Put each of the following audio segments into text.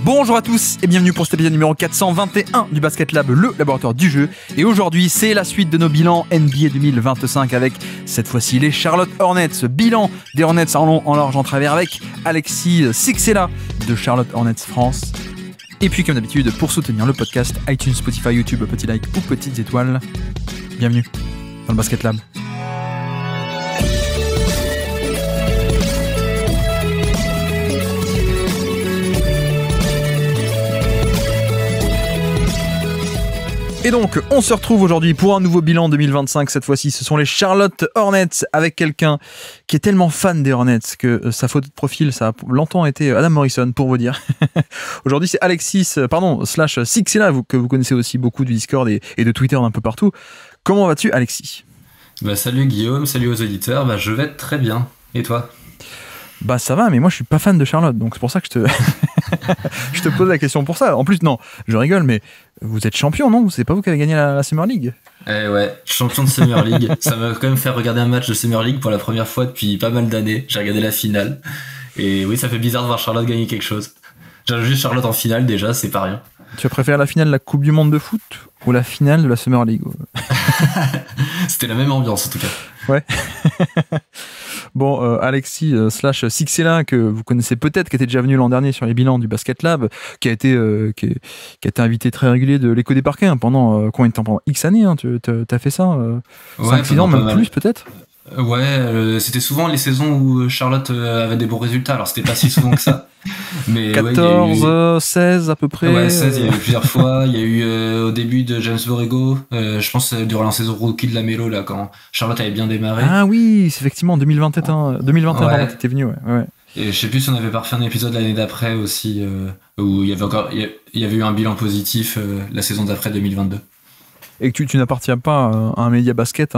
Bonjour à tous et bienvenue pour cet épisode numéro 421 du Basket Lab, le laboratoire du jeu. Et aujourd'hui, c'est la suite de nos bilans NBA 2025 avec cette fois-ci les Charlotte Hornets. Bilan des Hornets en long, en large, en travers avec Alexis Sixella de Charlotte Hornets France. Et puis comme d'habitude, pour soutenir le podcast, iTunes, Spotify, YouTube, petit like ou petites étoiles. Bienvenue dans le Basket Lab. Et donc, on se retrouve aujourd'hui pour un nouveau bilan 2025. Cette fois-ci, ce sont les Charlotte Hornets avec quelqu'un qui est tellement fan des Hornets que sa photo de profil, ça a longtemps été Adam Morrison, pour vous dire. Aujourd'hui, c'est Alexis, / Sixella, que vous connaissez aussi beaucoup du Discord et de Twitter d'un peu partout. Comment vas-tu, Alexis ? Salut Guillaume, salut aux auditeurs. Je vais très bien. Et toi ? Ça va, mais moi je suis pas fan de Charlotte, donc c'est pour ça que je te pose la question pour ça. En plus, non, je rigole, mais vous êtes champion, non ? C'est pas vous qui avez gagné la Summer League ? Ouais, champion de Summer League. Ça m'a quand même fait regarder un match de Summer League pour la première fois depuis pas mal d'années. J'ai regardé la finale. Et oui, ça fait bizarre de voir Charlotte gagner quelque chose. J'ai juste Charlotte en finale déjà, c'est pas rien. Tu as préféré la finale de la Coupe du Monde de foot ou la finale de la Summer League ? C'était la même ambiance en tout cas. Ouais. Bon, Alexis / Sixella, que vous connaissez peut-être, qui était déjà venu l'an dernier sur les bilans du Basket Lab, qui a été invité très régulier de l'Écho des Parquets pendant combien de temps ? Pendant X années, hein, tu as fait ça 5-6 ans, même plus peut-être ? Ouais, c'était souvent les saisons où Charlotte avait des bons résultats, alors c'était pas si souvent que ça. Mais 14, 16 à peu près. Ouais, 16, il y a eu plusieurs fois. Il y a eu au début de James Borrego, je pense durant la saison rookie de la Melo, là, quand Charlotte avait bien démarré. Ah oui, c'est effectivement 2021, ouais. T'étais venu, ouais. Et je sais plus si on avait pas refait un épisode l'année d'après aussi, où il y avait eu un bilan positif la saison d'après 2022. Et que tu n'appartiens pas à un média basket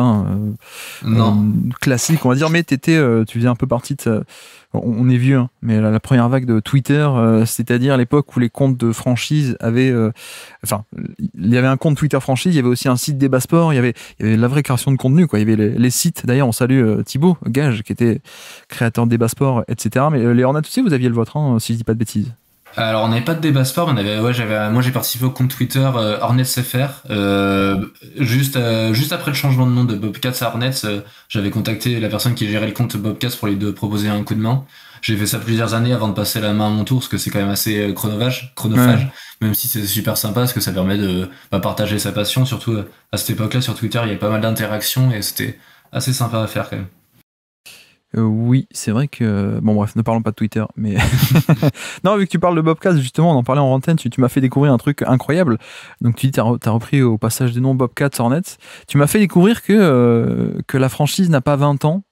classique, on va dire, mais tu faisais un peu partie de... On est vieux, mais la première vague de Twitter, c'est-à-dire l'époque où les comptes de franchise avaient... il y avait un compte Twitter franchise, il y avait aussi un site débat sport, il y avait la vraie création de contenu, quoi. Il y avait les sites, d'ailleurs on salue Thibaut Gage, qui était créateur de débat sport, etc. Mais les Hornets aussi, vous aviez le vôtre, si je dis pas de bêtises. Alors on n'avait pas de débat sport, mais moi j'ai participé au compte Twitter HornetsFR. Juste après le changement de nom de Bobcats à Hornets, j'avais contacté la personne qui gérait le compte Bobcats pour lui proposer un coup de main. J'ai fait ça plusieurs années avant de passer la main à mon tour, parce que c'est quand même assez chronophage, même si c'est super sympa, parce que ça permet de partager sa passion. Surtout à cette époque-là sur Twitter, il y avait pas mal d'interactions et c'était assez sympa à faire quand même. Oui, c'est vrai que... Bon bref, ne parlons pas de Twitter, mais... Non, vu que tu parles de Bobcats, justement, on en parlait en antenne, tu m'as fait découvrir un truc incroyable. Donc tu dis, t'as repris au passage des noms Bobcats, Hornets. Tu m'as fait découvrir que la franchise n'a pas 20 ans.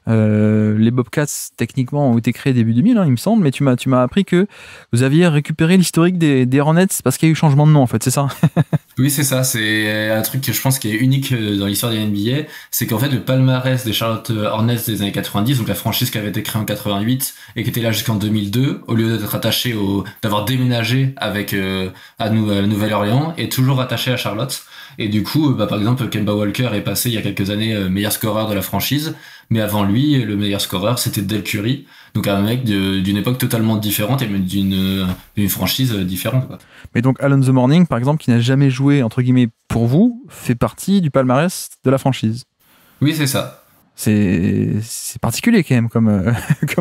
Les Bobcats, techniquement, ont été créés début 2000, il me semble, mais tu m'as appris que vous aviez récupéré l'historique des Hornets parce qu'il y a eu changement de nom, en fait, c'est ça ? Oui, c'est ça. C'est un truc que je pense qui est unique dans l'histoire des NBA. C'est qu'en fait, le palmarès des Charlotte Hornets des années 90, donc la franchise qui avait été créée en 88 et qui était là jusqu'en 2002, au lieu d'être attaché d'avoir déménagé avec à Nouvelle-Orléans, est toujours attaché à Charlotte. Et du coup, par exemple, Kemba Walker est passé il y a quelques années meilleur scoreur de la franchise, mais avant lui, le meilleur scoreur, c'était Del Curry, donc un mec d'une époque totalement différente et d'une franchise différente, quoi. Mais donc Alon The Morning, par exemple, qui n'a jamais joué, entre guillemets, pour vous, fait partie du palmarès de la franchise. Oui, c'est ça. C'est particulier quand même comme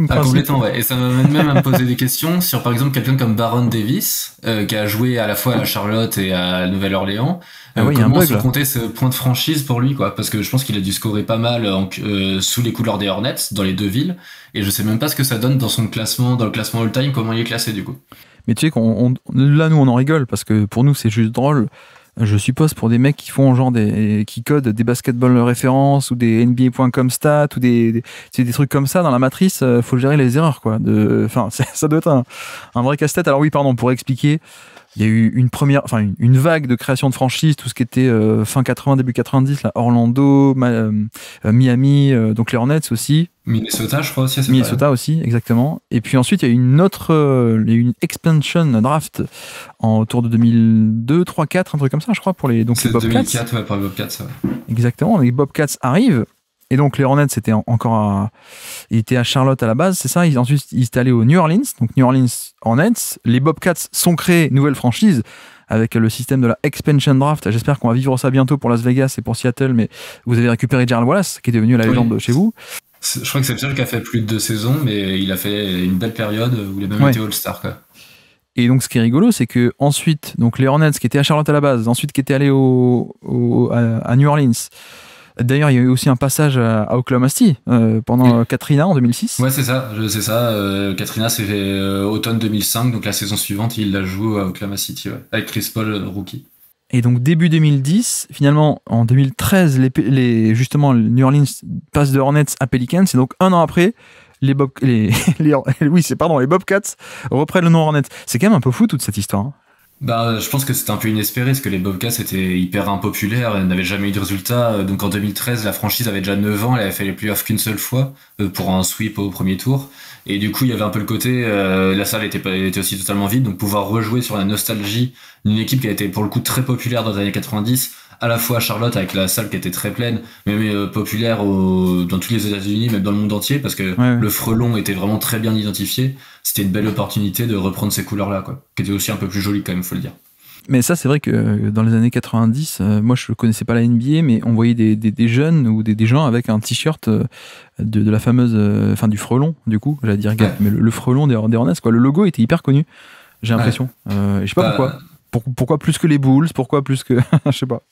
principe. Complètement, ouais. Et ça m'amène même à me poser des questions sur, par exemple, quelqu'un comme Baron Davis, qui a joué à la fois à Charlotte et à Nouvelle-Orléans. Comment se compter ce point de franchise pour lui, quoi? Parce que je pense qu'il a dû scorer pas mal sous les couleurs des Hornets dans les deux villes. Et je sais même pas ce que ça donne dans son classement, dans le classement all-time, comment il est classé du coup. Mais tu sais là nous on en rigole parce que pour nous c'est juste drôle. Je suppose pour des mecs qui font qui codent des basketball références ou des NBA.com stats ou des trucs comme ça dans la matrice, faut gérer les erreurs, quoi. Ça doit être un vrai casse-tête. Alors oui, pardon, pour expliquer, il y a eu une vague de création de franchises, tout ce qui était fin 80, début 90, là, Orlando, Miami, donc les Hornets aussi. Minnesota, je crois aussi. Minnesota aussi, exactement. Et puis ensuite, il y a eu une expansion draft autour de 2002, 3, 4, un truc comme ça, je crois, pour les Bobcats. C'est 2004, ouais, pour les Bobcats, ouais. Exactement, les Bobcats arrivent. Et donc les Hornets, ils étaient à Charlotte à la base, c'est ça. Ensuite, ils étaient allés au New Orleans, donc New Orleans Hornets. Les Bobcats sont créés, nouvelle franchise, avec le système de la expansion draft. J'espère qu'on va vivre ça bientôt pour Las Vegas et pour Seattle, mais vous avez récupéré Gerald Wallace, qui est devenu la légende de chez vous. Je crois que c'est le seul qui a fait plus de 2 saisons, mais il a fait une belle période où il a même été All-Star, quoi. Et donc, ce qui est rigolo, c'est que ensuite, donc les Hornets qui étaient à Charlotte à la base, ensuite qui étaient allés à New Orleans. D'ailleurs, il y a eu aussi un passage à Oklahoma City pendant Katrina en 2006. Ouais, c'est ça. Katrina, c'est automne 2005, donc la saison suivante, il la joue à Oklahoma City, avec Chris Paul, rookie. Et donc, début 2010, finalement, en 2013, justement, le New Orleans passe de Hornets à Pelicans. Et donc, un an après, les Bobcats reprennent le nom Hornets. C'est quand même un peu fou toute cette histoire. Hein. Je pense que c'était un peu inespéré parce que les Bobcats étaient hyper impopulaires et n'avaient jamais eu de résultats. Donc en 2013, la franchise avait déjà 9 ans, elle avait fait les playoffs qu'une seule fois pour un sweep au premier tour. Et du coup, il y avait un peu le côté, la salle était aussi totalement vide, donc pouvoir rejouer sur la nostalgie d'une équipe qui a été pour le coup très populaire dans les années 90, à la fois à Charlotte avec la salle qui était très pleine, mais populaire dans tous les États-Unis, même dans le monde entier, parce que le frelon était vraiment très bien identifié. C'était une belle opportunité de reprendre ces couleurs-là, quoi, qui étaient aussi un peu plus jolies quand même, faut le dire. Mais ça, c'est vrai que dans les années 90, moi je connaissais pas la NBA, mais on voyait des jeunes ou des gens avec un t-shirt de la fameuse, du frelon, du coup, j'allais dire Gap, mais le frelon des Hornets, quoi. Le logo était hyper connu, j'ai l'impression. Je sais pas pourquoi. Pourquoi plus que les Bulls, pourquoi plus que. Je sais pas.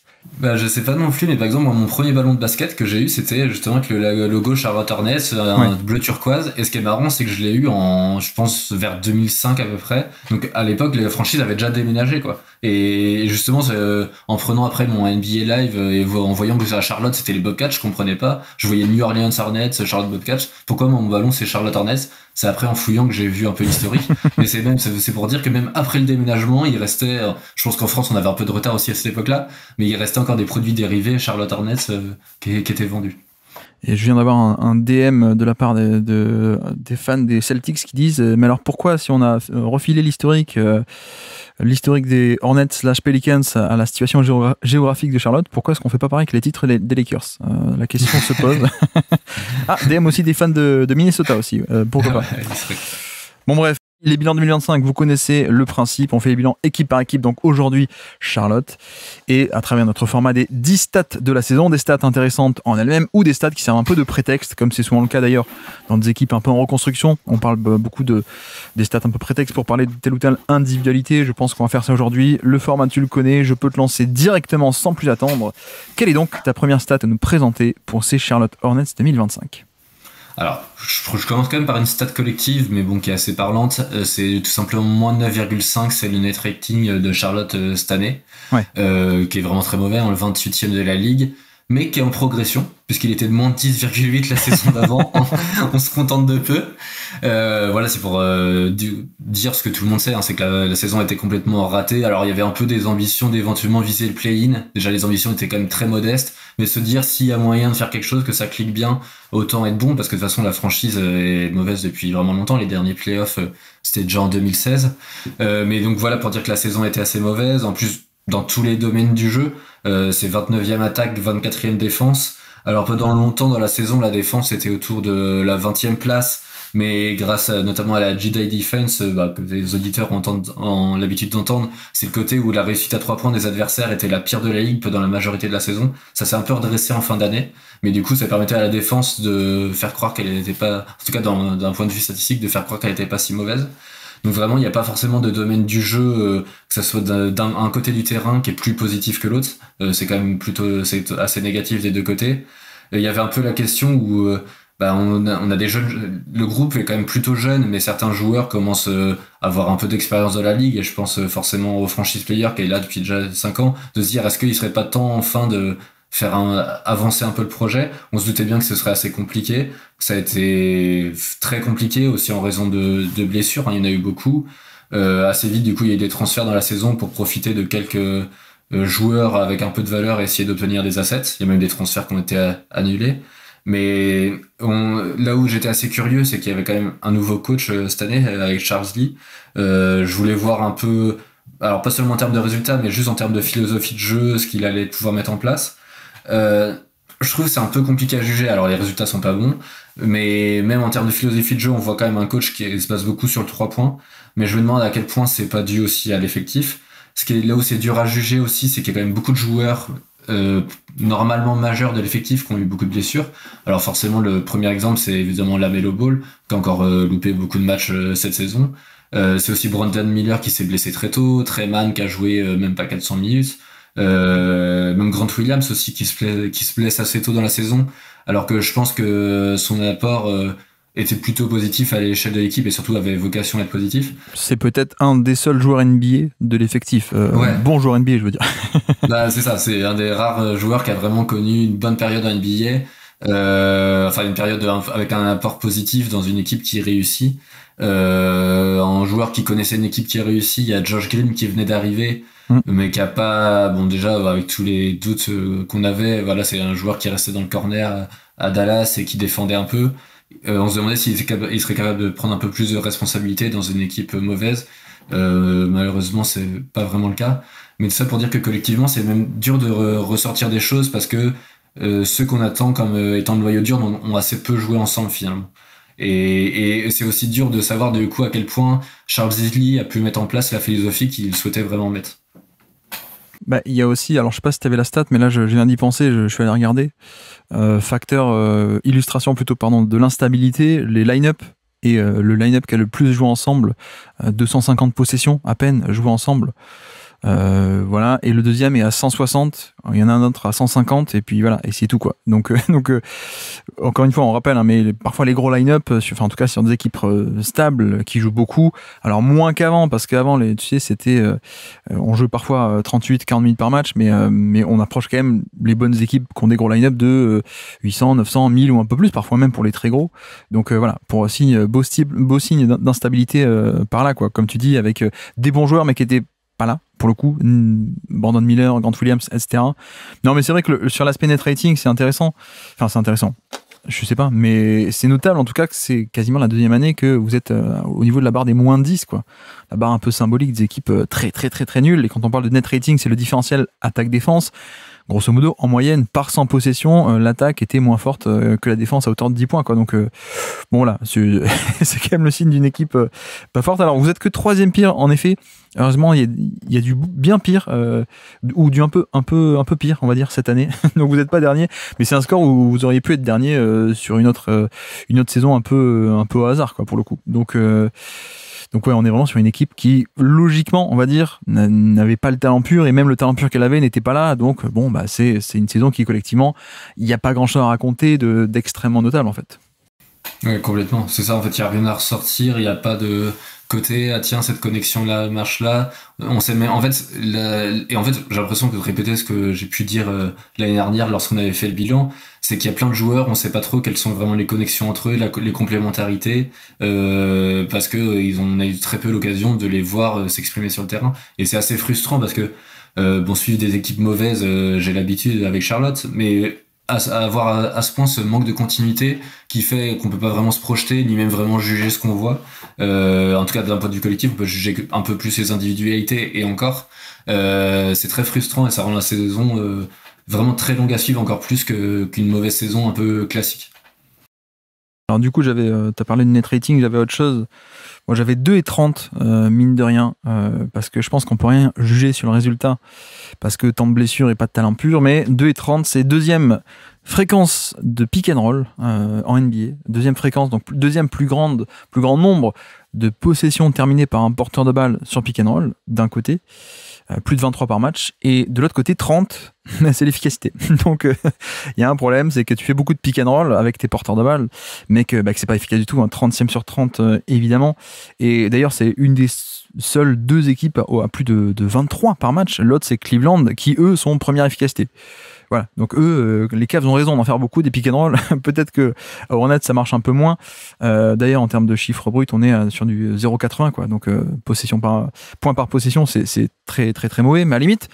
Je sais pas non plus, mais par exemple, mon premier ballon de basket que j'ai eu, c'était justement avec le logo Charlotte Hornets, un bleu turquoise. Et ce qui est marrant, c'est que je l'ai eu je pense, vers 2005 à peu près. Donc à l'époque, les franchises avaient déjà déménagé, quoi. Et justement, en prenant après mon NBA Live et en voyant que à Charlotte, c'était les Bobcats, je comprenais pas. Je voyais New Orleans Hornets, Charlotte Bobcats. Pourquoi mon ballon, c'est Charlotte Hornets? C'est après en fouillant que j'ai vu un peu l'historique. Mais c'est pour dire que même après le déménagement, il restait, je pense qu'en France, on avait un peu de retard aussi à cette époque-là, mais il restait encore des produits dérivés Charlotte Hornets qui étaient vendus. Et je viens d'avoir un DM de la part des fans des Celtics qui disent mais alors pourquoi, si on a refilé l'historique des Hornets / Pelicans à la situation géographique de Charlotte, pourquoi est-ce qu'on fait pas pareil avec les titres des Lakers? La question se pose. DM aussi des fans de Minnesota aussi, pourquoi pas. Bon bref, les bilans 2025, vous connaissez le principe, on fait les bilans équipe par équipe, donc aujourd'hui Charlotte, et à travers notre format des 10 stats de la saison, des stats intéressantes en elles-mêmes, ou des stats qui servent un peu de prétexte, comme c'est souvent le cas d'ailleurs dans des équipes un peu en reconstruction. On parle beaucoup des stats un peu prétexte pour parler de telle ou telle individualité. Je pense qu'on va faire ça aujourd'hui. Le format, tu le connais, je peux te lancer directement sans plus attendre. Quelle est donc ta première stat à nous présenter pour ces Charlotte Hornets 2025 ? Alors, je commence quand même par une stat collective, mais bon, qui est assez parlante. C'est tout simplement moins 9,5, c'est le net rating de Charlotte cette année, qui est vraiment très mauvais, le 28e de la ligue, mais qui est en progression, puisqu'il était de moins 10,8 la saison d'avant. On se contente de peu. Voilà, c'est pour dire ce que tout le monde sait, c'est que la saison était complètement ratée. Alors, il y avait un peu des ambitions d'éventuellement viser le play-in. Déjà, les ambitions étaient quand même très modestes, mais se dire s'il y a moyen de faire quelque chose, que ça clique bien, autant être bon, parce que de toute façon, la franchise est mauvaise depuis vraiment longtemps. Les derniers playoffs, c'était déjà en 2016. Mais donc voilà, pour dire que la saison était assez mauvaise. En plus, dans tous les domaines du jeu, c'est 29e attaque, 24e défense. Alors pendant longtemps dans la saison, la défense était autour de la 20e place, mais grâce notamment à la G-Day Defense, que les auditeurs ont l'habitude d'entendre, c'est le côté où la réussite à 3 points des adversaires était la pire de la ligue pendant la majorité de la saison. Ça s'est un peu redressé en fin d'année, mais du coup ça permettait à la défense de faire croire qu'elle n'était pas, en tout cas d'un point de vue statistique, de faire croire qu'elle n'était pas si mauvaise. Donc vraiment, il n'y a pas forcément de domaine du jeu, que ça soit d'un côté du terrain qui est plus positif que l'autre. C'est quand même c'est assez négatif des deux côtés. Il y avait un peu la question où on a des jeunes, le groupe est quand même plutôt jeune, mais certains joueurs commencent à avoir un peu d'expérience dans la ligue, et je pense forcément au franchise player qui est là depuis déjà 5 ans, de se dire est-ce qu'il serait pas temps enfin de faire avancer un peu le projet. On se doutait bien que ce serait assez compliqué. Ça a été très compliqué aussi en raison de blessures. Il y en a eu beaucoup. Assez vite, du coup, il y a eu des transferts dans la saison pour profiter de quelques joueurs avec un peu de valeur et essayer d'obtenir des assets. Il y a même des transferts qui ont été annulés. Mais là où j'étais assez curieux, c'est qu'il y avait quand même un nouveau coach cette année avec Charles Lee. Je voulais voir un peu, alors pas seulement en termes de résultats, mais juste en termes de philosophie de jeu, ce qu'il allait pouvoir mettre en place. Je trouve que c'est un peu compliqué à juger. Alors les résultats sont pas bons, mais même en termes de philosophie de jeu, on voit quand même un coach qui se base beaucoup sur le 3 points. Mais je me demande à quel point c'est pas dû aussi à l'effectif. Ce qui est là où c'est dur à juger aussi, c'est qu'il y a quand même beaucoup de joueurs normalement majeurs de l'effectif qui ont eu beaucoup de blessures. Alors forcément, le premier exemple, c'est évidemment Lamelo Ball, qui a encore loupé beaucoup de matchs cette saison. C'est aussi Brandon Miller qui s'est blessé très tôt, Treyman qui a joué même pas 400 minutes. Même Grant Williams aussi qui se blesse assez tôt dans la saison, alors que je pense que son apport était plutôt positif à l'échelle de l'équipe et surtout avait vocation à être positif. C'est peut-être un des seuls joueurs NBA de l'effectif. Ouais. Bon joueur NBA, je veux dire. Bah, c'est ça, c'est un des rares joueurs qui a vraiment connu une bonne période en NBA. Enfin, une période avec un apport positif dans une équipe qui réussit. En joueur qui connaissait une équipe qui réussit, il y a Josh Green qui venait d'arriver, mais qui a pas, bon, déjà, avec tous les doutes qu'on avait, voilà, c'est un joueur qui restait dans le corner à Dallas et qui défendait un peu. On se demandait s'il serait capable de prendre un peu plus de responsabilité dans une équipe mauvaise. Malheureusement, c'est pas vraiment le cas. Mais tout ça pour dire que collectivement, c'est même dur de ressortir des choses parce que ceux qu'on attend comme étant le noyau dur ont assez peu joué ensemble finalement. Et c'est aussi dur de savoir du coup à quel point Charles Zisley a pu mettre en place la philosophie qu'il souhaitait vraiment mettre. Bah, il y a aussi, alors je sais pas si tu avais la stat, mais là je viens d'y penser, je suis allé regarder. Illustration plutôt, pardon, de l'instabilité, les line-up et le line-up qui a le plus joué ensemble, 250 possessions à peine jouées ensemble. Voilà, et le deuxième est à 160, il y en a un autre à 150, et puis voilà, et c'est tout quoi. Donc encore une fois, on rappelle, hein, mais parfois les gros line-up, enfin en tout cas sur des équipes stables qui jouent beaucoup, alors moins qu'avant, parce qu'avant, tu sais, c'était, on jouait parfois 38-40 minutes par match, mais on approche quand même les bonnes équipes qui ont des gros line-up de 800, 900, 1000 ou un peu plus, parfois même pour les très gros. Donc voilà, pour beau signe d'instabilité par là, quoi, comme tu dis, avec des bons joueurs, mais qui étaient pas là, pour le coup, Brandon Miller, Grant Williams, etc. Non, mais c'est vrai que sur l'aspect net rating, c'est intéressant. Enfin, c'est intéressant. Je sais pas, mais c'est notable en tout cas que c'est quasiment la deuxième année que vous êtes au niveau de la barre des moins 10, quoi. La barre un peu symbolique des équipes très, très, très, très nulles. Et quand on parle de net rating, c'est le différentiel attaque-défense. Grosso modo, en moyenne, par 100 possessions, l'attaque était moins forte que la défense à hauteur de 10 points, quoi. Donc, bon, voilà, c'est quand même le signe d'une équipe pas forte. Alors, vous êtes que 3e pire, en effet. Heureusement, il y a du bien pire, ou du un peu pire, on va dire, cette année. Donc, vous n'êtes pas dernier. Mais c'est un score où vous auriez pu être dernier sur une autre saison un peu au hasard, quoi, pour le coup. Donc ouais, on est vraiment sur une équipe qui, logiquement, on va dire, n'avait pas le talent pur, et même le talent pur qu'elle avait n'était pas là. Donc bon, bah c'est une saison qui, collectivement, il n'y a pas grand-chose à raconter d'extrêmement notable, en fait. Ouais, complètement. C'est ça, en fait, il n'y a rien à ressortir, il n'y a pas de côté, ah tiens, cette connexion-là marche là. On sait, mais en fait, et en fait, j'ai l'impression que de répéter ce que j'ai pu dire l'année dernière lorsqu'on avait fait le bilan, c'est qu'il y a plein de joueurs, on sait pas trop quelles sont vraiment les connexions entre eux, les complémentarités, parce que on a eu très peu l'occasion de les voir s'exprimer sur le terrain. Et c'est assez frustrant parce que, bon, suivre des équipes mauvaises, j'ai l'habitude avec Charlotte, mais avoir à ce point ce manque de continuité qui fait qu'on peut pas vraiment se projeter ni même vraiment juger ce qu'on voit, en tout cas d'un point de vue collectif on peut juger un peu plus les individualités, et encore c'est très frustrant et ça rend la saison vraiment très longue à suivre, encore plus qu'une mauvaise saison un peu classique. Alors du coup, t'as parlé de net rating, j'avais autre chose. Moi, j'avais 2,30 mine de rien, parce que je pense qu'on peut rien juger sur le résultat, parce que tant de blessures et pas de talent pur, mais 2,30, c'est deuxième fréquence de pick and roll en NBA, deuxième fréquence, donc deuxième plus grand nombre de possessions terminées par un porteur de balle sur pick and roll, d'un côté, plus de 23 par match, et de l'autre côté 30, c'est l'efficacité. Donc il y a un problème, c'est que tu fais beaucoup de pick and roll avec tes porteurs de balle, mais que c'est pas efficace du tout, 30e sur 30 évidemment. Et d'ailleurs c'est une des seules deux équipes à plus de 23 par match. L'autre c'est Cleveland, qui eux sont première efficacité. Voilà, donc eux, les Cavs ont raison d'en faire beaucoup des pick and roll. Peut-être que Hornets ça marche un peu moins. D'ailleurs en termes de chiffres bruts, on est sur du 0,80 quoi. Donc possession point par possession, c'est très très très mauvais. Mais à la limite,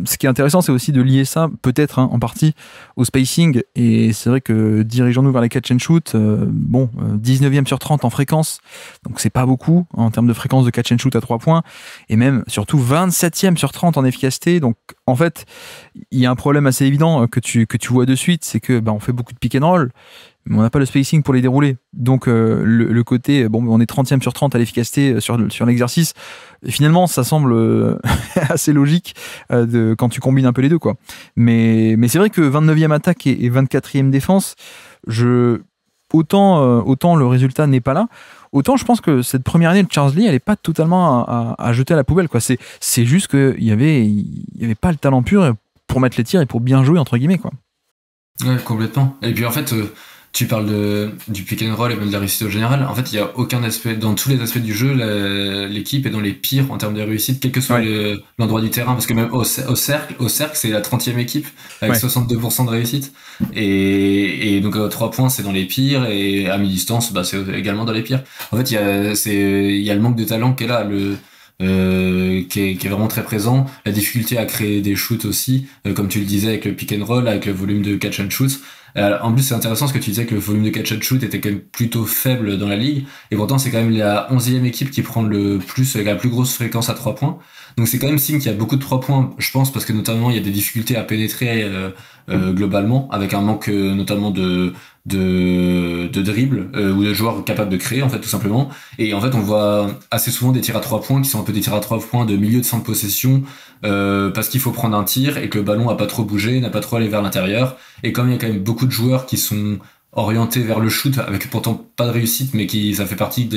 ce qui est intéressant, c'est aussi de lier ça, peut-être en partie, au spacing. Et c'est vrai que dirigeons-nous vers les catch and shoot, 19e sur 30 en fréquence, donc c'est pas beaucoup en termes de fréquence de catch and shoot à 3 points, et même surtout 27e sur 30 en efficacité. Donc en fait, il y a un problème assez évident que tu vois de suite, c'est que on fait beaucoup de pick and roll, mais on n'a pas le spacing pour les dérouler. Donc le côté, on est 30e sur 30 à l'efficacité sur l'exercice, et finalement ça semble assez logique quand tu combines un peu les deux, quoi. Mais c'est vrai que 29e attaque et 24e défense, autant le résultat n'est pas là, autant je pense que cette première année de Charles Lee, elle est pas totalement à jeter à la poubelle, quoi. C'est juste qu'il y avait pas le talent pur pour mettre les tirs et pour bien jouer, entre guillemets, quoi. Ouais, complètement. Et puis en fait, tu parles du pick and roll et même de la réussite au général. En fait, il y a aucun aspect, dans tous les aspects du jeu, l'équipe est dans les pires en termes de réussite, quel que soit l'endroit du terrain. Parce que même au cercle, c'est la 30e équipe avec 62% de réussite. Et donc, 3 points, c'est dans les pires. Et à mi-distance, c'est également dans les pires. En fait, il y a le manque de talent qui est là. Qui est vraiment très présent, la difficulté à créer des shoots aussi, comme tu le disais avec le pick and roll, avec le volume de catch and shoot. En plus, c'est intéressant ce que tu disais, que le volume de catch and shoot était quand même plutôt faible dans la ligue, et pourtant c'est quand même la 11e équipe qui prend le plus, avec la plus grosse fréquence à 3 points. Donc c'est quand même signe qu'il y a beaucoup de 3 points, je pense, parce que notamment il y a des difficultés à pénétrer globalement, avec un manque notamment de dribble ou de joueurs capables de créer, en fait, tout simplement. Et en fait, on voit assez souvent des tirs à 3 points qui sont un peu des tirs à 3 points de milieu de centre de possession, parce qu'il faut prendre un tir et que le ballon a pas trop bougé, n'a pas trop allé vers l'intérieur. Et comme il y a quand même beaucoup de joueurs qui sont orientés vers le shoot, avec pourtant pas de réussite, mais ça fait partie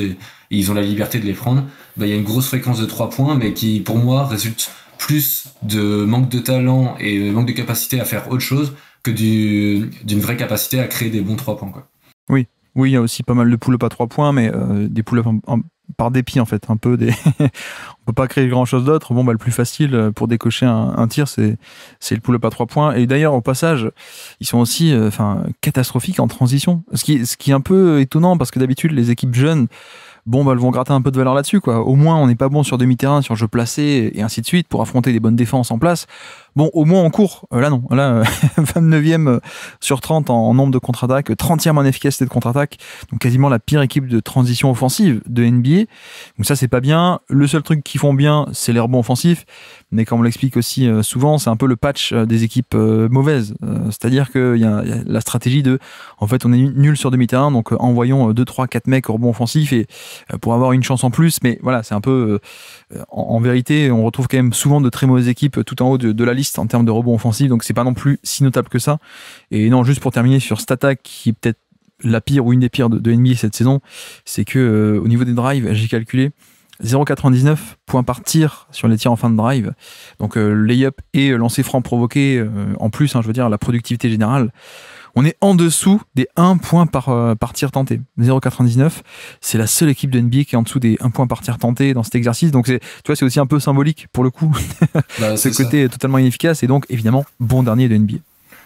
ils ont la liberté de les prendre, il y a une grosse fréquence de 3 points, mais qui, pour moi, résulte plus de manque de talent et manque de capacité à faire autre chose que d'une vraie capacité à créer des bons 3 points, quoi. Oui, il y a aussi pas mal de pull-up à 3 points, mais des pull-up par dépit, en fait. On peut pas créer grand-chose d'autre. Le plus facile pour décocher un tir, c'est le pull-up à 3 points. Et d'ailleurs, au passage, ils sont aussi catastrophiques en transition. Ce qui est un peu étonnant, parce que d'habitude, les équipes jeunes, elles vont gratter un peu de valeur là-dessus, quoi. Au moins, on n'est pas bon sur demi-terrain, sur jeu placé, et ainsi de suite, pour affronter des bonnes défenses en place. Au moins on court. Là, non. Là, 29e sur 30 en nombre de contre-attaques, 30e en efficacité de contre-attaque. Donc, quasiment la pire équipe de transition offensive de NBA. Donc, ça, c'est pas bien. Le seul truc qu'ils font bien, c'est les rebonds offensifs. Mais comme on l'explique aussi souvent, c'est un peu le patch des équipes mauvaises. C'est-à-dire qu'il y a la stratégie en fait, on est nul sur demi-terrain, donc envoyons 2, 3, 4 mecs au rebond offensif et pour avoir une chance en plus. Mais voilà, c'est un peu... en vérité, on retrouve quand même souvent de très mauvaises équipes tout en haut de la liste en termes de rebond offensif, donc c'est pas non plus si notable que ça. Et non, juste pour terminer sur cette attaque qui est peut-être la pire ou une des pires de NBA cette saison, c'est que au niveau des drives, j'ai calculé 0,99 points par tir sur les tirs en fin de drive. Donc layup et lancer franc provoqué en plus, je veux dire la productivité générale. On est en dessous des 1 point par tir tenté. 0,99. C'est la seule équipe de NBA qui est en dessous des 1 point par tir tenté dans cet exercice. Donc c'est aussi un peu symbolique pour le coup. Ce côté est totalement inefficace et donc évidemment bon dernier de NBA.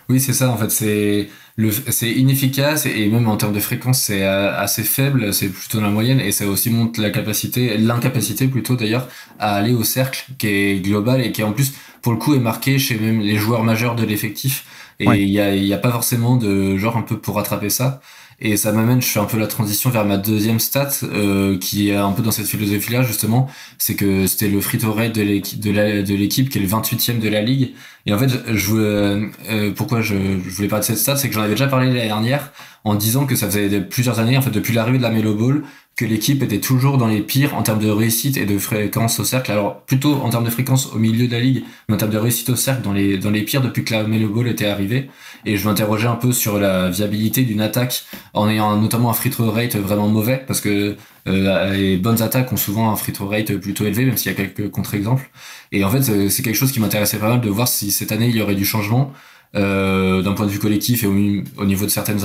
Oui, c'est ça, en fait, c'est inefficace et même en termes de fréquence, c'est assez faible, c'est plutôt dans la moyenne et ça aussi montre l'incapacité plutôt d'ailleurs, à aller au cercle qui est global et qui en plus, pour le coup, est marqué chez même les joueurs majeurs de l'effectif. Et il y a pas forcément de genre un peu pour rattraper ça. Et ça m'amène, je fais un peu la transition vers ma deuxième stat, qui est un peu dans cette philosophie-là, justement. C'est que c'était le free throw rate de l'équipe, qui est le 28e de la ligue. Et en fait, pourquoi je voulais parler de cette stat, c'est que j'en avais déjà parlé l'année dernière, en disant que ça faisait plusieurs années, en fait, depuis l'arrivée de la Melo Ball, que l'équipe était toujours dans les pires en termes de réussite et de fréquence au cercle. Alors, plutôt en termes de fréquence au milieu de la ligue, mais en termes de réussite au cercle dans les pires depuis que la Melo Ball était arrivée. Et je m'interrogeais un peu sur la viabilité d'une attaque en ayant notamment un free throw rate vraiment mauvais, parce que les bonnes attaques ont souvent un free throw rate plutôt élevé, même s'il y a quelques contre-exemples. Et en fait, c'est quelque chose qui m'intéressait pas mal de voir si cette année il y aurait du changement. D'un point de vue collectif et au niveau de certaines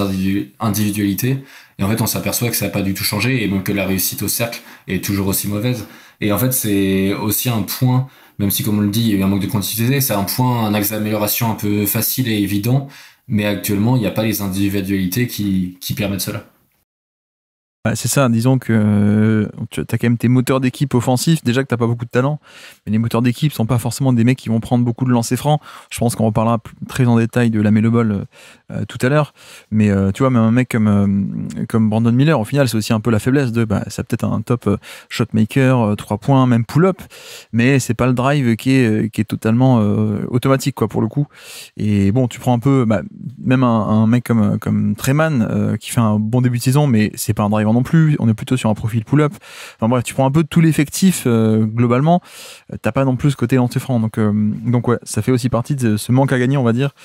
individualités. Et en fait, on s'aperçoit que ça n'a pas du tout changé et même que la réussite au cercle est toujours aussi mauvaise. Et en fait, c'est aussi un point, même si comme on le dit, il y a eu un manque de continuité, c'est un axe d'amélioration un peu facile et évident, mais actuellement, il n'y a pas les individualités qui permettent cela. Bah, c'est ça, disons que tu as quand même tes moteurs d'équipe offensifs, déjà que t'as pas beaucoup de talent, mais les moteurs d'équipe sont pas forcément des mecs qui vont prendre beaucoup de lancers francs. Je pense qu'on reparlera très en détail de la Melo Ball tout à l'heure, mais tu vois, même un mec comme Brandon Miller, au final, c'est aussi un peu la faiblesse de, c'est peut-être un top shotmaker, 3 points, même pull-up, mais c'est pas le drive qui est totalement automatique, quoi, pour le coup. Et bon, tu prends un peu, même un mec comme Treman, qui fait un bon début de saison, mais c'est pas un driver non plus, on est plutôt sur un profil pull-up. Enfin bref, tu prends un peu tout l'effectif globalement, t'as pas non plus ce côté lancer franc, donc ouais, ça fait aussi partie de ce manque à gagner, on va dire.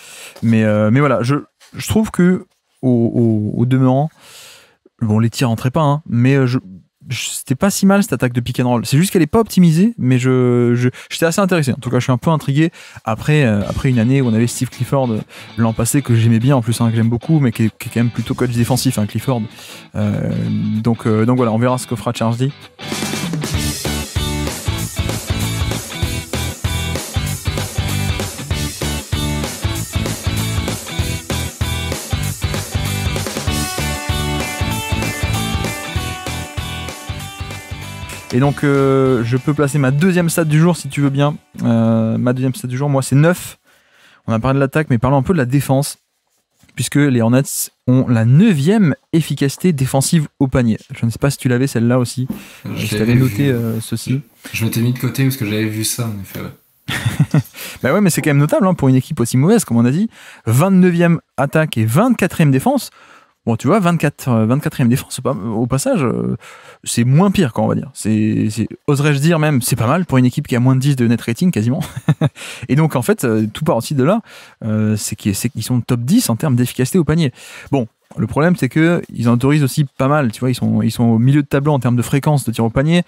Mais voilà, je trouve que au demeurant, bon, les tirs rentraient pas, hein, mais c'était pas si mal cette attaque de pick and roll. C'est juste qu'elle est pas optimisée, mais j'étais assez intéressé. En tout cas, je suis un peu intrigué après une année où on avait Steve Clifford l'an passé, que j'aimais bien en plus, hein, que j'aime beaucoup, mais qui est quand même plutôt coach défensif, hein, Clifford. Donc voilà, on verra ce qu'offrira Charles Lee. Et donc, je peux placer ma deuxième stat du jour, si tu veux bien. Ma deuxième stat du jour, moi, c'est 9. On a parlé de l'attaque, mais parlons un peu de la défense, puisque les Hornets ont la 9e efficacité défensive au panier. Je ne sais pas si tu l'avais, celle-là aussi. Je t'avais noté ceci. Je m'étais mis de côté parce que j'avais vu ça, en effet. Ouais. Bah ouais, mais c'est quand même notable, hein, pour une équipe aussi mauvaise, comme on a dit. 29e attaque et 24e défense. Bon, tu vois, 24e défense, au passage, c'est moins pire, quoi, on va dire. Oserais-je dire même, c'est pas mal pour une équipe qui a moins de 10 de net rating, quasiment. Et donc, en fait, tout part aussi de là, c'est qu'ils sont top 10 en termes d'efficacité au panier. Bon, le problème, c'est qu'ils en autorisent aussi pas mal, tu vois, ils sont au milieu de tableau en termes de fréquence de tir au panier.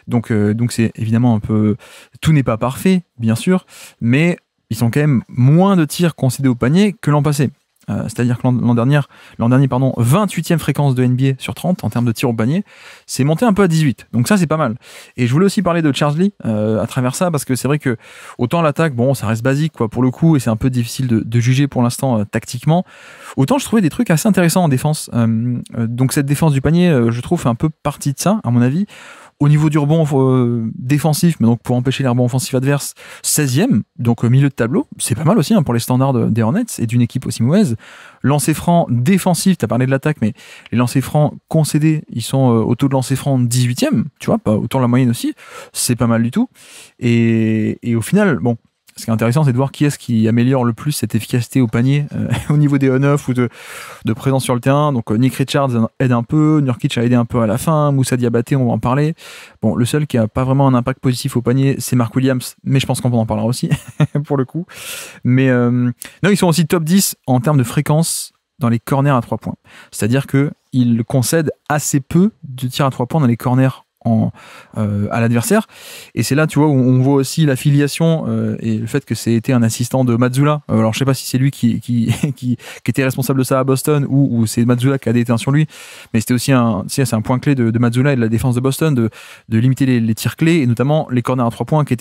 Donc c'est évidemment un peu... Tout n'est pas parfait, bien sûr, mais ils sont quand même moins de tirs concédés au panier que l'an passé. C'est-à-dire que l'an dernier, 28e fréquence de NBA sur 30 en termes de tir au panier, c'est monté un peu à 18. Donc ça, c'est pas mal. Et je voulais aussi parler de Charles Lee à travers ça, parce que c'est vrai que autant l'attaque, bon, ça reste basique, quoi, pour le coup, et c'est un peu difficile de juger pour l'instant tactiquement. Autant je trouvais des trucs assez intéressants en défense. Donc cette défense du panier, je trouve, fait un peu partie de ça, à mon avis. Au niveau du rebond défensif, mais donc pour empêcher les rebonds offensifs adverses, 16e, donc au milieu de tableau, c'est pas mal aussi, hein, pour les standards des Hornets et d'une équipe aussi mauvaise. Lancer franc défensif, t'as parlé de l'attaque, mais les lancers francs concédés, ils sont au taux de lancer franc 18e, tu vois, pas autant la moyenne aussi, c'est pas mal du tout. Et au final, bon, ce qui est intéressant, c'est de voir qui est-ce qui améliore le plus cette efficacité au panier au niveau des on-off ou de présence sur le terrain. Donc Nick Richards aide un peu, Nurkic a aidé un peu à la fin, Moussa Diabaté, on va en parler. Bon, le seul qui a pas vraiment un impact positif au panier, c'est Mark Williams, mais je pense qu'on en parlera aussi pour le coup. Mais non, ils sont aussi top 10 en termes de fréquence dans les corners à 3 points. C'est-à-dire qu'ils concèdent assez peu de tirs à 3 points dans les corners à l'adversaire, et c'est là, tu vois, où on voit aussi l'affiliation et le fait que c'était un assistant de Mazzulla. Alors je sais pas si c'est lui qui était responsable de ça à Boston ou c'est Mazzulla qui a déteint sur lui, mais c'était aussi c'est un point clé de Mazzulla et de la défense de Boston de limiter les tirs clés, et notamment les corners à 3 points qui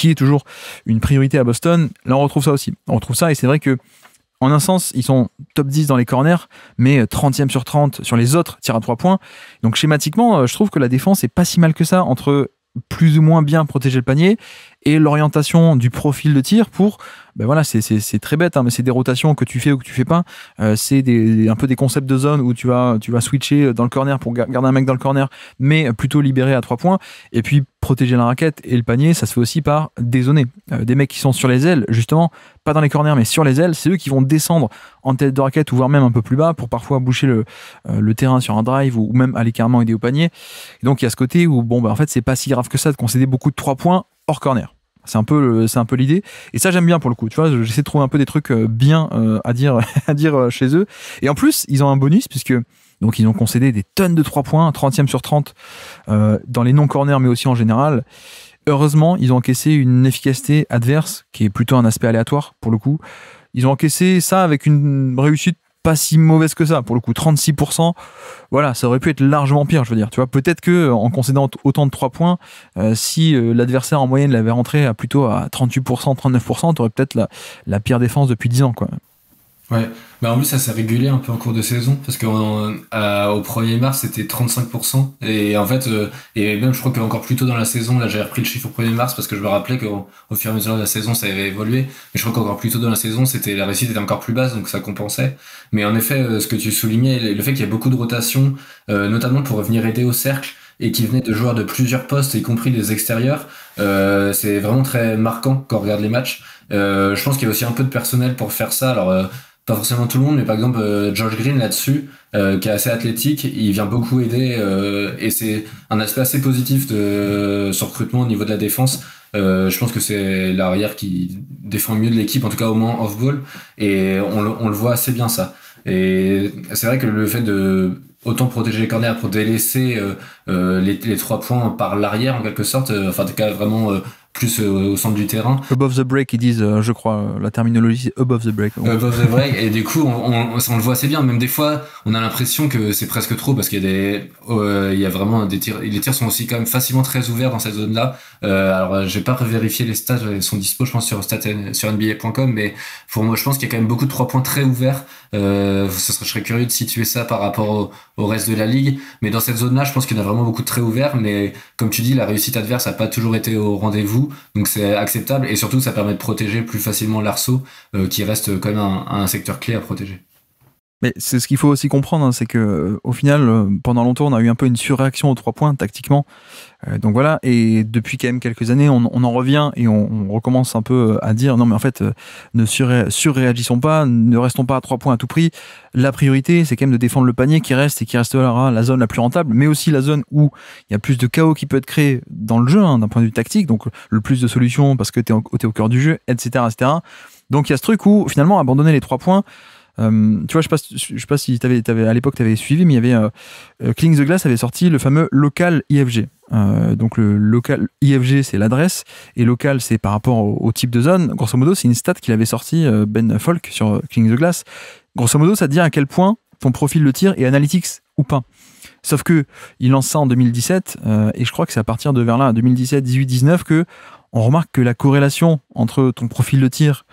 est toujours une priorité à Boston. Là on retrouve ça aussi, et c'est vrai que en un sens, ils sont top 10 dans les corners, mais 30e sur 30 sur les autres tirs à 3 points. Donc schématiquement, je trouve que la défense est pas si mal que ça entre plus ou moins bien protéger le panier et l'orientation du profil de tir pour, voilà, c'est très bête, hein, mais c'est des rotations que tu fais ou que tu fais pas. C'est un peu des concepts de zone où tu vas switcher dans le corner pour garder un mec dans le corner, mais plutôt libéré à 3 points. Et puis protéger la raquette et le panier, ça se fait aussi par dézoner. Des mecs qui sont sur les ailes, justement, pas dans les corners, mais sur les ailes, c'est eux qui vont descendre en tête de raquette ou voire même un peu plus bas pour parfois boucher le terrain sur un drive ou même aller carrément aider au panier. Et donc il y a ce côté où, en fait, c'est pas si grave que ça de concéder beaucoup de 3 points hors corner. C'est un peu l'idée. Et ça, j'aime bien pour le coup. Tu vois, j'essaie de trouver un peu des trucs bien à dire chez eux. Et en plus, ils ont un bonus puisque donc ils ont concédé des tonnes de 3 points, 30e sur 30 dans les non-corners, mais aussi en général. Heureusement, ils ont encaissé une efficacité adverse qui est plutôt un aspect aléatoire pour le coup. Ils ont encaissé ça avec une réussite pas si mauvaise que ça, pour le coup, 36%. Voilà, ça aurait pu être largement pire, je veux dire. Tu vois, peut-être que en concédant autant de 3 points, si l'adversaire en moyenne l'avait rentré plutôt à 38%, 39%, t'aurais peut-être la pire défense depuis 10 ans, quoi. Ouais, bah en plus ça s'est régulé un peu en cours de saison parce qu'au 1er mars c'était 35% et en fait et même je crois qu'encore plus tôt dans la saison là j'ai repris le chiffre au 1er mars parce que je me rappelais qu'au fur et à mesure de la saison ça avait évolué mais je crois qu'encore plus tôt dans la saison c'était la réussite était encore plus basse donc ça compensait mais en effet ce que tu soulignais le fait qu'il y a beaucoup de rotation notamment pour venir aider au cercle et qui venait de joueurs de plusieurs postes y compris des extérieurs c'est vraiment très marquant quand on regarde les matchs je pense qu'il y a aussi un peu de personnel pour faire ça alors pas forcément tout le monde, mais par exemple George Green là-dessus, qui est assez athlétique, il vient beaucoup aider et c'est un aspect assez positif de ce recrutement au niveau de la défense. Je pense que c'est l'arrière qui défend mieux de l'équipe, en tout cas au moins off-ball, et on le voit assez bien ça. Et c'est vrai que le fait de autant protéger les corners pour délaisser les 3 points par l'arrière en quelque sorte, enfin en tout cas vraiment plus au centre du terrain. Above the break, ils disent, je crois, la terminologie, c'est above the break. Above the break, et du coup, on le voit assez bien. Même des fois, on a l'impression que c'est presque trop parce qu'il y a il y a vraiment des tirs. Les tirs sont aussi quand même facilement très ouverts dans cette zone-là. Alors, j'ai pas vérifié les stats, ils sont dispo, je pense, sur NBA.com, mais pour moi, je pense qu'il y a quand même beaucoup de 3 points très ouverts. Je serais curieux de situer ça par rapport au reste de la ligue. Mais dans cette zone-là, je pense qu'il y en a vraiment beaucoup de très ouverts. Mais comme tu dis, la réussite adverse a pas toujours été au rendez-vous. Donc c'est acceptable et surtout ça permet de protéger plus facilement l'arceau qui reste quand même un secteur clé à protéger. Mais c'est ce qu'il faut aussi comprendre, hein, c'est que au final, pendant longtemps, on a eu un peu une surréaction aux 3 points tactiquement. Donc voilà, et depuis quand même quelques années, on en revient et on recommence un peu à dire non mais en fait, ne surréagissons pas, ne restons pas à 3 points à tout prix. La priorité, c'est quand même de défendre le panier qui reste et qui restera la zone la plus rentable, mais aussi la zone où il y a plus de chaos qui peut être créé dans le jeu, hein, d'un point de vue tactique, donc le plus de solutions parce que t'es au cœur du jeu, etc., etc. Donc il y a ce truc où finalement abandonner les 3 points. Tu vois, je sais pas si à l'époque t'avais suivi, mais il y avait Clean the Glass avait sorti le fameux local IFG. Donc le local IFG c'est l'adresse et local c'est par rapport au type de zone. Grosso modo, c'est une stat qu'il avait sorti Ben Folk sur Clean the Glass. Grosso modo, ça te dit à quel point ton profil de tir est analytics ou pas. Sauf que il lance ça en 2017 et je crois que c'est à partir de vers là 2017, 18, 19 que on remarque que la corrélation entre ton profil de tir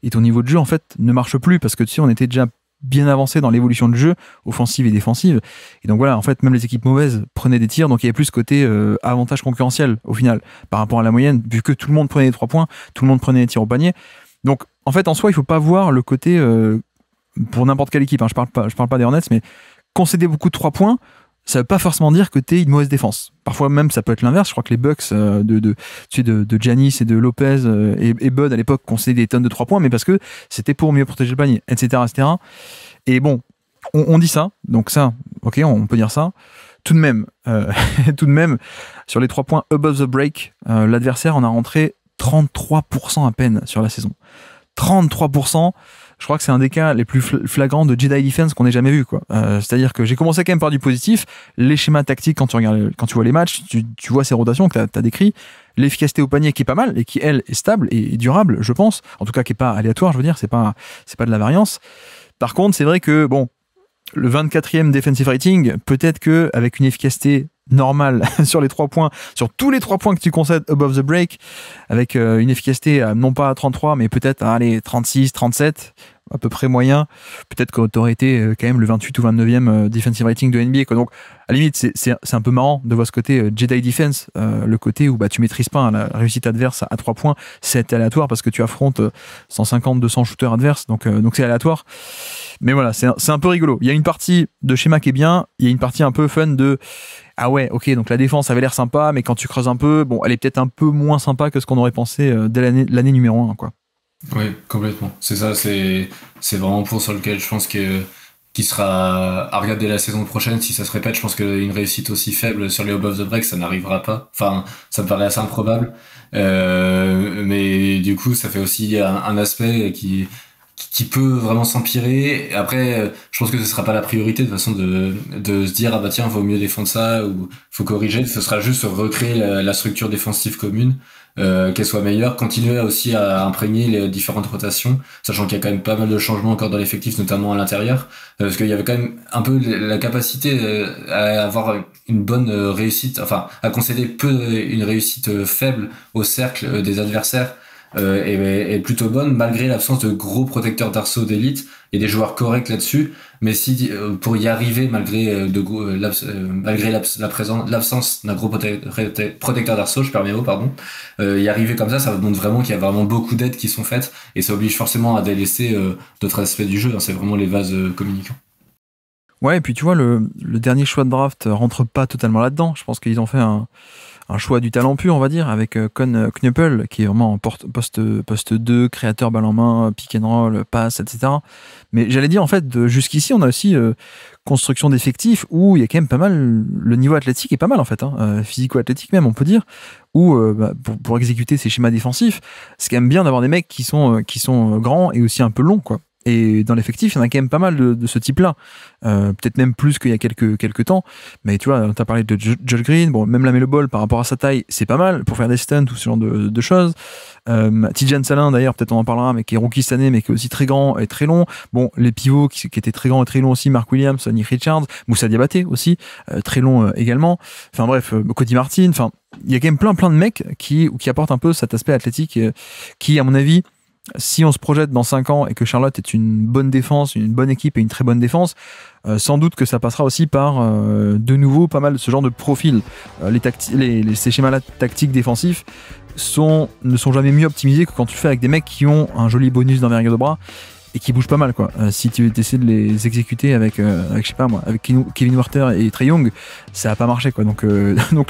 et ton niveau de jeu en fait ne marche plus parce que tu sais on était déjà bien avancé dans l'évolution de jeu offensive et défensive et donc voilà en fait même les équipes mauvaises prenaient des tirs donc il y avait plus ce côté avantage concurrentiel au final par rapport à la moyenne vu que tout le monde prenait les 3 points, tout le monde prenait les tirs au panier donc en fait en soi il faut pas voir le côté pour n'importe quelle équipe hein, je parle pas des Hornets mais concéder beaucoup de 3 points ça veut pas forcément dire que t'es une mauvaise défense. Parfois même ça peut être l'inverse. Je crois que les Bucks de Giannis et de Lopez et Bud à l'époque concédaient des tonnes de 3 points, mais parce que c'était pour mieux protéger le panier, etc., etc. Et bon, on dit ça, donc ça, ok, on peut dire ça. Tout de même, sur les 3 points above the break, l'adversaire en a rentré 33% à peine sur la saison. 33%. Je crois que c'est un des cas les plus flagrants de Jedi Defense qu'on ait jamais vu, quoi. C'est-à-dire que j'ai commencé quand même par du positif. Les schémas tactiques, quand tu vois les matchs, tu vois ces rotations que t'as décrit. L'efficacité au panier qui est pas mal et qui, elle, est stable et durable, je pense. En tout cas, qui est pas aléatoire, je veux dire. C'est pas de la variance. Par contre, c'est vrai que, bon, le 24e defensive rating, peut-être que avec une efficacité normale sur les 3 points, sur tous les 3 points que tu concèdes above the break, avec une efficacité non pas à 33, mais peut-être à 36, 37, à peu près moyen, peut-être que tu aurais été quand même le 28 ou 29e defensive rating de NBA, quoi. Donc, à la limite, c'est un peu marrant de voir ce côté Jedi Defense, le côté où tu maîtrises pas la réussite adverse à 3 points, c'est aléatoire parce que tu affrontes 150, 200 shooters adverses, donc c'est aléatoire. Mais voilà, c'est un peu rigolo. Il y a une partie de schéma qui est bien, il y a une partie un peu fun de ah ouais, ok, donc la défense avait l'air sympa, mais quand tu creuses un peu, bon, elle est peut-être un peu moins sympa que ce qu'on aurait pensé dès l'année numéro 1, quoi. Oui, complètement. C'est ça, c'est vraiment un point sur lequel je pense qui sera à regarder la saison prochaine si ça se répète. Je pense qu'une réussite aussi faible sur les above the break, ça n'arrivera pas. Enfin, ça me paraît assez improbable. Mais du coup, ça fait aussi un aspect qui peut vraiment s'empirer. Après, je pense que ce sera pas la priorité de façon de se dire ah bah tiens, vaut mieux défendre ça ou faut corriger. Ce sera juste recréer la structure défensive commune, qu'elle soit meilleure, continuer aussi à imprégner les différentes rotations, sachant qu'il y a quand même pas mal de changements encore dans l'effectif, notamment à l'intérieur, parce qu'il y avait quand même un peu la capacité à avoir une bonne réussite, enfin à concéder une réussite faible au cercle des adversaires. Est plutôt bonne malgré l'absence de gros protecteurs d'arceaux d'élite il y a des joueurs corrects là-dessus, mais si pour y arriver malgré l'absence d'un gros protecteur d'arceau, je perds mes mots, pardon, y arriver comme ça montre vraiment qu'il y a vraiment beaucoup d'aides qui sont faites et ça oblige forcément à délaisser d'autres aspects du jeu. Hein, c'est vraiment les vases communicants. Ouais, et puis tu vois, le dernier choix de draft rentre pas totalement là-dedans. Je pense qu'ils ont fait un choix du talent pur, on va dire, avec Con Knuppel, qui est vraiment en poste 2, créateur balle en main, pick and roll, passe, etc. Mais j'allais dire, en fait, jusqu'ici, on a aussi construction d'effectifs où il y a quand même pas mal, le niveau athlétique est pas mal, en fait, hein, physico-athlétique même, on peut dire, où pour exécuter ces schémas défensifs, c'est quand même bien d'avoir des mecs qui sont grands et aussi un peu longs, quoi. Et dans l'effectif, il y en a quand même pas mal de ce type-là. Peut-être même plus qu'il y a quelques temps. Mais tu vois, t'as parlé de Josh Green. Bon, même la Melo Ball, par rapport à sa taille, c'est pas mal pour faire des stunts ou ce genre de choses. Tidjane Salin, d'ailleurs, peut-être on en parlera, mais qui est rookie cette année, mais qui est aussi très grand et très long. Bon, les pivots qui étaient très grands et très longs aussi, Mark Williams, Nick Richards, Moussa Diabaté aussi, très long également. Enfin bref, Cody Martin. Enfin, il y a quand même plein de mecs qui apportent un peu cet aspect athlétique qui, à mon avis, si on se projette dans 5 ans et que Charlotte est une bonne défense, une bonne équipe et une très bonne défense, sans doute que ça passera aussi par de nouveau pas mal ce genre de profil. Ces schémas-là tactiques défensifs ne sont jamais mieux optimisés que quand tu fais avec des mecs qui ont un joli bonus d'envergure de bras et qui bougent pas mal, quoi. Si tu essaies de les exécuter avec je sais pas moi, avec Kevin Werther et Trae Young, ça va pas marcher, quoi. Donc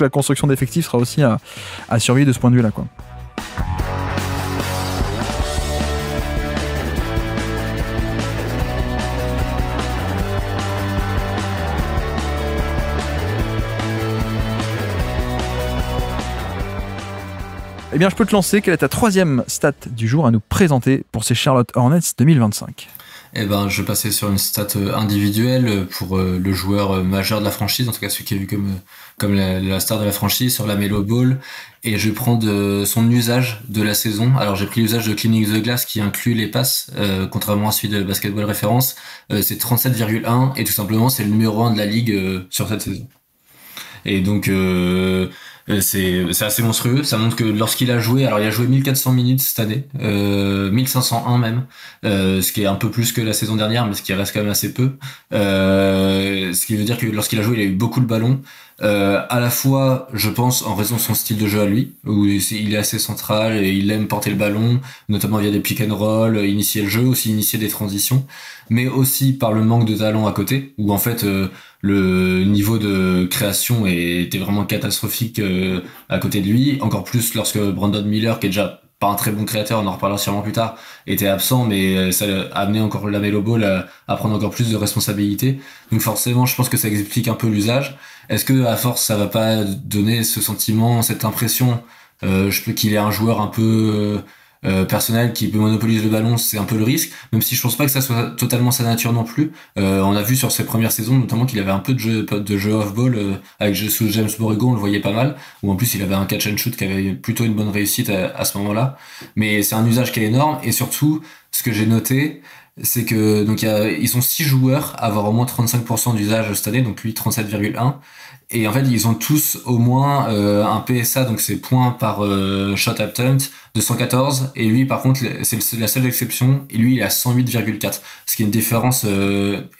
la construction d'effectifs sera aussi à surveiller de ce point de vue-là, quoi. Eh bien, je peux te lancer. Quelle est ta 3e stat du jour à nous présenter pour ces Charlotte Hornets 2025 ? Eh ben, je vais passer sur une stat individuelle pour le joueur majeur de la franchise, en tout cas celui qui est vu comme la star de la franchise, sur la Melo Ball. Et je vais prendre son usage de la saison. Alors, j'ai pris l'usage de Cleaning the Glass qui inclut les passes, contrairement à celui de Basketball Référence. C'est 37,1 et tout simplement, c'est le numéro 1 de la ligue sur cette saison. Et donc... c'est assez monstrueux. Ça montre que lorsqu'il a joué, alors il a joué 1400 minutes cette année, 1501 même, ce qui est un peu plus que la saison dernière, mais ce qui reste quand même assez peu. Ce qui veut dire que lorsqu'il a joué, il a eu beaucoup de ballons. À la fois, je pense, en raison de son style de jeu à lui, où il est assez central et il aime porter le ballon, notamment via des pick and roll, initier le jeu, aussi initier des transitions, mais aussi par le manque de talent à côté, où en fait le niveau de création était vraiment catastrophique à côté de lui, encore plus lorsque Brandon Miller, qui est déjà pas un très bon créateur, on en reparlera sûrement plus tard, était absent, mais ça a amené encore la Melo Ball à prendre encore plus de responsabilités. Donc forcément, je pense que ça explique un peu l'usage. Est-ce que à force, ça va pas donner ce sentiment, cette impression qu'il est un joueur un peu personnel qui peut monopoliser le ballon, c'est un peu le risque, même si je pense pas que ça soit totalement sa nature non plus. On a vu sur ses premières saisons notamment qu'il avait un peu de jeu off-ball avec sous James Borrego, on le voyait pas mal, ou en plus il avait un catch and shoot qui avait plutôt une bonne réussite à ce moment-là. Mais c'est un usage qui est énorme, et surtout, ce que j'ai noté, c'est que donc ils sont 6 joueurs à avoir au moins 35% d'usage cette année, donc lui 37,1. Et en fait, ils ont tous au moins un PSA, donc c'est points par shot attempt, de 114. Et lui, par contre, c'est la seule exception. Et lui, il est à 108,4. Ce qui est une différence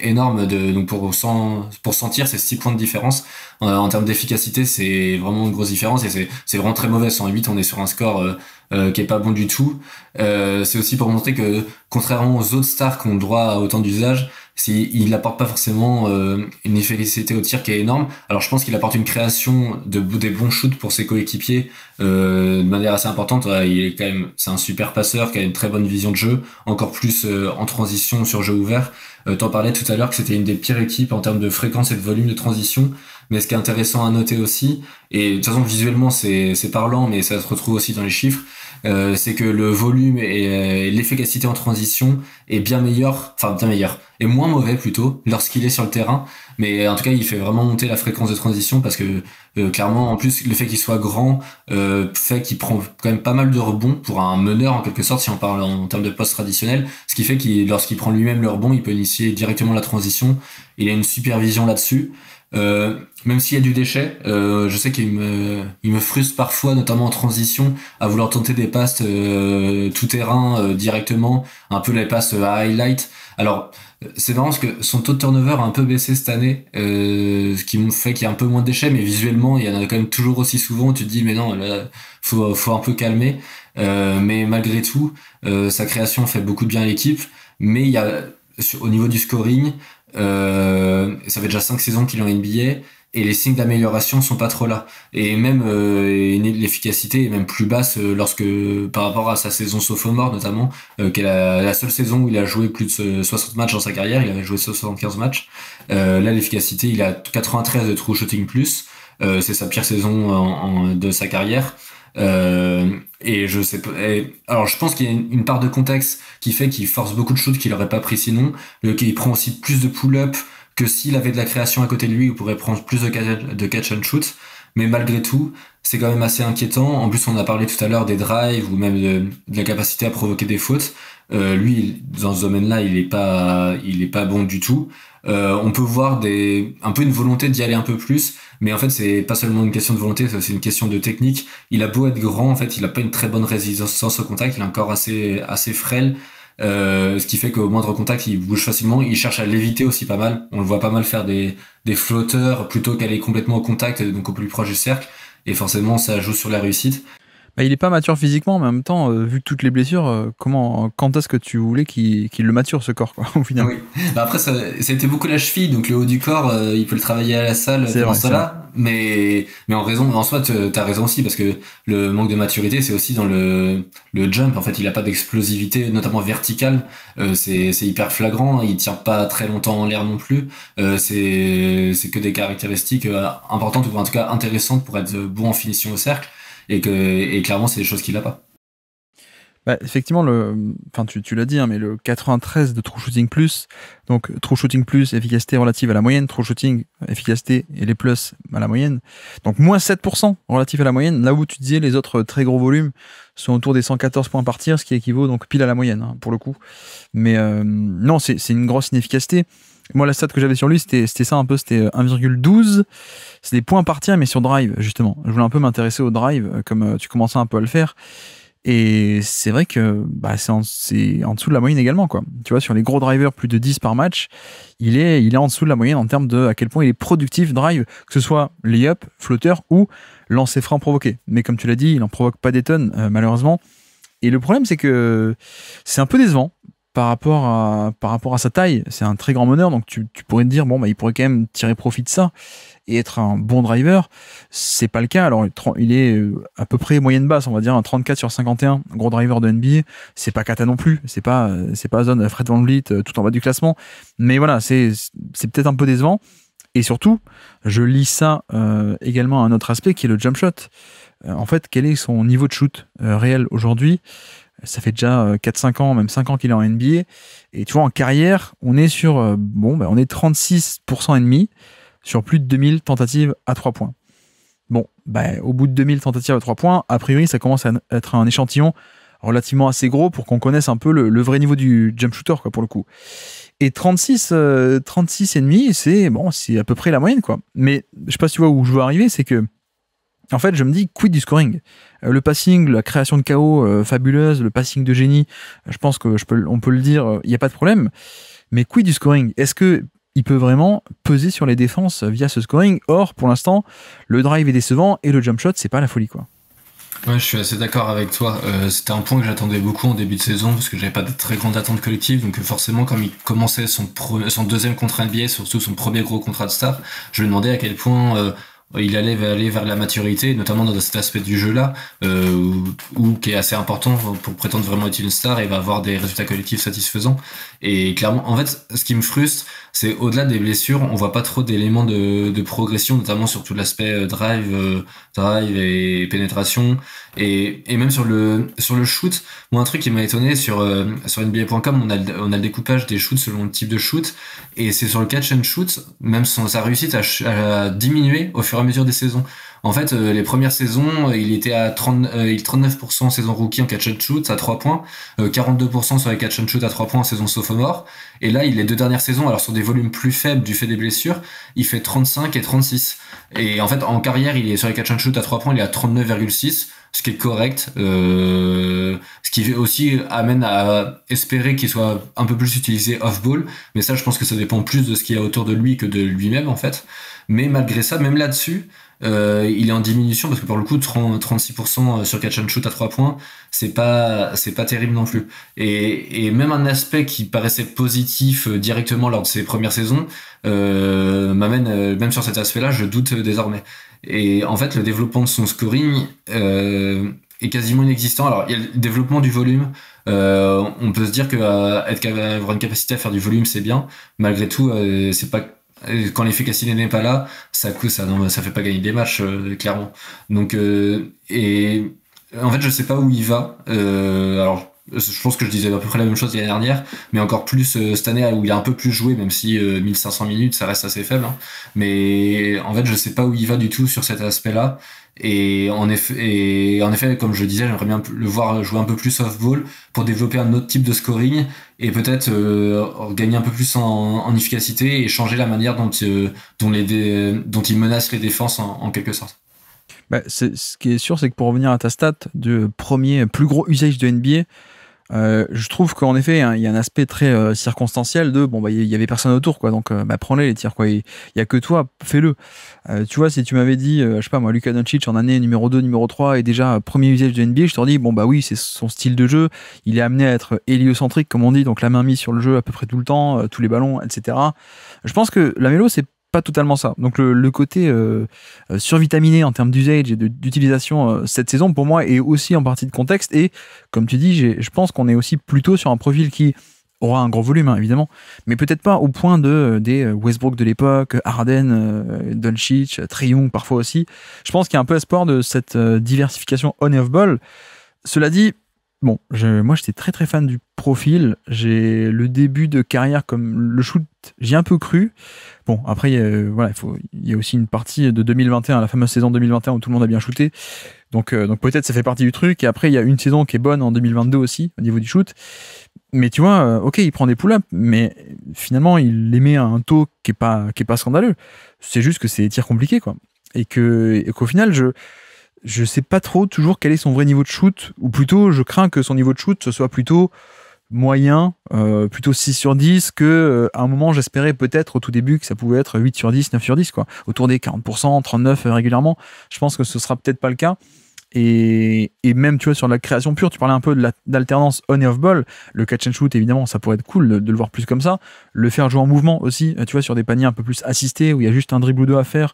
énorme. Donc pour 100 tirs, c'est 6 points de différence. En termes d'efficacité, c'est vraiment une grosse différence. Et c'est vraiment très mauvais. 108, on est sur un score qui est pas bon du tout. C'est aussi pour montrer que, contrairement aux autres stars qui ont droit à autant d'usage, il n'apporte pas forcément une efficacité au tir qui est énorme. Alors je pense qu'il apporte une création des bons shoots pour ses coéquipiers de manière assez importante. C'est un super passeur qui a une très bonne vision de jeu, encore plus en transition sur jeu ouvert. T'en parlais tout à l'heure que c'était une des pires équipes en termes de fréquence et de volume de transition. Mais ce qui est intéressant à noter aussi, et de toute façon visuellement c'est parlant, mais ça se retrouve aussi dans les chiffres, c'est que le volume et l'efficacité en transition est bien meilleur, est moins mauvais plutôt lorsqu'il est sur le terrain, mais en tout cas il fait vraiment monter la fréquence de transition parce que clairement en plus le fait qu'il soit grand fait qu'il prend quand même pas mal de rebonds pour un meneur en quelque sorte si on parle en termes de poste traditionnel, ce qui fait qu'il lorsqu'il prend lui-même le rebond il peut initier directement la transition, il a une supervision là-dessus. Même s'il y a du déchet, je sais il me frustre parfois, notamment en transition, à vouloir tenter des passes tout terrain directement, un peu les passes à highlight. Alors, c'est marrant parce que son taux de turnover a un peu baissé cette année, ce qui me fait qu'il y a un peu moins de déchets, mais visuellement, il y en a quand même toujours aussi souvent où tu te dis, mais non, là, faut un peu calmer. Mais malgré tout, sa création fait beaucoup de bien à l'équipe, mais il y a, au niveau du scoring, ça fait déjà 5 saisons qu'il est en NBA, et les signes d'amélioration sont pas trop là. Et même l'efficacité est même plus basse lorsque par rapport à sa saison sophomore notamment, qui est la seule saison où il a joué plus de 60 matchs dans sa carrière, il avait joué 75 matchs. Là l'efficacité, il a 93 de true shooting plus, c'est sa pire saison de sa carrière. Et je sais pas. Alors, je pense qu'il y a une part de contexte qui fait qu'il force beaucoup de shoots qu'il aurait pas pris sinon. Qu'il prend aussi plus de pull-up que s'il avait de la création à côté de lui, il pourrait prendre plus de catch and shoot. Mais malgré tout, c'est quand même assez inquiétant. En plus, on a parlé tout à l'heure des drives ou même de la capacité à provoquer des fautes. Lui, dans ce domaine-là, il est pas bon du tout. On peut voir un peu une volonté d'y aller un peu plus, mais en fait, c'est pas seulement une question de volonté, c'est une question de technique. Il a beau être grand, en fait, il a pas une très bonne résistance au contact, il est encore assez frêle, ce qui fait qu'au moindre contact, il bouge facilement, il cherche à l'éviter aussi pas mal. On le voit pas mal faire des flotteurs plutôt qu'aller complètement au contact, donc au plus proche du cercle, et forcément, ça joue sur la réussite. Bah, il est pas mature physiquement, mais en même temps, vu toutes les blessures, quand est-ce que tu voulais qu'il le mature ce corps, quoi, au final? Oui. Bah après, ça a été beaucoup la cheville, donc le haut du corps, il peut le travailler à la salle C'est pendant vrai, ça là. Mais en soi, t'as raison aussi, parce que le manque de maturité, c'est aussi dans le jump. En fait, il a pas d'explosivité, notamment verticale. C'est hyper flagrant. Il tient pas très longtemps en l'air non plus. C'est que des caractéristiques importantes, ou en tout cas intéressantes pour être bon en finition au cercle. Et clairement, c'est des choses qu'il a pas. Bah, effectivement, enfin, tu l'as dit, hein, mais le 93 de true shooting plus, donc true shooting plus, efficacité relative à la moyenne, true shooting, efficacité et les plus à la moyenne, donc moins 7% relatif à la moyenne, là où tu disais les autres très gros volumes sont autour des 114 points par tir, ce qui équivaut donc pile à la moyenne, hein, pour le coup. Mais non, c'est une grosse inefficacité. Moi, la stat que j'avais sur lui, c'était ça un peu, c'était 1,12. C'est des points par tir, mais sur drive, justement. Je voulais un peu m'intéresser au drive, comme tu commençais un peu à le faire. Et c'est vrai que bah, c'est en dessous de la moyenne également, quoi. Tu vois, sur les gros drivers, plus de 10 par match, il est en dessous de la moyenne en termes de à quel point il est productif drive, que ce soit lay-up, flotteur ou lancer franc provoqué. Mais comme tu l'as dit, il en provoque pas des tonnes, malheureusement. Et le problème, c'est que c'est un peu décevant par rapport à sa taille. C'est un très grand meneur, donc tu pourrais te dire, bon, bah, il pourrait quand même tirer profit de ça et être un bon driver. C'est pas le cas. Alors, il est à peu près moyenne basse, on va dire, un 34 sur 51, gros driver de NBA. C'est pas cata non plus. C'est pas zone Fred VanVleet tout en bas du classement. Mais voilà, c'est peut-être un peu décevant. Et surtout, je lis ça également à un autre aspect qui est le jump shot. En fait, quel est son niveau de shoot réel aujourd'hui? Ça fait déjà 4-5 ans, même 5 ans qu'il est en NBA. Et tu vois, en carrière, on est sur on est 36% et demi sur plus de 2000 tentatives à 3 points. Bon, au bout de 2000 tentatives à 3 points, a priori, ça commence à être un échantillon relativement assez gros pour qu'on connaisse un peu le vrai niveau du jump shooter, quoi, pour le coup. Et 36 et demi, c'est à peu près la moyenne, quoi. Mais je sais pas si tu vois où je veux arriver, c'est que en fait, je me dis, quid du scoring? Le passing, la création de chaos fabuleuse, le passing de génie, je pense qu'on peut le dire, il n'y a pas de problème. Mais quid du scoring? Est-ce que il peut vraiment peser sur les défenses via ce scoring? Or, pour l'instant, le drive est décevant et le jump shot, c'est pas la folie, quoi. Ouais, je suis assez d'accord avec toi. C'était un point que j'attendais beaucoup en début de saison parce que j'avais pas de très grande attente collective. Donc forcément, comme il commençait son deuxième contrat NBA, surtout son premier gros contrat de star, je me demandais à quel point il allait aller vers la maturité, notamment dans cet aspect du jeu-là, qui est assez important pour prétendre vraiment être une star et va avoir des résultats collectifs satisfaisants. Et clairement, en fait, ce qui me frustre, c'est au-delà des blessures, on voit pas trop d'éléments de progression, notamment sur tout l'aspect drive et pénétration, et même sur le shoot. Moi, un truc qui m'a étonné sur NBA.com, on a le découpage des shoots selon le type de shoot, et c'est sur le catch and shoot, même sa réussite a diminué au fur et à mesure des saisons. En fait, les premières saisons, il était à 39% saison rookie en catch and shoot à 3 points, 42% sur les catch and shoot à 3 points en saison sophomore. Et là, les 2 dernières saisons, alors sur des volumes plus faibles du fait des blessures, il fait 35 et 36. Et en fait, en carrière, il est sur les catch and shoot à 3 points, il est à 39,6, ce qui est correct. Ce qui aussi amène à espérer qu'il soit un peu plus utilisé off-ball. Mais ça, je pense que ça dépend plus de ce qu'il y a autour de lui que de lui-même, en fait. Mais malgré ça, même là-dessus, il est en diminution parce que pour le coup, 36% sur catch and shoot à 3 points, c'est pas terrible non plus. Et même un aspect qui paraissait positif directement lors de ses premières saisons, m'amène, même sur cet aspect-là, je doute désormais. Et en fait, le développement de son scoring est quasiment inexistant. Alors, il y a le développement du volume. On peut se dire que avoir une capacité à faire du volume, c'est bien. Malgré tout, c'est pas quand l'efficacité n'est pas là, ça fait pas gagner des matchs, clairement. Donc, et en fait, je sais pas où il va. Alors, je pense que je disais à peu près la même chose l'année dernière, mais encore plus cette année où il a un peu plus joué, même si 1500 minutes, ça reste assez faible. Hein. Mais en fait, je sais pas où il va du tout sur cet aspect-là. Et en effet, comme je le disais, j'aimerais bien le voir jouer un peu plus off-ball pour développer un autre type de scoring et peut-être gagner un peu plus en efficacité et changer la manière dont il menace les défenses en quelque sorte. Bah, ce qui est sûr, c'est que pour revenir à ta stat de premier plus gros usage de NBA, je trouve qu'en effet, hein, il y a un aspect très circonstanciel de bon, bah, il y avait personne autour, quoi. Donc, bah, prends-les les tirs, quoi. Il y a que toi, fais-le. Tu vois, si tu m'avais dit, je sais pas moi, Luka Doncic en année numéro 2, numéro 3 et déjà premier usage de NBA, je t'aurais dit, bon, bah oui, c'est son style de jeu. Il est amené à être héliocentrique, comme on dit, donc la main mise sur le jeu à peu près tout le temps, tous les ballons, etc. Je pense que la Melo, c'est pas totalement ça. Donc le côté survitaminé en termes d'usage et d'utilisation cette saison, pour moi, est aussi en partie de contexte. Et comme tu dis, je pense qu'on est aussi plutôt sur un profil qui aura un gros volume, hein, évidemment, mais peut-être pas au point des Westbrook de l'époque, Harden, Doncic, Trae Young parfois aussi. Je pense qu'il y a un peu espoir de cette diversification on et off ball. Cela dit, bon, moi j'étais très très fan du profil. J'ai le début de carrière comme le shoot, j'y ai un peu cru. Bon, après, il y a aussi une partie de 2021, la fameuse saison 2021 où tout le monde a bien shooté. Donc peut-être ça fait partie du truc. Et après, il y a une saison qui est bonne en 2022 aussi, au niveau du shoot. Mais tu vois, ok, il prend des pull-ups, mais finalement, il les met à un taux qui est pas scandaleux. C'est juste que c'est des tirs compliqués, quoi. Et qu'au final, je sais pas trop toujours quel est son vrai niveau de shoot, ou plutôt, je crains que son niveau de shoot, ce soit plutôt moyen, plutôt 6 sur 10, que à un moment j'espérais peut-être au tout début que ça pouvait être 8 sur 10, 9 sur 10, quoi. Autour des 40%, 39 régulièrement. Je pense que ce sera peut-être pas le cas. Et même, tu vois, sur la création pure, tu parlais un peu d'alternance on et off ball. Le catch and shoot, évidemment, ça pourrait être cool de le voir plus comme ça. Le faire jouer en mouvement aussi, tu vois, sur des paniers un peu plus assistés, où il y a juste un dribble ou deux à faire,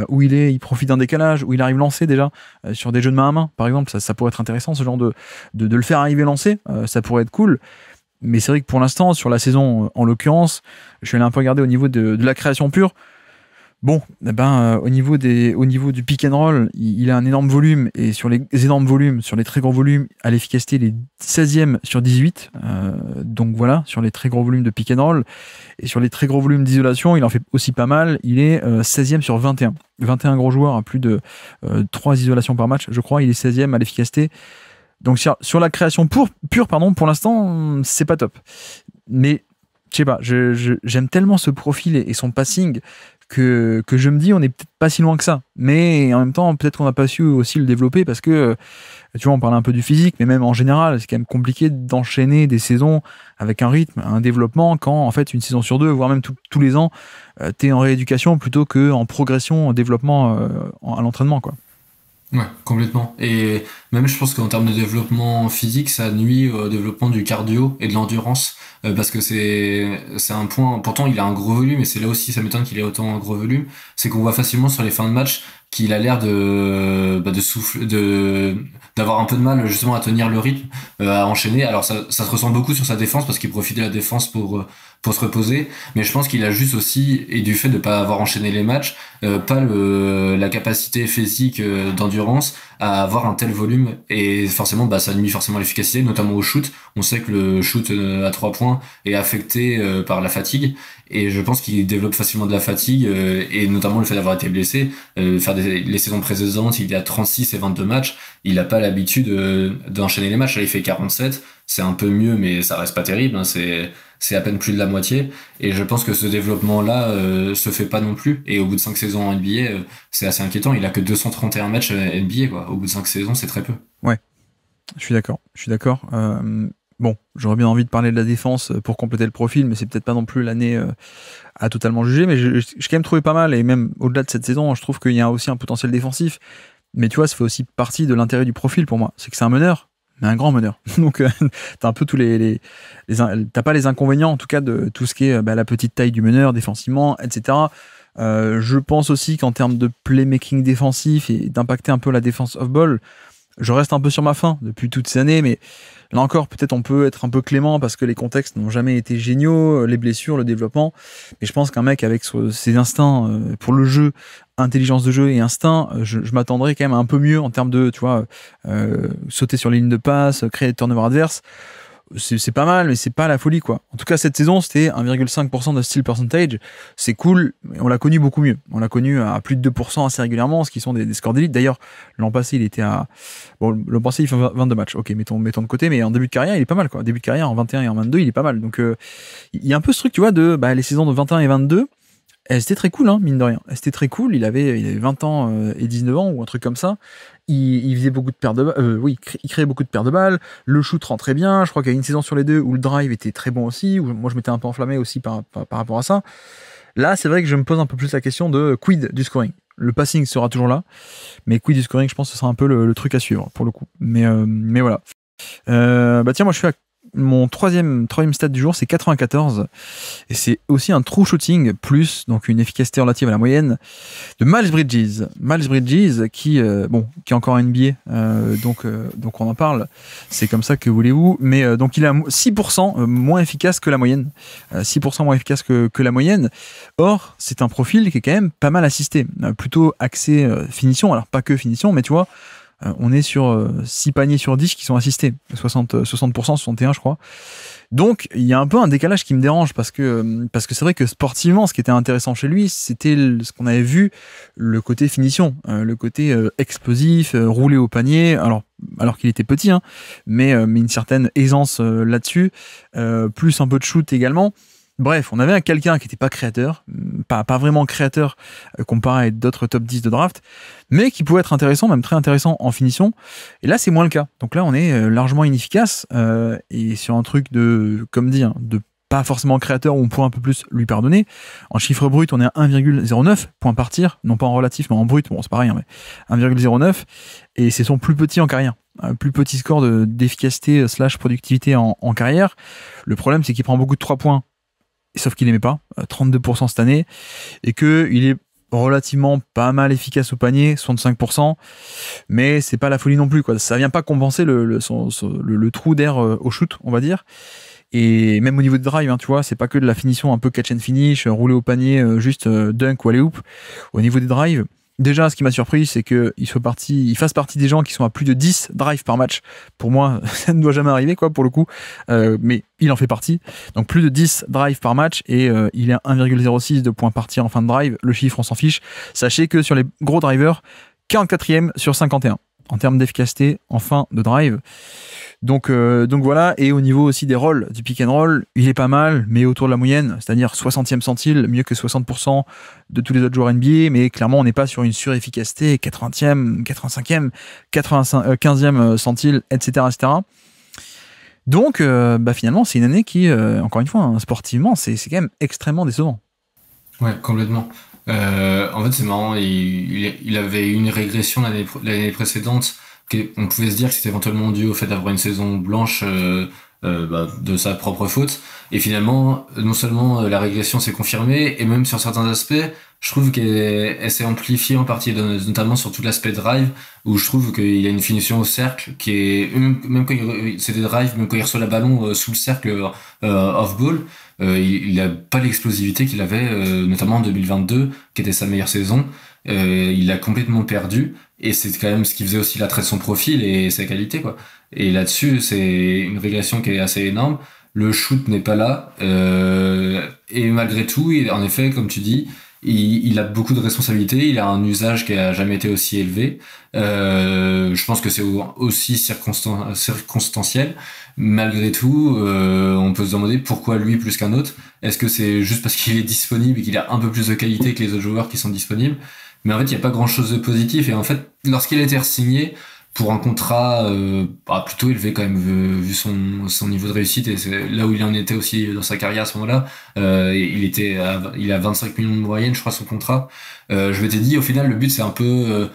où il profite d'un décalage, où il arrive lancé déjà, sur des jeux de main à main, par exemple. Ça pourrait être intéressant, ce genre de le faire arriver lancé. Ça pourrait être cool. Mais c'est vrai que pour l'instant, sur la saison, en l'occurrence, je suis allé un peu regarder au niveau de la création pure. Bon, au niveau du pick and roll, il a un énorme volume, et sur les énormes volumes, sur les très gros volumes, à l'efficacité, il est 16e sur 18. Donc voilà, sur les très gros volumes de pick and roll. Et sur les très gros volumes d'isolation, il en fait aussi pas mal. Il est 16e sur 21. 21 gros joueurs à plus de 3 isolations par match, je crois. Il est 16e à l'efficacité. Donc sur la création pure, pour l'instant, c'est pas top. Mais je sais pas, j'aime tellement ce profil et son passing que je me dis on est peut-être pas si loin que ça, mais en même temps peut-être qu'on n'a pas su aussi le développer, parce que tu vois, on parle un peu du physique, mais même en général c'est quand même compliqué d'enchaîner des saisons avec un rythme, un développement, quand en fait une saison sur deux, voire même tous les ans, t'es en rééducation plutôt que en progression, en développement à l'entraînement, quoi. Ouais, complètement. Et même, je pense qu'en termes de développement physique, ça nuit au développement du cardio et de l'endurance, parce que c'est un point. Pourtant, il a un gros volume, et c'est là aussi, ça m'étonne qu'il ait autant un gros volume. C'est qu'on voit facilement sur les fins de match qu'il a l'air de souffler, d'avoir un peu de mal justement à tenir le rythme, à enchaîner. Alors ça se ressent beaucoup sur sa défense, parce qu'il profite de la défense pour se reposer. Mais je pense qu'il a juste aussi, et du fait de pas avoir enchaîné les matchs, pas la capacité physique d'endurance à avoir un tel volume. Et forcément, bah, ça nuit forcément à l'efficacité, notamment au shoot. On sait que le shoot à 3 points est affecté par la fatigue. Et je pense qu'il développe facilement de la fatigue, et notamment le fait d'avoir été blessé. Faire les saisons précédentes, il est à 36 et 22 matchs. Il a pas l'habitude d'enchaîner les matchs. Là, il fait 47. C'est un peu mieux, mais ça reste pas terrible. Hein. C'est à peine plus de la moitié. Et je pense que ce développement-là se fait pas non plus. Et au bout de 5 saisons en NBA, c'est assez inquiétant. Il a que 231 matchs NBA, quoi. Au bout de 5 saisons, c'est très peu. Ouais, je suis d'accord. Bon, j'aurais bien envie de parler de la défense pour compléter le profil, mais c'est peut-être pas non plus l'année à totalement juger. Mais j'ai quand même trouvé pas mal, et même au-delà de cette saison, je trouve qu'il y a aussi un potentiel défensif. Mais tu vois, ça fait aussi partie de l'intérêt du profil pour moi. C'est que c'est un meneur, mais un grand meneur. Donc, t'as un peu tous t'as pas les inconvénients, en tout cas, de tout ce qui est la petite taille du meneur, défensivement, etc. Je pense aussi qu'en termes de playmaking défensif et d'impacter un peu la défense off-ball, je reste un peu sur ma faim depuis toutes ces années, mais là encore, peut-être on peut être un peu clément parce que les contextes n'ont jamais été géniaux, les blessures, le développement. Mais je pense qu'un mec avec ses instincts pour le jeu, intelligence de jeu et instinct, je m'attendrais quand même à un peu mieux en termes de, tu vois, sauter sur les lignes de passe, créer des turnovers adverses. C'est pas mal, mais c'est pas la folie, quoi. En tout cas, cette saison, c'était 1,5% de steal percentage. C'est cool, mais on l'a connu beaucoup mieux. On l'a connu à plus de 2% assez régulièrement, ce qui sont des scores d'élite. D'ailleurs, l'an passé, il était à... Bon, l'an passé, il fait 22 matchs. Ok, mettons de côté, mais en début de carrière, il est pas mal, quoi. Début de carrière, en 21 et en 22, il est pas mal. Donc, il y a un peu ce truc, tu vois, de les saisons de 21 et 22, c'était très cool, hein, mine de rien. C'était très cool. Il avait 20 ans et 19 ans, ou un truc comme ça. Il faisait beaucoup de pertes de balles. Oui, il créait beaucoup de pertes de balles. Le shoot rentrait bien. Je crois qu'il y a une saison sur les deux où le drive était très bon aussi. Où moi, je m'étais un peu enflammé aussi par rapport à ça. Là, c'est vrai que je me pose un peu plus la question de quid du scoring. Le passing sera toujours là, mais quid du scoring, je pense que ce sera un peu le truc à suivre, pour le coup. Mais voilà. Tiens, moi, je suis à mon troisième stade du jour, c'est 94, et c'est aussi un true shooting plus, donc une efficacité relative à la moyenne de Miles Bridges qui est encore en NBA, donc on en parle, c'est comme ça, que voulez-vous, mais donc il est à 6% moins efficace que la moyenne, 6% moins efficace que la moyenne. Or c'est un profil qui est quand même pas mal assisté, plutôt axé finition, alors pas que finition, mais tu vois, on est sur 6 paniers sur 10 qui sont assistés, 60%, 61 je crois. Donc il y a un peu un décalage qui me dérange parce que c'est vrai que sportivement, ce qui était intéressant chez lui, c'était ce qu'on avait vu, le côté finition, le côté explosif, roulé au panier, alors qu'il était petit, hein, mais une certaine aisance là-dessus, plus un peu de shoot également. Bref, on avait quelqu'un qui n'était pas créateur, pas vraiment créateur comparé à d'autres top 10 de draft, mais qui pouvait être intéressant, même très intéressant en finition. Et là, c'est moins le cas. Donc là, on est largement inefficace et sur un truc de pas forcément créateur où on pourrait un peu plus lui pardonner. En chiffre brut, on est à 1,09 points par tir, non pas en relatif, mais en brut, bon, c'est pareil, hein, mais 1,09, et c'est son plus petit en carrière. Un plus petit score d'efficacité / productivité en carrière. Le problème, c'est qu'il prend beaucoup de 3 points, sauf qu'il n'aimait pas, 32% cette année, et qu'il est relativement pas mal efficace au panier, 65%, mais c'est pas la folie non plus, quoi. Ça vient pas compenser le trou d'air au shoot, on va dire. Et même au niveau de drive, hein, tu vois, c'est pas que de la finition un peu catch and finish, rouler au panier, juste dunk ou aller hoop. Au niveau des drives, déjà, ce qui m'a surpris, c'est qu'il fasse partie des gens qui sont à plus de 10 drives par match. Pour moi, ça ne doit jamais arriver, quoi, pour le coup. Mais il en fait partie. Donc, plus de 10 drives par match et il est à 1,06 de points par tir en fin de drive. Le chiffre, on s'en fiche. Sachez que sur les gros drivers, 44e sur 51 en termes d'efficacité en fin de drive. Donc voilà, et au niveau aussi des rôles du pick and roll, il est pas mal, mais autour de la moyenne, c'est-à-dire 60e centile, mieux que 60% de tous les autres joueurs NBA, mais clairement on n'est pas sur une surefficacité, 80e, 85e, 95e centile, etc. Donc finalement c'est une année qui, encore une fois, hein, sportivement, c'est quand même extrêmement décevant. Ouais, complètement. En fait, c'est marrant, il avait une régression l'année précédente. On pouvait se dire que c'était éventuellement dû au fait d'avoir une saison blanche de sa propre faute. Et finalement, non seulement la régression s'est confirmée, et même sur certains aspects, je trouve qu'elle s'est amplifiée en partie, notamment sur tout l'aspect drive, où je trouve qu'il a une finition au cercle qui est, même quand c'est des drives, même quand il reçoit la ballon sous le cercle off-ball, il a pas l'explosivité qu'il avait, notamment en 2022, qui était sa meilleure saison. Il l'a complètement perdu, et c'est quand même ce qui faisait aussi l'attrait de son profil et sa qualité, quoi. Et là-dessus, c'est une régression qui est assez énorme. Le shoot n'est pas là, et malgré tout, en effet, comme tu dis, il a beaucoup de responsabilités, il a un usage qui a jamais été aussi élevé. Je pense que c'est aussi circonstanciel. Malgré tout, on peut se demander pourquoi lui plus qu'un autre. Est-ce que c'est juste parce qu'il est disponible et qu'il a un peu plus de qualité que les autres joueurs qui sont disponibles? Mais en fait, il n'y a pas grand-chose de positif. Et en fait, lorsqu'il a été re-signé pour un contrat plutôt élevé quand même, vu son niveau de réussite, et c'est là où il en était aussi dans sa carrière à ce moment-là, il a 25 millions de moyenne, je crois, son contrat. Je m'étais dit, au final, le but, c'est un peu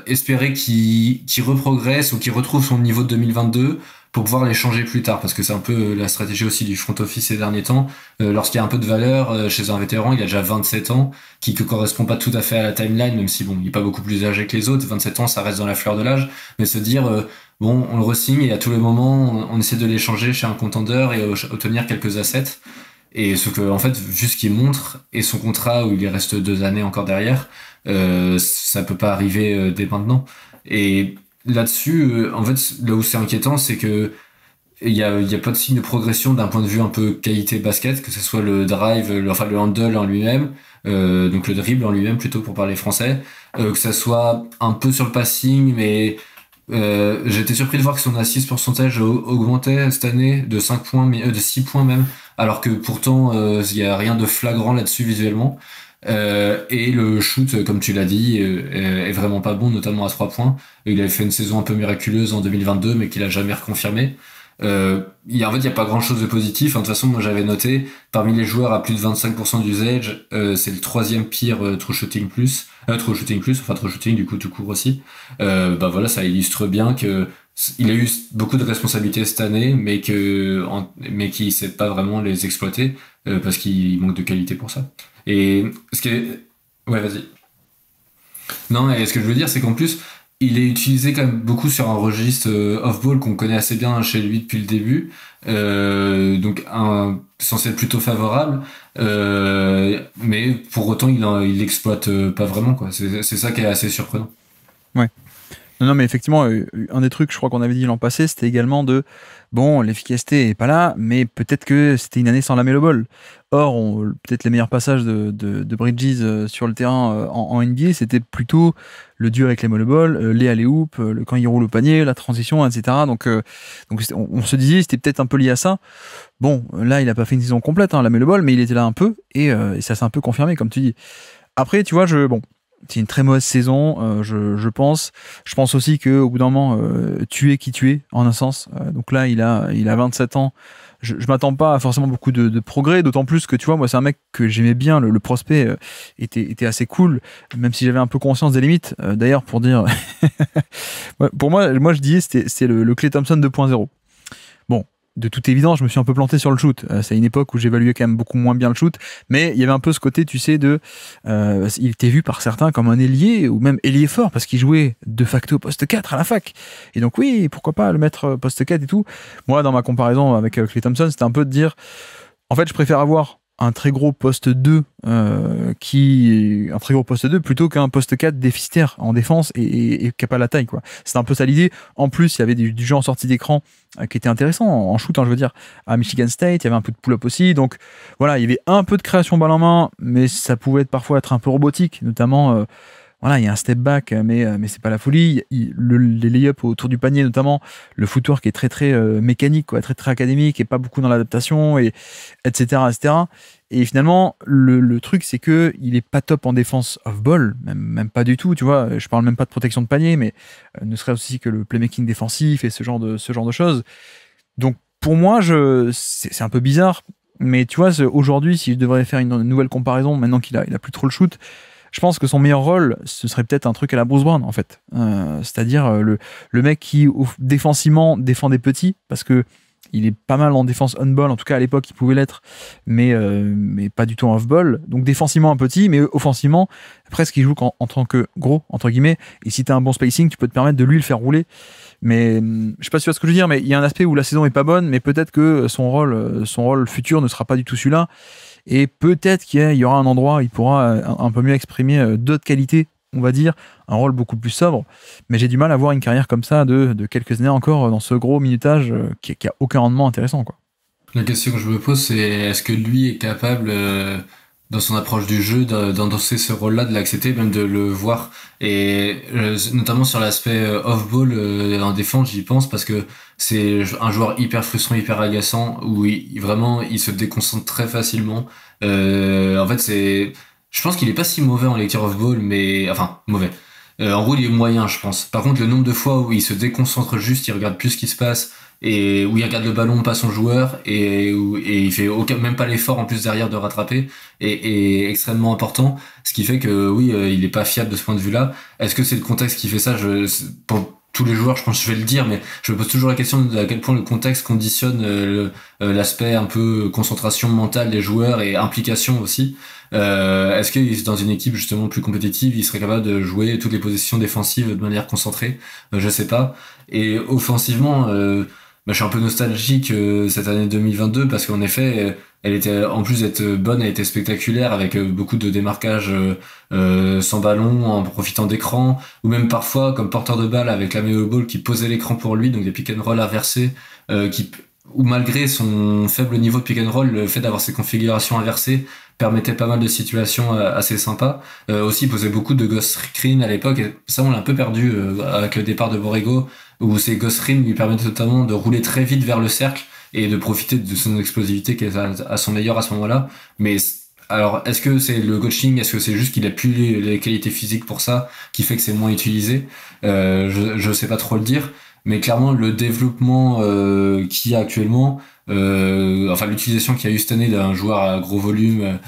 espérer qu'il reprogresse ou qu'il retrouve son niveau de 2022 pour pouvoir les changer plus tard, parce que c'est un peu la stratégie aussi du front office ces derniers temps. Lorsqu'il y a un peu de valeur chez un vétéran, il a déjà 27 ans, qui ne correspond pas tout à fait à la timeline, même si bon, il est pas beaucoup plus âgé que les autres. 27 ans, ça reste dans la fleur de l'âge, mais se dire bon, on le re-signe et à tous les moments, on essaie de l'échanger chez un contender et obtenir quelques assets. Et ce que, en fait, vu ce qu'il montre et son contrat où il reste 2 années encore derrière, ça peut pas arriver dès maintenant. Et là-dessus, en fait, là où c'est inquiétant, c'est que il y a pas de signe de progression d'un point de vue un peu qualité basket, que ce soit le drive, le handle en lui-même, donc le dribble en lui-même plutôt pour parler français, que ça soit un peu sur le passing, mais j'ai été surpris de voir que son assist pourcentage augmentait cette année de 5 points, de 6 points même, alors que pourtant il y a rien de flagrant là-dessus visuellement. Et le shoot, comme tu l'as dit, est vraiment pas bon, notamment à 3 points. Il avait fait une saison un peu miraculeuse en 2022, mais qu'il a jamais reconfirmé. En fait, il y a pas grand chose de positif. De toute façon, moi, j'avais noté, parmi les joueurs à plus de 25% d'usage, c'est le 3e pire true shooting plus, true shooting du coup, tout court aussi. Voilà, ça illustre bien que il a eu beaucoup de responsabilités cette année, mais qu'il sait pas vraiment les exploiter, parce qu'il manque de qualité pour ça. Et ouais, vas-y. Non, et ce que je veux dire, c'est qu'en plus, il est utilisé quand même beaucoup sur un registre off-ball qu'on connaît assez bien chez lui depuis le début, donc censé être plutôt favorable, mais pour autant, il l'exploite pas vraiment, quoi. C'est ça qui est assez surprenant. Ouais. Non, mais effectivement, un des trucs, je crois qu'on avait dit l'an passé, c'était également bon, l'efficacité est pas là, mais peut-être que c'était une année sans la Melo Ball. Or, peut-être les meilleurs passages de Bridges sur le terrain en NBA, c'était plutôt le duo avec les Melo Ball, les alley-oop, quand il roule au panier, la transition, etc. Donc on se disait, c'était peut-être un peu lié à ça. Bon, là, il a pas fait une saison complète, la Melo Ball, mais il était là un peu, et ça s'est un peu confirmé, comme tu dis. Après, tu vois, c'est une très mauvaise saison, je pense. Je pense aussi qu'au bout d'un moment, tu es qui tu es, en un sens. Donc là, il a 27 ans. Je m'attends pas à forcément beaucoup de progrès, d'autant plus que, tu vois, moi, c'est un mec que j'aimais bien. Le prospect était assez cool, même si j'avais un peu conscience des limites. D'ailleurs, pour dire... pour moi, je disais, c'est le Klay Thompson 2.0. Bon, de toute évidence, je me suis un peu planté sur le shoot. C'est une époque où j'évaluais quand même beaucoup moins bien le shoot, mais il y avait un peu ce côté, tu sais, il était vu par certains comme un ailier, ou même ailier fort, parce qu'il jouait de facto poste 4 à la fac. Et donc oui, pourquoi pas le mettre poste 4 et tout. Moi, dans ma comparaison avec Klay Thompson, c'était un peu de dire, en fait, je préfère avoir un très gros poste 2 plutôt qu'un poste 4 déficitaire en défense et qui n'a pas la taille, quoi. C'est un peu ça l'idée. En plus, il y avait du jeu en sortie d'écran qui était intéressant en shoot, je veux dire, à Michigan State. Il y avait un peu de pull-up aussi, donc voilà, il y avait un peu de création balle en main, mais ça pouvait parfois être un peu robotique, notamment voilà, il y a un step back, mais c'est pas la folie. Les lay-ups autour du panier, notamment le footwork qui est très très mécanique, quoi, très très académique, et pas beaucoup dans l'adaptation, et etc., etc. Et finalement, le truc, c'est que il est pas top en défense off-ball, même pas du tout, tu vois. Je parle même pas de protection de panier, mais ne serait aussi que le playmaking défensif et ce genre de choses. Donc pour moi, c'est un peu bizarre, mais tu vois, aujourd'hui, si je devrais faire une nouvelle comparaison, maintenant qu'il a plus trop le shoot, je pense que son meilleur rôle, ce serait peut-être un truc à la Bruce Brown, en fait. C'est-à-dire le mec qui, défensivement, défend des petits, parce que Il est pas mal en défense on-ball, en tout cas à l'époque il pouvait l'être, mais pas du tout en off-ball. Donc défensivement un petit, mais offensivement, presque il joue en tant que gros, entre guillemets. Et si tu as un bon spacing, tu peux te permettre de lui le faire rouler. Mais je sais pas si tu vois ce que je veux dire, mais il y a un aspect où la saison est pas bonne, mais peut-être que son rôle futur ne sera pas du tout celui-là. Et peut-être qu'il y aura un endroit où il pourra un peu mieux exprimer d'autres qualités, on va dire, un rôle beaucoup plus sobre. Mais j'ai du mal à voir une carrière comme ça de quelques années encore dans ce gros minutage qui a aucun rendement intéressant, quoi. La question que je me pose, c'est est-ce que lui est capable, dans son approche du jeu, d'endosser ce rôle-là, de l'accepter, même de le voir. Et notamment sur l'aspect off-ball en défense, j'y pense parce que c'est un joueur hyper frustrant, hyper agaçant, où vraiment il se déconcentre très facilement. En fait, je pense qu'il est pas si mauvais en lecture off-ball, mais enfin mauvais. En gros, il est moyen, je pense. Par contre, le nombre de fois où il se déconcentre juste, il regarde plus ce qui se passe, et où il regarde le ballon, pas son joueur, et il fait même pas l'effort en plus derrière de rattraper, est extrêmement important. Ce qui fait que oui, il est pas fiable de ce point de vue-là. Est-ce que c'est le contexte qui fait ça? Pour tous les joueurs, je pense que je vais le dire, mais je me pose toujours la question de à quel point le contexte conditionne l'aspect un peu concentration mentale des joueurs et implication aussi. Est-ce que dans une équipe justement plus compétitive, il serait capable de jouer toutes les positions défensives de manière concentrée? Je sais pas. Et offensivement, je suis un peu nostalgique cette année 2022 parce qu'en effet, elle était en plus d'être bonne, elle était spectaculaire avec beaucoup de démarquages sans ballon, en profitant d'écran, ou même parfois comme porteur de balle avec la Melo Ball qui posait l'écran pour lui, donc des pick and roll inversés, ou malgré son faible niveau de pick and roll, le fait d'avoir ces configurations inversées permettait pas mal de situations assez sympas. Aussi, il posait beaucoup de ghost screen à l'époque, et ça on l'a un peu perdu avec le départ de Borrego, où ces ghost screen lui permettaient notamment de rouler très vite vers le cercle et de profiter de son explosivité qui est à son meilleur à ce moment-là. Mais alors, est-ce que c'est le coaching, est-ce que c'est juste qu'il a plus les qualités physiques pour ça, qui fait que c'est moins utilisé? Je sais pas trop le dire. Mais clairement, le développement qu'il y a actuellement, enfin l'utilisation qu'il y a eu cette année d'un joueur à gros volume,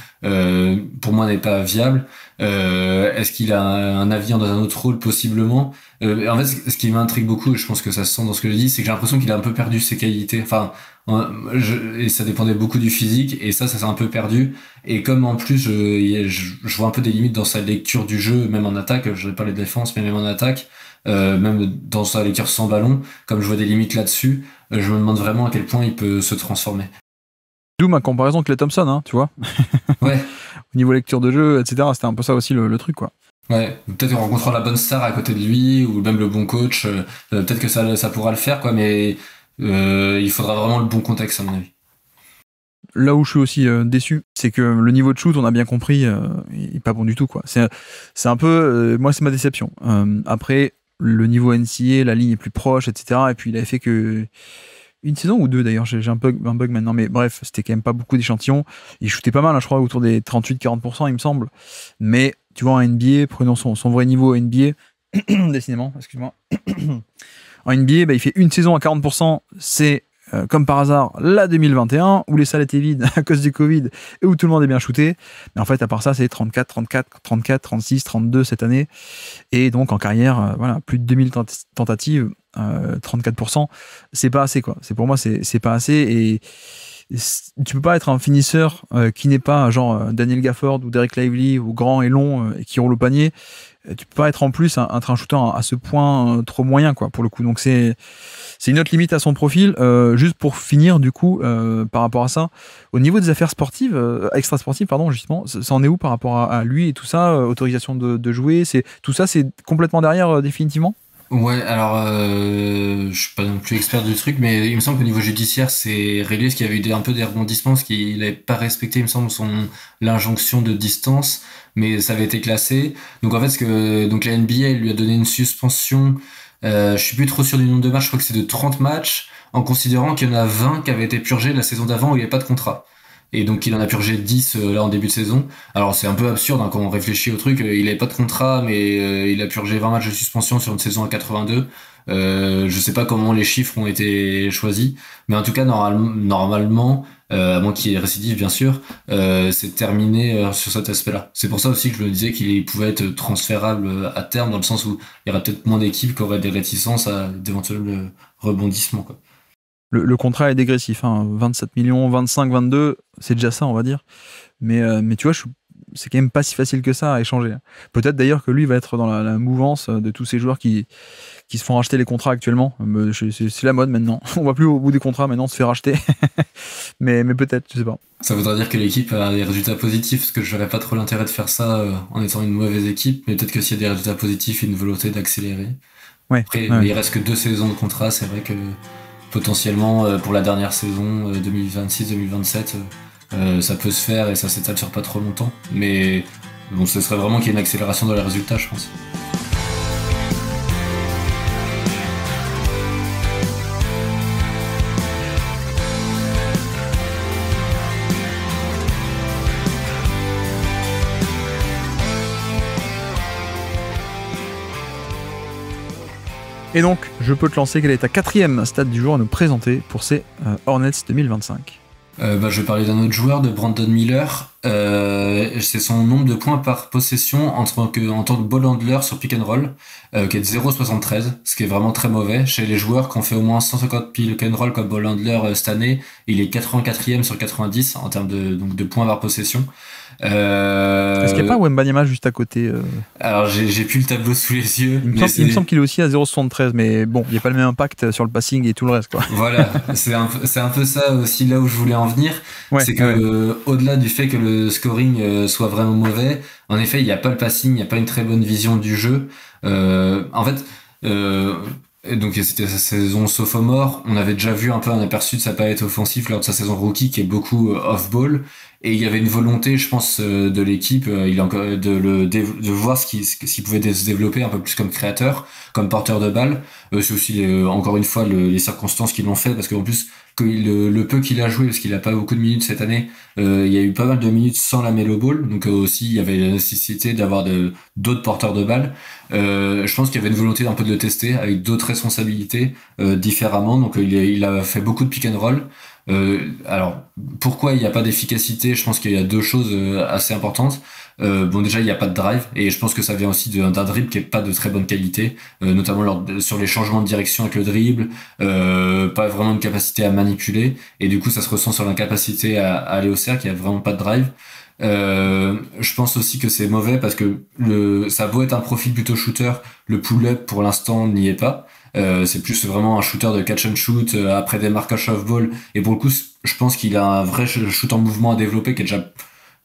pour moi n'est pas viable. Est-ce qu'il a un avenir dans un autre rôle possiblement? En fait, ce qui m'intrigue beaucoup, et je pense que ça se sent dans ce que je dis, c'est que j'ai l'impression qu'il a un peu perdu ses qualités. Enfin, et ça dépendait beaucoup du physique, et ça s'est un peu perdu. Et comme en plus, je vois un peu des limites dans sa lecture du jeu, même en attaque. Je vais pas les défenses, mais même en attaque. Même dans sa lecture sans ballon, comme je vois des limites là-dessus, je me demande vraiment à quel point il peut se transformer. D'où ma comparaison avec Klay Thompson, hein, tu vois. Ouais. Au niveau lecture de jeu, etc., c'était un peu ça aussi le truc, quoi. Ouais, peut-être en rencontrant la bonne star à côté de lui, ou même le bon coach, peut-être que ça pourra le faire, quoi, mais il faudra vraiment le bon contexte, à mon avis. Là où je suis aussi déçu, c'est que le niveau de shoot, on a bien compris, il est pas bon du tout, quoi. C'est un peu... moi, c'est ma déception. Après, le niveau NCA, la ligne est plus proche, etc. Et puis, il avait fait que... une saison ou deux, d'ailleurs, j'ai un bug maintenant, mais bref, c'était quand même pas beaucoup d'échantillons. Il shootait pas mal, hein, je crois, autour des 38-40%, il me semble. Mais, tu vois, en NBA, prenons son vrai niveau NBA, décidément, excuse-moi. En NBA, il fait une saison à 40%, c'est... comme par hasard, la 2021, où les salles étaient vides à cause du Covid et où tout le monde est bien shooté. Mais en fait, à part ça, c'est 34, 34, 34, 36, 32 cette année. Et donc, en carrière, voilà, plus de 2000 tentatives, 34%, c'est pas assez, quoi. Pour moi, c'est pas assez. Et tu peux pas être un finisseur qui n'est pas genre Daniel Gafford ou Derek Lively ou grand et long et qui roule au panier. Tu peux pas être en plus un train shooter à ce point trop moyen, quoi, pour le coup. Donc c'est une autre limite à son profil. Juste pour finir, du coup, par rapport à ça, au niveau des affaires sportives, extra-sportives, pardon, justement, ça en est où par rapport à lui et tout ça, autorisation de jouer, tout ça, c'est complètement derrière définitivement? Ouais, alors je suis pas non plus expert du truc, mais il me semble qu'au niveau judiciaire, c'est réglé, parce qu'il y avait eu un peu des rebondissements, parce qu'il n'avait pas respecté, il me semble, l'injonction de distance, mais ça avait été classé. Donc en fait, donc la NBA lui a donné une suspension, je suis plus trop sûr du nombre de matchs, je crois que c'est de 30 matchs, en considérant qu'il y en a 20 qui avaient été purgés la saison d'avant où il n'y avait pas de contrat. Et donc il en a purgé 10 là en début de saison. Alors c'est un peu absurde, hein, quand on réfléchit au truc, il avait pas de contrat, mais il a purgé 20 matchs de suspension sur une saison à 82. Je sais pas comment les chiffres ont été choisis, mais en tout cas normalement, à moins qu'il y ait récidive bien sûr, c'est terminé sur cet aspect-là. C'est pour ça aussi que je me disais qu'il pouvait être transférable à terme, dans le sens où il y aurait peut-être moins d'équipes qui auraient des réticences à d'éventuels rebondissements, quoi. Le contrat est dégressif, hein, 27 millions, 25, 22, c'est déjà ça, on va dire. Mais tu vois, c'est quand même pas si facile que ça à échanger. Peut-être d'ailleurs que lui va être dans la mouvance de tous ces joueurs qui se font racheter les contrats actuellement. C'est la mode maintenant. On va plus au bout des contrats, maintenant on se fait racheter. mais peut-être, je sais pas. Ça voudrait dire que l'équipe a des résultats positifs, parce que je verrais pas trop l'intérêt de faire ça en étant une mauvaise équipe, mais peut-être que s'il y a des résultats positifs et une volonté d'accélérer. Ouais, Après, ouais. il reste que 2 saisons de contrat, c'est vrai que potentiellement pour la dernière saison 2026-2027, ça peut se faire et ça s'étale sur pas trop longtemps. Mais bon, ce serait vraiment qu'il y ait une accélération dans les résultats, je pense. Et donc, je peux te lancer quelle est ta 4e stat du jour à nous présenter pour ces Hornets 2025. Je vais parler d'un autre joueur, de Brandon Miller. C'est son nombre de points par possession en tant que ball handler sur pick and roll, qui est de 0,73, ce qui est vraiment très mauvais. Chez les joueurs qui ont fait au moins 150 pick and roll comme ball handler cette année, il est 84e sur 90 en termes de points par possession. Est-ce qu'il n'y a pas Wembanyama juste à côté Alors j'ai plus le tableau sous les yeux. Il me semble qu'il est aussi à 0,73, mais bon, il n'y a pas le même impact sur le passing et tout le reste, quoi. Voilà, c'est un peu ça aussi là où je voulais en venir. Ouais, c'est que au-delà du fait que le scoring soit vraiment mauvais, en effet, il n'y a pas le passing, il n'y a pas une très bonne vision du jeu. En fait, donc c'était sa saison sophomore, on avait déjà vu un peu un aperçu de sa palette offensive lors de sa saison rookie qui est beaucoup off-ball. Et il y avait une volonté, je pense, de l'équipe, de voir ce qui pouvait se développer un peu plus comme créateur, comme porteur de balle. C'est aussi encore une fois les circonstances qui l'ont fait, parce qu'en plus le peu qu'il a joué, parce qu'il a pas beaucoup de minutes cette année, il y a eu pas mal de minutes sans la Melo Ball, donc aussi il y avait la nécessité d'avoir d'autres porteurs de balle. Je pense qu'il y avait une volonté un peu de le tester avec d'autres responsabilités différemment. Donc il a fait beaucoup de pick and roll. Alors pourquoi il n'y a pas d'efficacité? Je pense qu'il y a 2 choses assez importantes. Bon, déjà il n'y a pas de drive, et je pense que ça vient aussi d'un dribble qui est pas de très bonne qualité, notamment sur les changements de direction avec le dribble, pas vraiment une capacité à manipuler, et du coup ça se ressent sur l'incapacité à aller au cercle. Il y a vraiment pas de drive. Je pense aussi que c'est mauvais parce que ça a beau être un profil plutôt shooter, le pull-up pour l'instant n'y est pas. C'est plus vraiment un shooter de catch and shoot après des marquages off-ball, et pour le coup je pense qu'il a un vrai shoot en mouvement à développer qui est déjà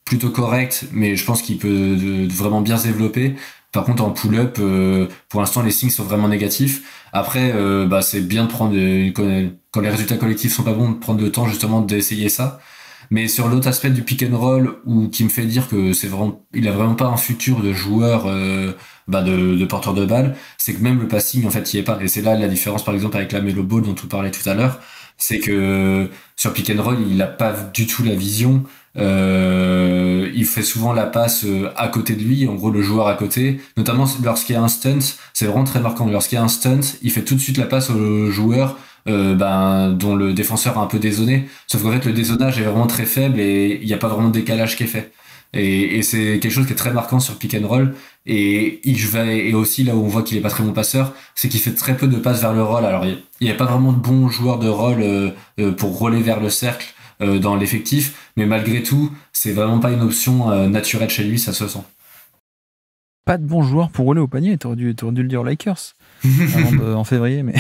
plutôt correct, mais je pense qu'il peut vraiment bien se développer. Par contre en pull-up, pour l'instant les signes sont vraiment négatifs. Après c'est bien de prendre quand les résultats collectifs sont pas bons, de prendre le temps justement d'essayer ça. Mais sur l'autre aspect du pick and roll, qui me fait dire que il a vraiment pas un futur de joueur de porteur de balle, c'est que même le passing en fait il y est pas. Et c'est là la différence par exemple avec la Melo Ball dont on parlait tout à l'heure, c'est que sur pick and roll il a pas du tout la vision. Il fait souvent la passe à côté de lui, en gros le joueur à côté, notamment lorsqu'il y a un stunt, c'est vraiment très marquant. Lorsqu'il y a un stunt, il fait tout de suite la passe au joueur dont le défenseur a un peu dézonné, sauf qu'en fait le dézonnage est vraiment très faible et il n'y a pas vraiment de décalage qui est fait, et c'est quelque chose qui est très marquant sur pick and roll. Et aussi là où on voit qu'il est pas très bon passeur, c'est qu'il fait très peu de passes vers le roll. Alors il n'y a pas vraiment de bons joueurs de roll pour roller vers le cercle dans l'effectif, mais malgré tout c'est vraiment pas une option naturelle chez lui, ça se sent. Pas de bons joueurs pour rouler au panier, t'aurais dû le dire aux Lakers en février, mais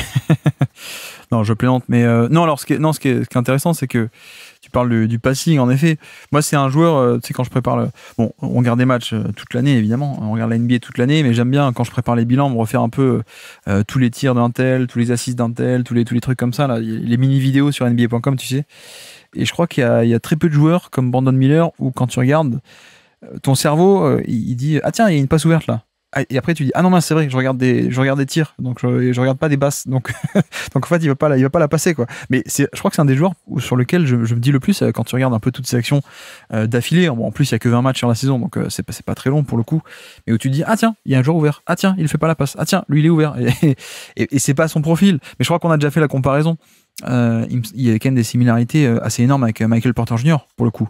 non, je plaisante. Mais non, alors ce qui est intéressant, c'est que tu parles du passing. En effet, moi c'est un joueur, tu sais, quand je prépare bon, on regarde des matchs toute l'année évidemment, on regarde la NBA toute l'année, mais j'aime bien quand je prépare les bilans me refaire un peu tous les tirs d'un tel, tous les assists d'un tel, tous les trucs comme ça là, les mini vidéos sur NBA.com, tu sais. Et je crois qu'il y a très peu de joueurs comme Brandon Miller où quand tu regardes, ton cerveau il dit ah tiens, il y a une passe ouverte là. Et après tu dis ah non mince, c'est vrai, je regarde des tirs, donc je regarde pas des passes, donc donc en fait il va pas la passer quoi. Mais je crois que c'est un des joueurs sur lequel je me dis le plus quand tu regardes un peu toutes ces actions d'affilée. Bon, en plus il y a que 20 matchs sur la saison, donc c'est pas très long pour le coup, mais où tu te dis ah tiens, il y a un joueur ouvert, ah tiens, il fait pas la passe, ah tiens, lui il est ouvert, et c'est pas son profil. Mais je crois qu'on a déjà fait la comparaison. il y a quand même des similarités assez énormes avec Michael Porter Jr. pour le coup,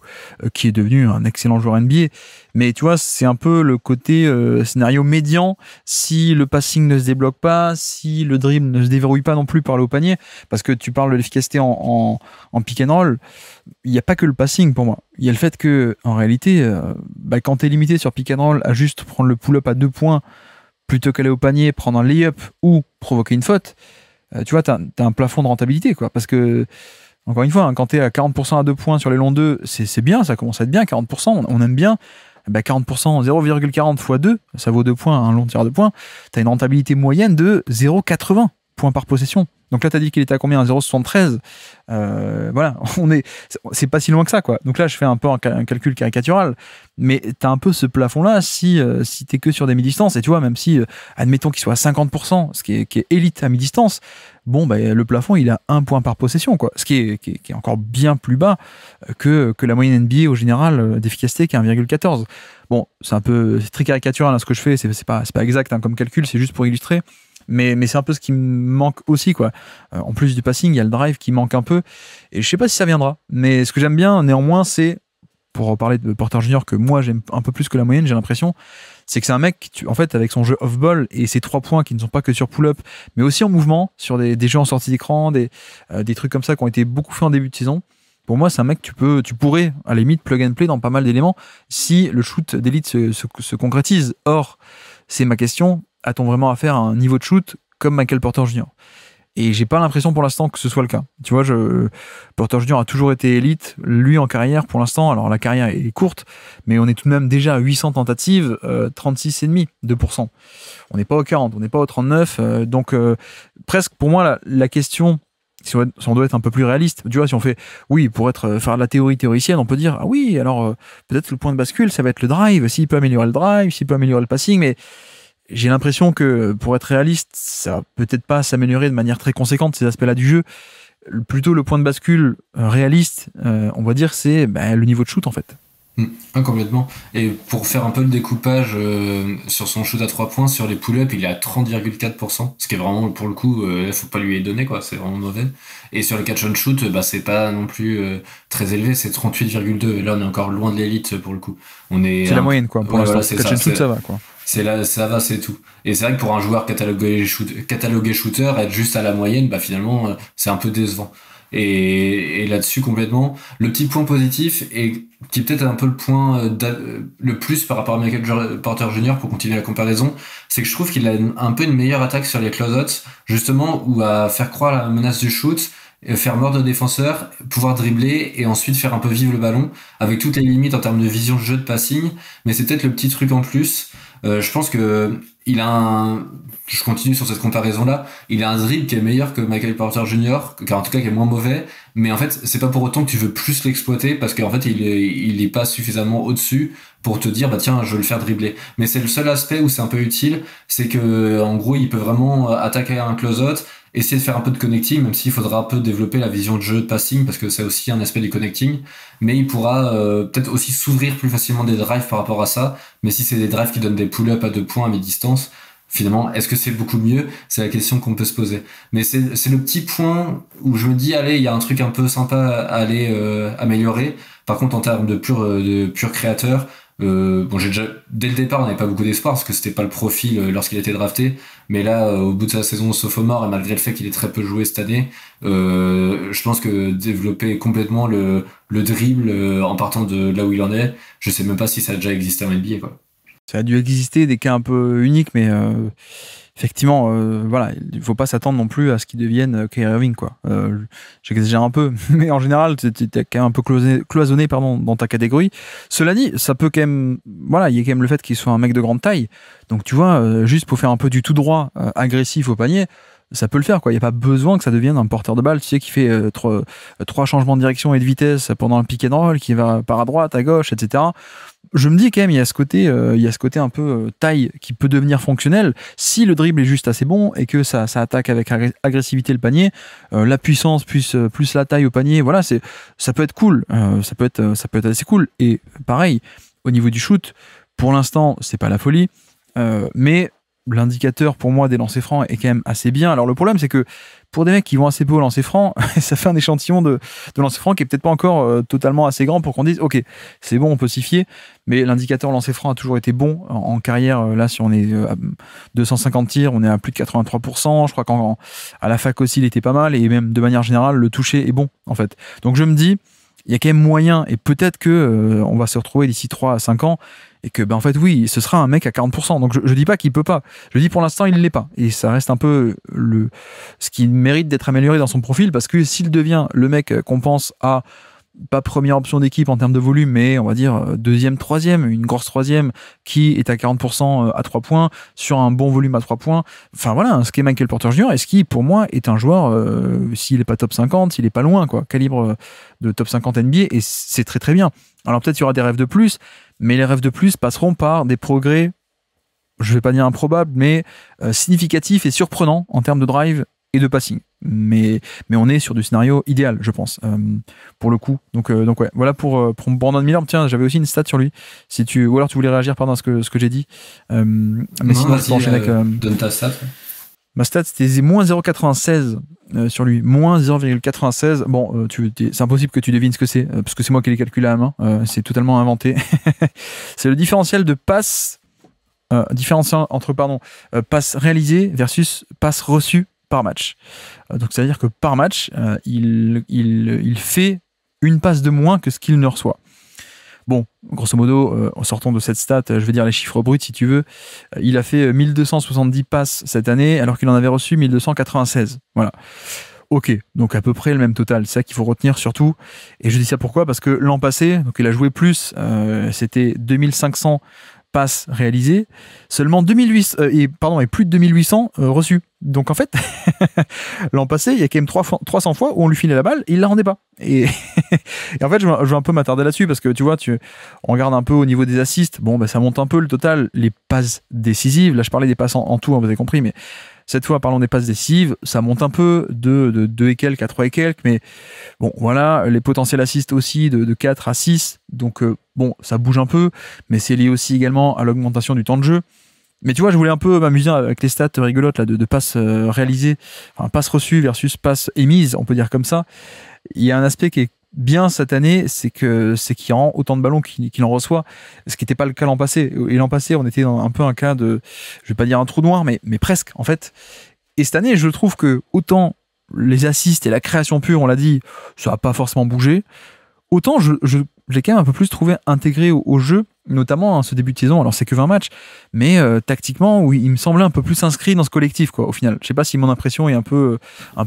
qui est devenu un excellent joueur NBA. Mais tu vois, c'est un peu le côté scénario médian si le passing ne se débloque pas, si le dribble ne se déverrouille pas non plus par le haut panier, parce que tu parles de l'efficacité en pick and roll, il n'y a pas que le passing pour moi. Il y a le fait que, en réalité, quand tu es limité sur pick and roll à juste prendre le pull-up à 2 points plutôt qu'aller au panier, prendre un lay-up ou provoquer une faute, tu vois, t'as un plafond de rentabilité, quoi. Parce que, encore une fois, hein, quand t'es à 40% à 2 points sur les longs 2, c'est bien, ça commence à être bien, 40%, on aime bien. 40%, 0,40 x 2, ça vaut 2 points, un long tir de points. T'as une rentabilité moyenne de 0,80 points par possession. Donc là, t'as dit qu'il était à combien? 0,73. Voilà, c'est pas si loin que ça, quoi. Donc là, je fais un peu un calcul caricatural, mais t'as un peu ce plafond-là si t'es que sur des mi-distances. Et tu vois, même si, admettons qu'il soit à 50%, ce qui est élite à mi-distance, bon, le plafond, il a 1 point par possession, quoi. Ce qui est encore bien plus bas que la moyenne NBA au général d'efficacité qui est 1,14. Bon, c'est très caricatural, hein, ce que je fais, c'est pas exact, hein, comme calcul, c'est juste pour illustrer. Mais c'est un peu ce qui me manque aussi, quoi. En plus du passing, il y a le drive qui manque un peu. Et je sais pas si ça viendra. Mais ce que j'aime bien, néanmoins, c'est, pour reparler de Porter Junior, que moi j'aime un peu plus que la moyenne, j'ai l'impression, c'est que c'est un mec, en fait, avec son jeu off-ball et ses 3 points qui ne sont pas que sur pull-up, mais aussi en mouvement, sur des jeux en sortie d'écran, des trucs comme ça qui ont été beaucoup faits en début de saison. Pour moi, c'est un mec que tu pourrais, à la limite, plug and play dans pas mal d'éléments si le shoot d'élite se concrétise. Or, c'est ma question, a-t-on vraiment affaire à un niveau de shoot comme Michael Porter Jr.? Et j'ai pas l'impression pour l'instant que ce soit le cas. Tu vois, Porter Jr. a toujours été élite, lui en carrière pour l'instant. Alors la carrière est courte, mais on est tout de même déjà à 800 tentatives, 36,5%, 2%. On n'est pas au 40, on n'est pas au 39. Donc presque pour moi la question, si on doit être un peu plus réaliste, tu vois, si on fait, oui, pour faire de la théorie théoricienne, on peut dire, ah oui, alors peut-être le point de bascule, ça va être le drive, s'il peut améliorer le drive, s'il peut améliorer le passing, mais j'ai l'impression que, pour être réaliste, ça va peut-être pas s'améliorer de manière très conséquente, ces aspects-là du jeu. Plutôt le point de bascule réaliste, on va dire, c'est le niveau de shoot, en fait. Complètement. Et pour faire un peu le découpage sur son shoot à 3 points, sur les pull-ups, il est à 30,4%, ce qui est vraiment, pour le coup, faut pas lui donner, quoi, c'est vraiment mauvais. Et sur le catch and shoot, c'est pas non plus très élevé, c'est 38,2%. Et là, on est encore loin de l'élite, pour le coup. C'est la moyenne, quoi. Pour l'instant, catch and shoot, ça va, quoi. C'est là, ça va, c'est tout. Et c'est vrai que pour un joueur catalogué shooter, être juste à la moyenne, finalement, c'est un peu décevant. Et là-dessus, complètement, le petit point positif, et qui est peut-être un peu le point le plus par rapport à Michael Porter Jr. pour continuer la comparaison, c'est que je trouve qu'il a un peu une meilleure attaque sur les close-outs, justement, où à faire croire la menace du shoot, faire mordre le défenseur, pouvoir dribbler et ensuite faire un peu vivre le ballon, avec toutes les limites en termes de vision de jeu, de passing, mais c'est peut-être le petit truc en plus. Je pense que je continue sur cette comparaison-là, il a un dribble qui est meilleur que Michael Porter Jr., en tout cas qui est moins mauvais, mais en fait, c'est pas pour autant que tu veux plus l'exploiter, parce qu'en fait, il est pas suffisamment au-dessus pour te dire, tiens, je vais le faire dribbler. Mais c'est le seul aspect où c'est un peu utile, c'est que, en gros, il peut vraiment attaquer un close-out, essayer de faire un peu de connecting, même s'il faudra un peu développer la vision de jeu de passing, parce que c'est aussi un aspect du connecting, mais il pourra peut-être aussi s'ouvrir plus facilement des drives par rapport à ça, mais si c'est des drives qui donnent des pull-ups à 2 points à mi-distance, finalement, est-ce que c'est beaucoup mieux? C'est la question qu'on peut se poser. Mais c'est le petit point où je me dis, allez, il y a un truc un peu sympa à aller améliorer. Par contre, en termes de pur créateur, dès le départ, on n'avait pas beaucoup d'espoir parce que c'était pas le profil lorsqu'il a été drafté. Mais là, au bout de sa saison sophomore et malgré le fait qu'il ait très peu joué cette année, je pense que développer complètement le dribble en partant de là où il en est, je sais même pas si ça a déjà existé en NBA, quoi. Ça a dû exister, des cas un peu uniques, mais effectivement, voilà, il faut pas s'attendre non plus à ce qu'ils deviennent Kyrie Irving, quoi. J'exagère un peu, mais en général, t'es quand même un peu cloisonné dans ta catégorie. Cela dit, ça peut quand même, voilà, il y a quand même le fait qu'il soit un mec de grande taille. Donc tu vois, juste pour faire un peu du tout droit, agressif au panier, ça peut le faire, quoi. Il n'y a pas besoin que ça devienne un porteur de balle, tu sais, qui fait 3 changements de direction et de vitesse pendant un pick and roll, qui va par à droite, à gauche, etc. Je me dis quand même, il y a ce côté un peu taille qui peut devenir fonctionnel si le dribble est juste assez bon et que ça attaque avec agressivité le panier, la puissance plus la taille au panier, voilà, ça peut être cool, ça peut être assez cool. Et pareil, au niveau du shoot, pour l'instant, c'est pas la folie, mais l'indicateur pour moi des lancers francs est quand même assez bien. Alors le problème c'est que pour des mecs qui vont assez peu au lancer franc, ça fait un échantillon de lancer franc qui est peut-être pas encore totalement assez grand pour qu'on dise ok, c'est bon, on peut s'y fier, mais l'indicateur lancer franc a toujours été bon en carrière. Là, si on est à 250 tirs, on est à plus de 83%. Je crois qu'à la fac aussi il était pas mal, et même de manière générale le toucher est bon en fait. Donc je me dis, il y a quand même moyen, et peut-être que on va se retrouver d'ici 3 à 5 ans et que en fait oui, ce sera un mec à 40%. Donc je dis pas qu'il peut pas, je dis pour l'instant il l'est pas, et ça reste un peu ce qui mérite d'être amélioré dans son profil, parce que s'il devient le mec qu'on pense à pas première option d'équipe en termes de volume, mais on va dire deuxième, troisième, une grosse troisième qui est à 40% à 3 points, sur un bon volume à 3 points. Enfin voilà, ce qui est Michael Porter Jr. et ce qui, pour moi, est un joueur, s'il n'est pas top 50, s'il est pas loin, quoi, calibre de top 50 NBA, et c'est très très bien. Alors peut-être il y aura des rêves de plus, mais les rêves de plus passeront par des progrès, je vais pas dire improbables, mais significatifs et surprenants en termes de drive et de passing. Mais on est sur du scénario idéal, je pense, pour le coup. Donc ouais, voilà pour Brandon Miller. Tiens, j'avais aussi une stat sur lui. Ou alors tu voulais réagir pardon à ce que j'ai dit. Mais non, sinon, je peux enchaîner avec. Donne ta stat. Ma stat, c'était moins 0,96 sur lui. Moins 0,96. Bon, c'est impossible que tu devines ce que c'est, parce que c'est moi qui l'ai calculé à la main. C'est totalement inventé. C'est le différentiel de passe, différentiel entre passe réalisée versus passe reçue par match. Donc ça veut dire que par match, il fait une passe de moins que ce qu'il ne reçoit. Bon, grosso modo, en sortant de cette stat, je vais dire les chiffres bruts si tu veux, il a fait 1270 passes cette année alors qu'il en avait reçu 1296. Voilà. Ok, donc à peu près le même total, c'est ça qu'il faut retenir surtout. Et je dis ça pourquoi ? Parce que l'an passé, donc il a joué plus, c'était 2500 passes réalisées, seulement 2800 et plus de 2800 reçus. Donc en fait, l'an passé, il y a quand même 300 fois où on lui filait la balle et il la rendait pas. Et en fait, je vais un peu m'attarder là-dessus, parce que tu vois, on regarde un peu au niveau des assists, bon, ça monte un peu le total, les passes décisives. Là, je parlais des passes en tout, hein, vous avez compris, mais cette fois, parlons des passes décisives, ça monte un peu de 2 et quelques à 3 et quelques, mais bon, voilà, les potentiels assists aussi de 4 à 6, donc bon, ça bouge un peu, mais c'est lié aussi également à l'augmentation du temps de jeu. Mais tu vois, je voulais un peu m'amuser avec les stats rigolotes là, de passes réalisées, enfin passes reçues versus passes émises, on peut dire comme ça. Il y a un aspect qui est bien cette année, c'est qu'il rend autant de ballons qu'il en reçoit, ce qui n'était pas le cas l'an passé. Et l'an passé, on était dans un peu un cas de, je vais pas dire un trou noir, mais presque en fait. Et cette année, je trouve que autant les assists et la création pure, on l'a dit, ça n'a pas forcément bougé, autant je l'ai quand même un peu plus trouvé intégré au jeu, notamment en ce début de saison. Alors c'est que 20 matchs, mais tactiquement, oui, il me semblait un peu plus inscrit dans ce collectif, quoi, au final. Je sais pas si mon impression est un peu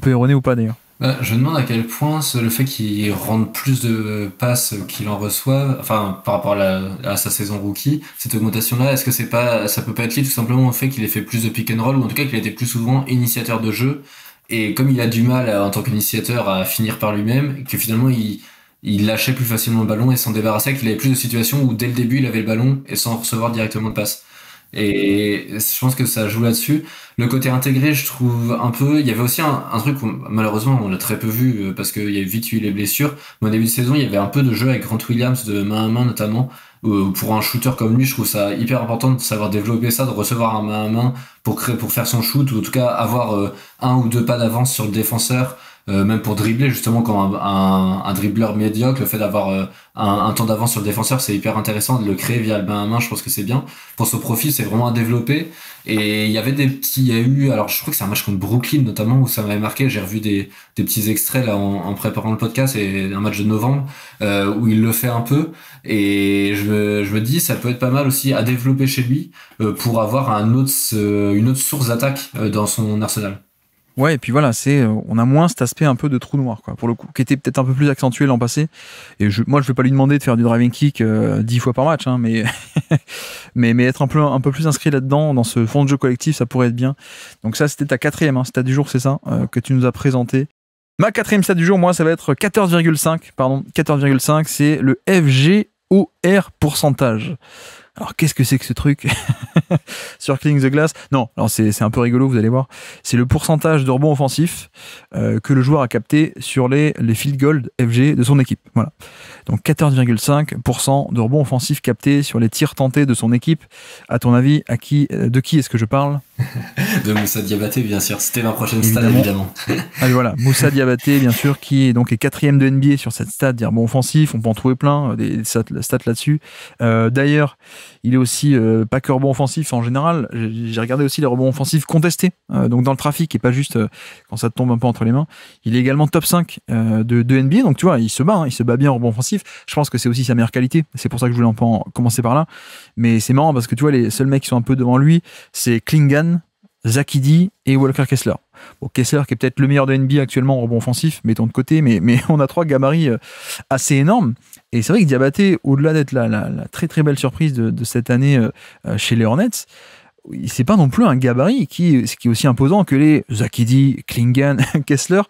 erronée ou pas d'ailleurs. Je me demande à quel point le fait qu'il rende plus de passes qu'il en reçoit, enfin par rapport à sa saison rookie, cette augmentation-là, est-ce que ça peut pas être lié tout simplement au fait qu'il ait fait plus de pick and roll, ou en tout cas qu'il a été plus souvent initiateur de jeu, et comme il a du mal en tant qu'initiateur à finir par lui-même, que finalement il lâchait plus facilement le ballon et s'en débarrassait, qu'il avait plus de situations où dès le début il avait le ballon et sans recevoir directement de passe. Et je pense que ça joue là-dessus. Le côté intégré, je trouve un peu. Il y avait aussi un truc où malheureusement on l'a très peu vu parce qu'il y a vite eu les blessures. Mais au début de saison, il y avait un peu de jeu avec Grant Williams de main à main notamment. Pour un shooter comme lui, je trouve ça hyper important de savoir développer ça, de recevoir un main à main pour faire son shoot, ou en tout cas avoir un ou deux pas d'avance sur le défenseur. Même pour dribbler, justement, comme un dribbleur médiocre, le fait d'avoir un temps d'avance sur le défenseur, c'est hyper intéressant de le créer via le main à main. Je pense que c'est bien. Pour ce profil, c'est vraiment à développer. Et il y avait il y a eu, alors je crois que c'est un match contre Brooklyn notamment où ça m'avait marqué. J'ai revu des petits extraits là en préparant le podcast, et un match de novembre où il le fait un peu. Et je me dis, ça peut être pas mal aussi à développer chez lui pour avoir une autre source d'attaque dans son arsenal. Ouais, et puis voilà, on a moins cet aspect un peu de trou noir, quoi, pour le coup, qui était peut-être un peu plus accentué l'an passé. Et moi, je vais pas lui demander de faire du driving kick 10 fois par match, hein, mais être un peu plus inscrit là-dedans, dans ce fond de jeu collectif, ça pourrait être bien. Donc ça, c'était ta 4e stat du jour, c'est ça, que tu nous as présenté. Ma 4e stat du jour, moi, ça va être 14,5. 14,5, c'est le FGOR pourcentage. Alors, qu'est-ce que c'est que ce truc sur Cleaning the Glass? Non, alors c'est un peu rigolo, vous allez voir. C'est le pourcentage de rebonds offensifs que le joueur a capté sur les field goals FG de son équipe. Voilà. Donc 14,5% de rebonds offensifs captés sur les tirs tentés de son équipe. À ton avis, de qui est-ce que je parle? De Moussa Diabaté, bien sûr. C'était ma prochaine stat, évidemment. Allez, voilà, Moussa Diabaté, bien sûr, qui est donc est 4e de NBA sur cette stat des rebonds offensifs. On peut en trouver plein, des stats là-dessus. D'ailleurs, il est aussi pas que rebond offensif en général. J'ai regardé aussi les rebonds offensifs contestés, donc dans le trafic et pas juste quand ça te tombe un peu entre les mains. Il est également top 5 de NBA, donc tu vois, il se bat bien en rebond offensif. Je pense que c'est aussi sa meilleure qualité. C'est pour ça que je voulais commencer par là. Mais c'est marrant parce que tu vois, les seuls mecs qui sont un peu devant lui, c'est Klingan, Zakidi et Walker Kessler. Bon, Kessler qui est peut-être le meilleur de NBA actuellement en rebond offensif, mettons de côté, mais on a 3 gabarits assez énormes. Et c'est vrai que Diabaté, au-delà d'être la très très belle surprise de cette année chez les Hornets, c'est pas non plus un gabarit qui est aussi imposant que les Zakidi, Klingan, Kessler.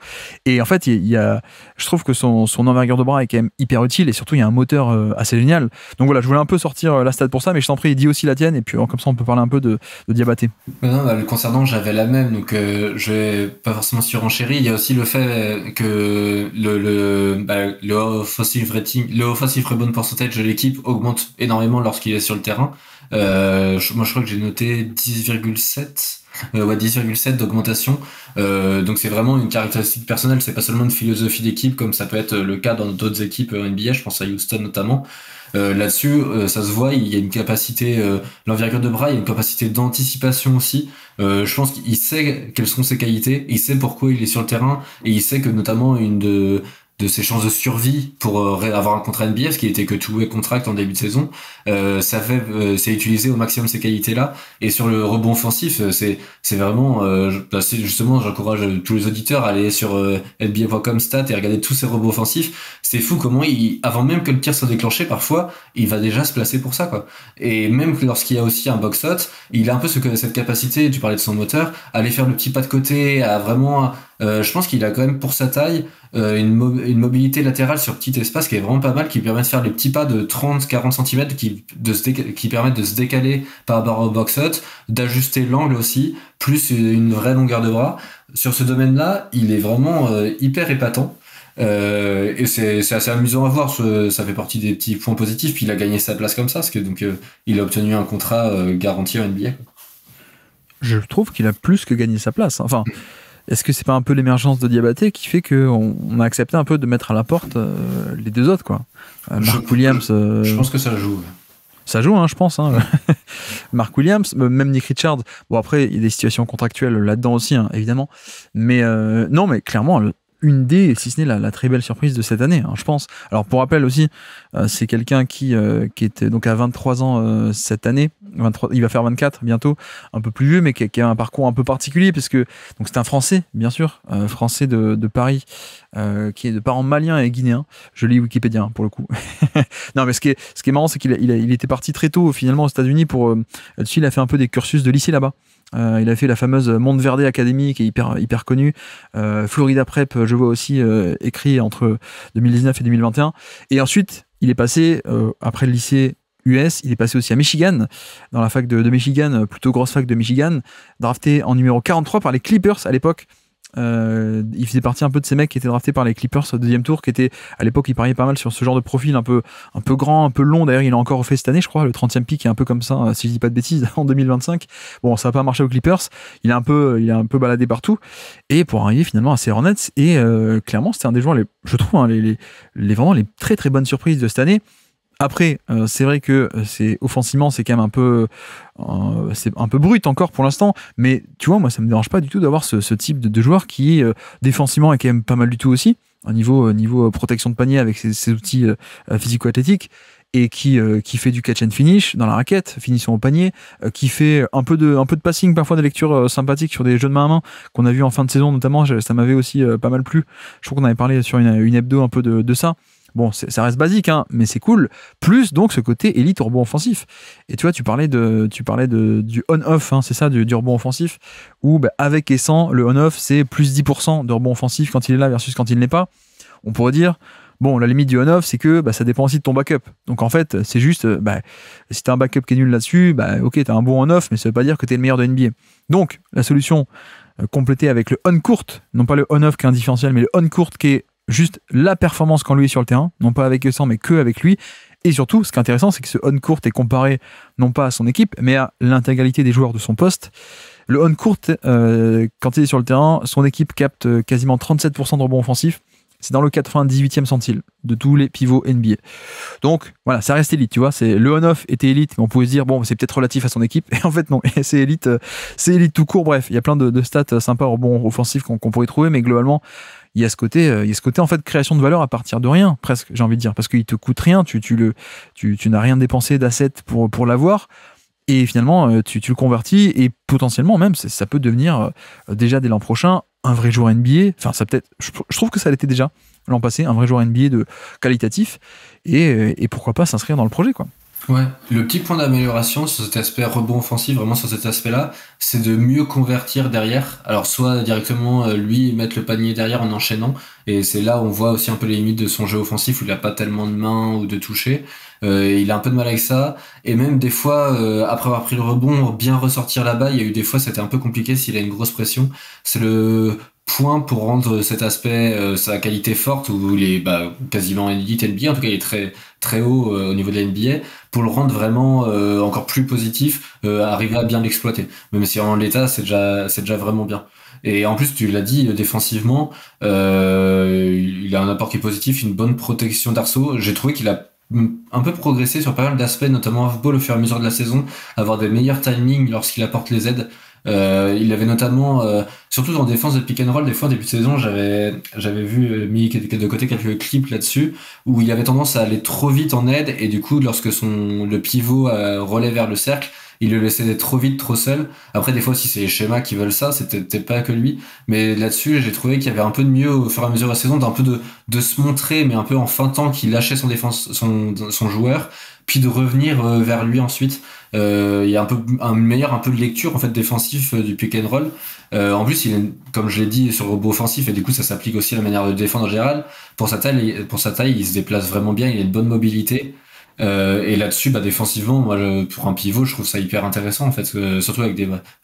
Et en fait, je trouve que son envergure de bras est quand même hyper utile et surtout il y a un moteur assez génial. Donc voilà, je voulais un peu sortir la stat pour ça, mais je t'en prie, dis aussi la tienne et puis comme ça on peut parler un peu de Diabaté. Non, le concernant, j'avais la même, donc je vais pas forcément surenchérir. Il y a aussi le fait que le offensive rating, le offensive rebound percentage de l'équipe augmente énormément lorsqu'il est sur le terrain. Moi je crois que j'ai noté 10,7 10,7 d'augmentation, donc c'est vraiment une caractéristique personnelle, c'est pas seulement une philosophie d'équipe comme ça peut être le cas dans d'autres équipes NBA, je pense à Houston notamment. Là-dessus, ça se voit, il y a une capacité, l'envergure de bras, il y a une capacité d'anticipation aussi. Je pense qu'il sait quelles sont ses qualités, il sait pourquoi il est sur le terrain, et il sait que notamment une de ses chances de survie pour avoir un contrat NBA, parce qu'il était que two-way contract en début de saison, c'est utiliser au maximum ces qualités-là. Et sur le rebond offensif, c'est vraiment, justement, j'encourage tous les auditeurs à aller sur NBA.com stats et regarder tous ces rebonds offensifs. C'est fou comment avant même que le tir soit déclenché, parfois, il va déjà se placer pour ça, quoi. Et même lorsqu'il y a aussi un box-out, il a un peu cette capacité, tu parlais de son moteur, à aller faire le petit pas de côté, à vraiment, je pense qu'il a quand même pour sa taille une mobilité latérale sur petit espace qui est vraiment pas mal, qui permet de faire les petits pas de 30-40 cm qui permettent de se décaler par rapport au box-out, d'ajuster l'angle aussi, plus une vraie longueur de bras. Sur ce domaine-là, il est vraiment hyper épatant. Et c'est assez amusant à voir, ça fait partie des petits points positifs, puis il a gagné sa place comme ça, parce que donc il a obtenu un contrat garanti en NBA. Je trouve qu'il a plus que gagné sa place. Enfin, est-ce que c'est pas un peu l'émergence de Diabaté qui fait qu'on a accepté un peu de mettre à la porte les deux autres, quoi. Mark Williams. Je pense que ça joue. Ça joue, hein, je pense. Hein. Mark Williams, même Nick Richards. Bon, après, il y a des situations contractuelles là-dedans aussi, hein, évidemment. Mais non, mais clairement, une des, si ce n'est la très belle surprise de cette année, hein, je pense. Alors, pour rappel aussi, c'est quelqu'un qui était donc à 23 ans cette année. 23, il va faire 24 bientôt, un peu plus vieux, mais qui a un parcours un peu particulier, parce que donc c'est un Français, bien sûr, Français de Paris, qui est de parents maliens et guinéens. Je lis Wikipédia, hein, pour le coup. Non, mais ce qui est marrant, c'est qu'il était parti très tôt, finalement, aux États-Unis pour. Là-dessus, il a fait un peu des cursus de lycée là-bas. Il a fait la fameuse Monteverde Academy, qui est hyper connue. Florida Prep, je vois aussi écrit entre 2019 et 2021. Et ensuite, il est passé, après le lycée US, il est passé aussi à Michigan, dans la fac de Michigan, plutôt grosse fac de Michigan, drafté en numéro 43 par les Clippers à l'époque. Il faisait partie un peu de ces mecs qui étaient draftés par les Clippers au deuxième tour, qui étaient, à l'époque, il pariait pas mal sur ce genre de profil un peu grand, un peu long. D'ailleurs, il a encore fait cette année, je crois, le 30e pick est un peu comme ça, si je dis pas de bêtises, en 2025. Bon, ça va pas marché aux Clippers. Il a un peu baladé partout. Et pour arriver finalement à ces Hornets, et clairement, c'était un des joueurs, je trouve, hein, vraiment les très très bonnes surprises de cette année. Après, c'est vrai que offensivement, c'est quand même c'est un peu brut encore pour l'instant, mais tu vois, moi, ça me dérange pas du tout d'avoir ce type de joueur qui, défensivement, est quand même pas mal du tout aussi, au niveau protection de panier avec ses outils physico-athlétiques, et qui fait du catch and finish dans la raquette, finition au panier, qui fait un peu de passing, parfois de lecture sympathique sur des jeux de main à main qu'on a vu en fin de saison notamment. Ça m'avait aussi pas mal plu. Je crois qu'on avait parlé sur une hebdo un peu de ça. Bon, ça reste basique, hein, mais c'est cool. Plus donc ce côté élite rebond offensif. Et tu vois, tu parlais du on-off, hein, c'est ça, du rebond offensif, où avec et sans, le on-off, c'est plus 10% de rebond offensif quand il est là versus quand il n'est pas. On pourrait dire, bon, la limite du on-off, c'est que ça dépend aussi de ton backup. Donc en fait, c'est juste, si t'as un backup qui est nul là-dessus, ok, t'as un bon on-off, mais ça veut pas dire que t'es le meilleur de NBA. Donc, la solution complétée avec le on-court, non pas le on-off qui est un différentiel, mais le on-court qui est juste la performance quand lui est sur le terrain, non pas avec sans, mais que avec lui. Et surtout, ce qui est intéressant, c'est que ce on-court est comparé non pas à son équipe, mais à l'intégralité des joueurs de son poste. Le on-court, quand il est sur le terrain, son équipe capte quasiment 37% de rebonds offensifs. C'est dans le 98e centile de tous les pivots NBA. Donc voilà, ça reste élite, tu vois. Le on-off était élite, mais on pouvait se dire, bon, c'est peut-être relatif à son équipe. Et en fait, non, c'est élite tout court. Bref, il y a plein de stats sympas rebonds offensifs qu'on pourrait trouver, mais globalement, il y a ce côté en fait création de valeur à partir de rien, presque, j'ai envie de dire, parce qu'il te coûte rien, tu n'as rien dépensé d'assets pour l'avoir. Et finalement, tu le convertis et potentiellement même, ça peut devenir déjà dès l'an prochain un vrai joueur NBA. Enfin, ça peut-être. Je trouve que ça l'était déjà l'an passé, un vrai joueur NBA de qualitatif. Et pourquoi pas s'inscrire dans le projet, quoi. Ouais, le petit point d'amélioration sur cet aspect rebond offensif, vraiment sur cet aspect-là, c'est de mieux convertir derrière. Alors soit directement lui mettre le panier derrière en enchaînant, et c'est là où on voit aussi un peu les limites de son jeu offensif où il a pas tellement de mains ou de toucher. Il a un peu de mal avec ça, et même des fois après avoir pris le rebond, bien ressortir là-bas, il y a eu des fois c'était un peu compliqué s'il a une grosse pression. C'est le point pour rendre cet aspect sa qualité forte où il est quasiment élite NBA, en tout cas il est très très haut au niveau de la NBA, pour le rendre vraiment encore plus positif, arriver à bien l'exploiter. Même si en l'état c'est déjà vraiment bien. Et en plus tu l'as dit, défensivement il a un apport qui est positif, une bonne protection d'arceau. J'ai trouvé qu'il a un peu progressé sur pas mal d'aspects, notamment off-ball au fur et à mesure de la saison, avoir des meilleurs timings lorsqu'il apporte les aides. Il avait notamment, surtout en défense de pick and roll, des fois début de saison, j'avais vu mis de côté quelques clips là-dessus où il avait tendance à aller trop vite en aide, et du coup lorsque le pivot relève vers le cercle, il le laissait être trop vite, trop seul. Après des fois aussi c'est les schémas qui veulent ça, c'était peut-être pas que lui, mais là-dessus j'ai trouvé qu'il y avait un peu de mieux au fur et à mesure de la saison, d'un peu de se montrer, mais un peu en feintant qu'il lâchait son joueur, puis de revenir vers lui ensuite. Il y a un meilleur de lecture en fait défensif du pick and roll. En plus, comme je l'ai dit sur le robot offensif, et du coup ça s'applique aussi à la manière de défendre en général. Pour sa taille, il se déplace vraiment bien, il a une bonne mobilité. Et là-dessus, défensivement, moi, pour un pivot, je trouve ça hyper intéressant en fait, surtout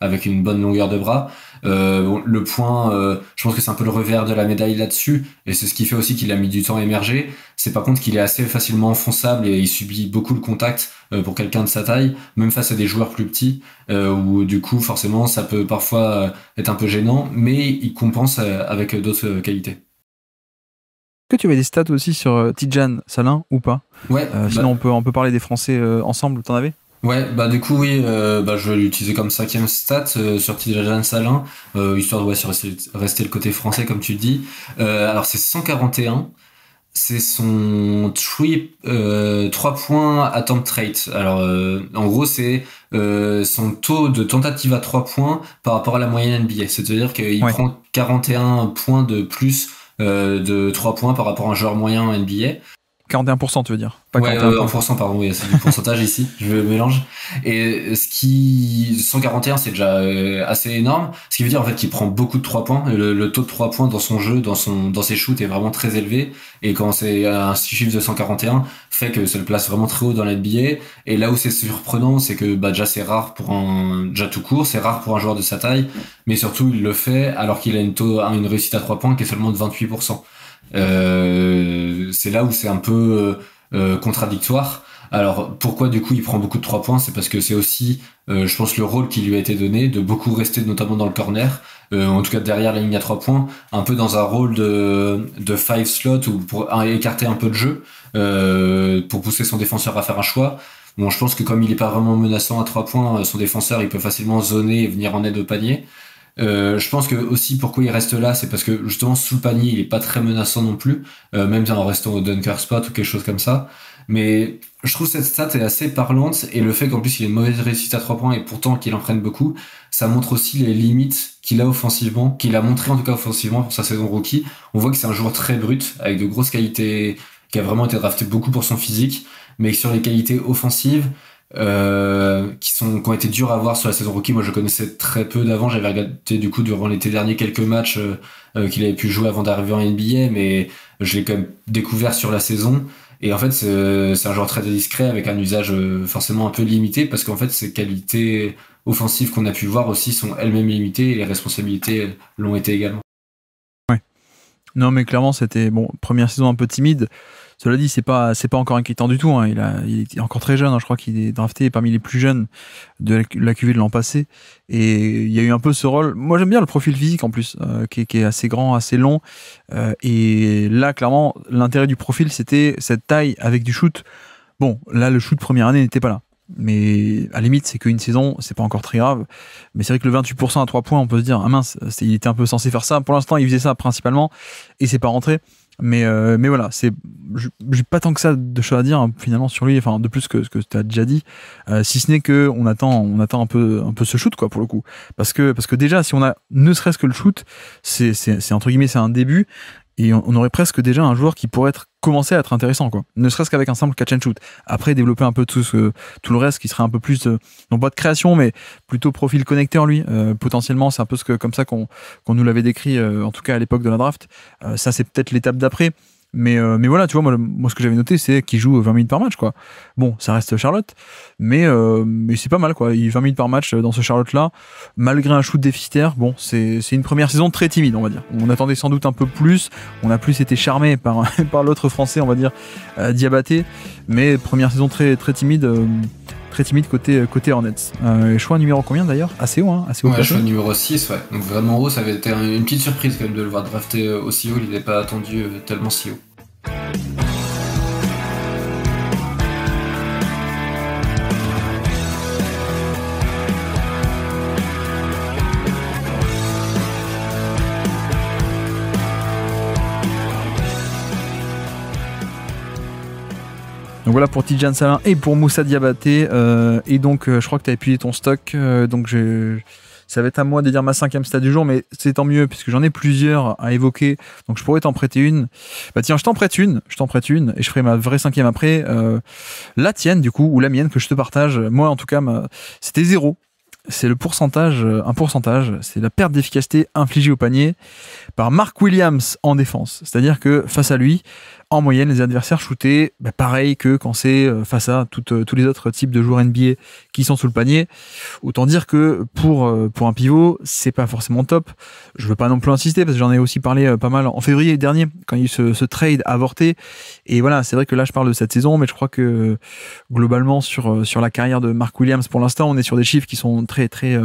avec une bonne longueur de bras. Le point, je pense que c'est un peu le revers de la médaille là-dessus, et c'est ce qui fait aussi qu'il a mis du temps à émerger. C'est par contre qu'il est assez facilement enfonçable et il subit beaucoup le contact pour quelqu'un de sa taille, même face à des joueurs plus petits, où du coup forcément ça peut parfois être un peu gênant, mais il compense avec d'autres qualités. Est-ce que tu avais des stats aussi sur Tidjane Salin ou pas? Ouais. Sinon on peut parler des Français ensemble, t'en avais? Ouais, du coup oui, je vais l'utiliser comme 5e stat sur Tidjane Salin, histoire de rester le côté français comme tu le dis. Alors c'est 141, c'est son 3 points attempt rate. Alors en gros c'est son taux de tentative à 3 points par rapport à la moyenne NBA, c'est-à-dire qu'il prend 41 points de plus de 3 points par rapport à un joueur moyen NBA. 41%, tu veux dire? Pas 41%, pardon, oui, c'est du pourcentage ici, je me mélange. Et 141, c'est déjà assez énorme. Ce qui veut dire, en fait, qu'il prend beaucoup de 3 points. Le taux de 3 points dans son jeu, dans ses shoots est vraiment très élevé. Et quand c'est un chiffre de 141, fait que ça le place vraiment très haut dans la NBA. Et là où c'est surprenant, c'est que, déjà, c'est rare déjà tout court, c'est rare pour un joueur de sa taille. Mais surtout, il le fait alors qu'il a une réussite à 3 points qui est seulement de 28%. C'est là où c'est un peu contradictoire. Alors pourquoi du coup il prend beaucoup de 3 points? C'est parce que c'est aussi je pense le rôle qui lui a été donné de beaucoup rester notamment dans le corner, en tout cas derrière la ligne à 3 points, un peu dans un rôle de 5 slot ou pour écarter un peu de jeu, pour pousser son défenseur à faire un choix. Bon, je pense que comme il est pas vraiment menaçant à 3 points, son défenseur il peut facilement zoner et venir en aide au panier. Je pense que aussi pourquoi il reste là, c'est parce que justement sous le panier il est pas très menaçant non plus, même en restant au dunker spot ou quelque chose comme ça. Mais je trouve cette stat est assez parlante, et le fait qu'en plus il ait une mauvaise réussite à 3 points et pourtant qu'il en prenne beaucoup, ça montre aussi les limites qu'il a offensivement, qu'il a montré en tout cas offensivement pour sa saison rookie. On voit que c'est un joueur très brut avec de grosses qualités, qui a vraiment été drafté beaucoup pour son physique, mais sur les qualités offensives qui ont été durs à voir sur la saison rookie. Moi je connaissais très peu d'avant, j'avais regardé du coup durant l'été dernier quelques matchs qu'il avait pu jouer avant d'arriver en NBA, mais je l'ai quand même découvert sur la saison, et en fait c'est un joueur très discret avec un usage forcément un peu limité, parce qu'en fait ses qualités offensives qu'on a pu voir aussi sont elles-mêmes limitées, et les responsabilités l'ont été également. Non, mais clairement, c'était bon, première saison un peu timide. Cela dit, c'est pas encore inquiétant du tout. Hein. Il est encore très jeune. Hein. Je crois qu'il est drafté parmi les plus jeunes de la QV de l'an passé. Et il y a eu un peu ce rôle. Moi, j'aime bien le profil physique en plus, qui est assez grand, assez long. Et là, clairement, l'intérêt du profil, c'était cette taille avec du shoot. Bon, là, le shoot première année n'était pas là. Mais à la limite, c'est qu'une saison, c'est pas encore très grave. Mais c'est vrai que le 28% à 3 points, on peut se dire, ah mince, il était un peu censé faire ça. Pour l'instant, il faisait ça principalement et c'est pas rentré. Mais voilà, j'ai pas tant que ça de choses à dire hein, finalement sur lui, enfin de plus que ce que tu as déjà dit, si ce n'est que on attend un peu ce shoot quoi pour le coup, parce que déjà si on a ne serait-ce que le shoot, c'est entre guillemets c'est un début. Et on aurait presque déjà un joueur qui pourrait commencer à être intéressant, quoi. Ne serait-ce qu'avec un simple catch and shoot. Après, développer un peu tout le reste qui serait un peu plus, non pas de création, mais plutôt profil connecteur, lui. Potentiellement, c'est un peu comme ça qu'on nous l'avait décrit, en tout cas à l'époque de la draft. Ça, c'est peut-être l'étape d'après. Mais voilà, tu vois, moi, ce que j'avais noté, c'est qu'il joue 20 minutes par match, quoi. Bon, ça reste Charlotte, mais c'est pas mal, quoi. Il 20 minutes par match dans ce Charlotte-là, malgré un shoot déficitaire. Bon, c'est une première saison très timide, on va dire. On attendait sans doute un peu plus. On a plus été charmé par, par l'autre français, on va dire, Diabaté. Mais première saison très, très timide. Très timide côté Hornets. Choix numéro combien d'ailleurs? Assez haut, hein? Assez haut. Ouais, choix numéro 6, ouais. Donc vraiment haut, ça avait été une petite surprise quand même de le voir drafté aussi haut, il n'était pas attendu tellement si haut. Donc voilà pour Tidjane Salin et pour Moussa Diabaté. Et donc, je crois que tu as épuisé ton stock. Donc, ça va être à moi de dire ma 5e stat du jour, mais c'est tant mieux puisque j'en ai plusieurs à évoquer. Donc, je pourrais t'en prêter une. Bah tiens, je t'en prête une et je ferai ma vraie 5e après. La tienne, du coup, ou la mienne que je te partage. Moi, en tout cas, c'était 0. C'est le pourcentage, un pourcentage, c'est la perte d'efficacité infligée au panier par Mark Williams en défense. C'est-à-dire que face à lui, en moyenne, les adversaires shootaient pareil que quand c'est face à tous les autres types de joueurs NBA qui sont sous le panier. Autant dire que pour un pivot, c'est pas forcément top. Je veux pas non plus insister parce que j'en ai aussi parlé pas mal en février dernier quand il y a eu ce trade avorté. Et voilà, c'est vrai que là je parle de cette saison, mais je crois que globalement sur la carrière de Mark Williams, pour l'instant, on est sur des chiffres qui sont très très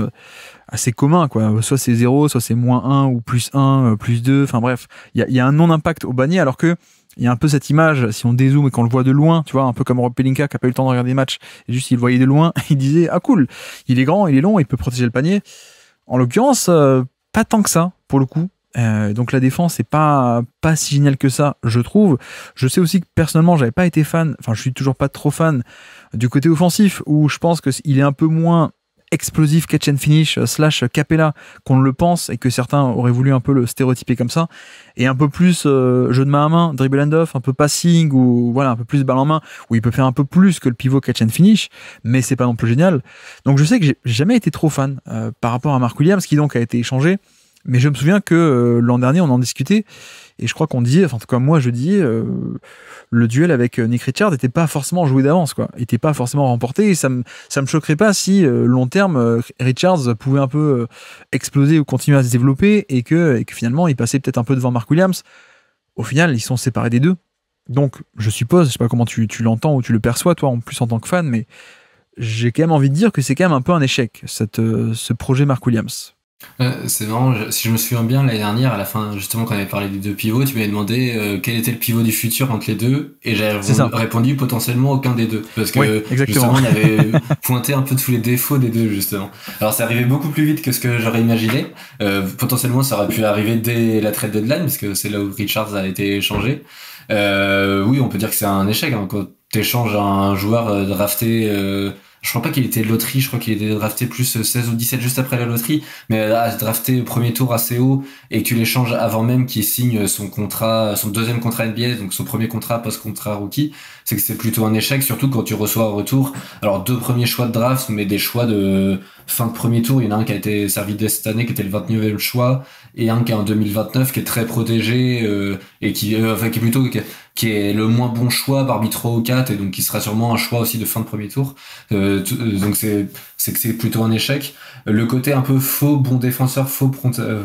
assez communs, quoi. Soit c'est 0, soit c'est -1 ou +1, +2. Enfin bref, il y a un non-impact au panier alors que il y a un peu cette image, si on dézoome et qu'on le voit de loin, tu vois, un peu comme Rob Pelinka qui a pas eu le temps de regarder les matchs, et juste il le voyait de loin, il disait ah cool, il est grand, il est long, il peut protéger le panier. En l'occurrence, pas tant que ça pour le coup. Donc la défense est pas si géniale que ça, je trouve. Je sais aussi que personnellement, j'avais pas été fan, enfin je suis toujours pas trop fan du côté offensif où je pense que il est un peu moins explosif catch and finish / Capella qu'on le pense et que certains auraient voulu un peu le stéréotyper comme ça, et un peu plus jeu de main à main, dribble and off, un peu passing ou voilà un peu plus balle en main où il peut faire un peu plus que le pivot catch and finish, mais c'est pas non plus génial. Donc je sais que j'ai jamais été trop fan par rapport à Mark Williams qui donc a été échangé, mais je me souviens que l'an dernier on en discutait et je crois qu'on disait, enfin en tout cas moi je dis le duel avec Nick Richards n'était pas forcément joué d'avance, quoi, était pas forcément remporté, et ça me choquerait pas si long terme Richards pouvait un peu exploser ou continuer à se développer et que finalement il passait peut-être un peu devant Mark Williams. Au final ils sont séparés des deux, donc je suppose, je sais pas comment tu l'entends ou tu le perçois toi en plus en tant que fan, mais j'ai quand même envie de dire que c'est quand même un peu un échec ce projet Mark Williams. C'est marrant, si je me souviens bien, l'année dernière, à la fin, justement, quand on avait parlé des deux pivots, tu m'avais demandé quel était le pivot du futur entre les deux, et j'avais répondu potentiellement aucun des deux. Parce que, oui, justement, il avait pointé un peu tous les défauts des deux, justement. Alors, c'est arrivé beaucoup plus vite que ce que j'aurais imaginé. Potentiellement, ça aurait pu arriver dès la trade deadline, parce que c'est là où Richards a été échangé. Oui, on peut dire que c'est un échec, hein, quand t'échanges un joueur drafté, je crois pas qu'il était loterie, je crois qu'il était drafté plus 16 ou 17 juste après la loterie, mais là, drafté au premier tour assez haut et que tu l'échanges avant même qu'il signe son contrat, son deuxième contrat NBA, donc son premier contrat post-contrat rookie, c'est que c'est plutôt un échec, surtout quand tu reçois en retour, alors 2 premiers choix de draft, mais des choix de fin de premier tour. Il y en a un qui a été servi dès cette année, qui était le 29e choix, et un qui est en 2029, qui est très protégé, et qui est plutôt, qui est le moins bon choix parmi 3 ou 4, et donc qui sera sûrement un choix aussi de fin de premier tour. Donc c'est que c'est plutôt un échec. Le côté un peu faux bon défenseur,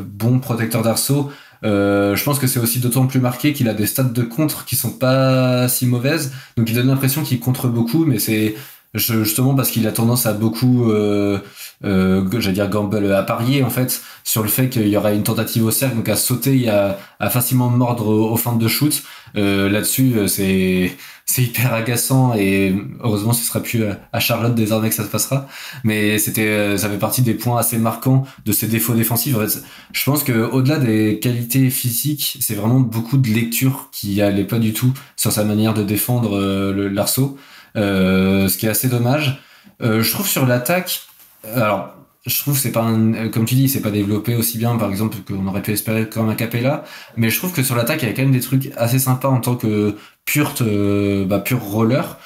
bon protecteur d'arceau, Je pense que c'est aussi d'autant plus marqué qu'il a des stats de contre qui sont pas si mauvaises, donc il donne l'impression qu'il contre beaucoup, mais c'est justement parce qu'il a tendance à beaucoup, j'allais dire gamble, à parier en fait sur le fait qu'il y aura une tentative au cercle, donc à sauter, à facilement mordre aux feintes de shoot. Là-dessus, c'est hyper agaçant et heureusement ce sera plus à Charlotte désormais que ça se passera. Mais ça fait partie des points assez marquants de ses défauts défensifs. En fait, je pense que au-delà des qualités physiques, c'est vraiment beaucoup de lecture qui allait pas du tout sur sa manière de défendre l'arceau. Ce qui est assez dommage. Je trouve sur l'attaque, alors je trouve que c'est pas comme tu dis, c'est pas développé aussi bien par exemple qu'on aurait pu espérer comme un Capella, mais je trouve que sur l'attaque il y a quand même des trucs assez sympas en tant que pur roller,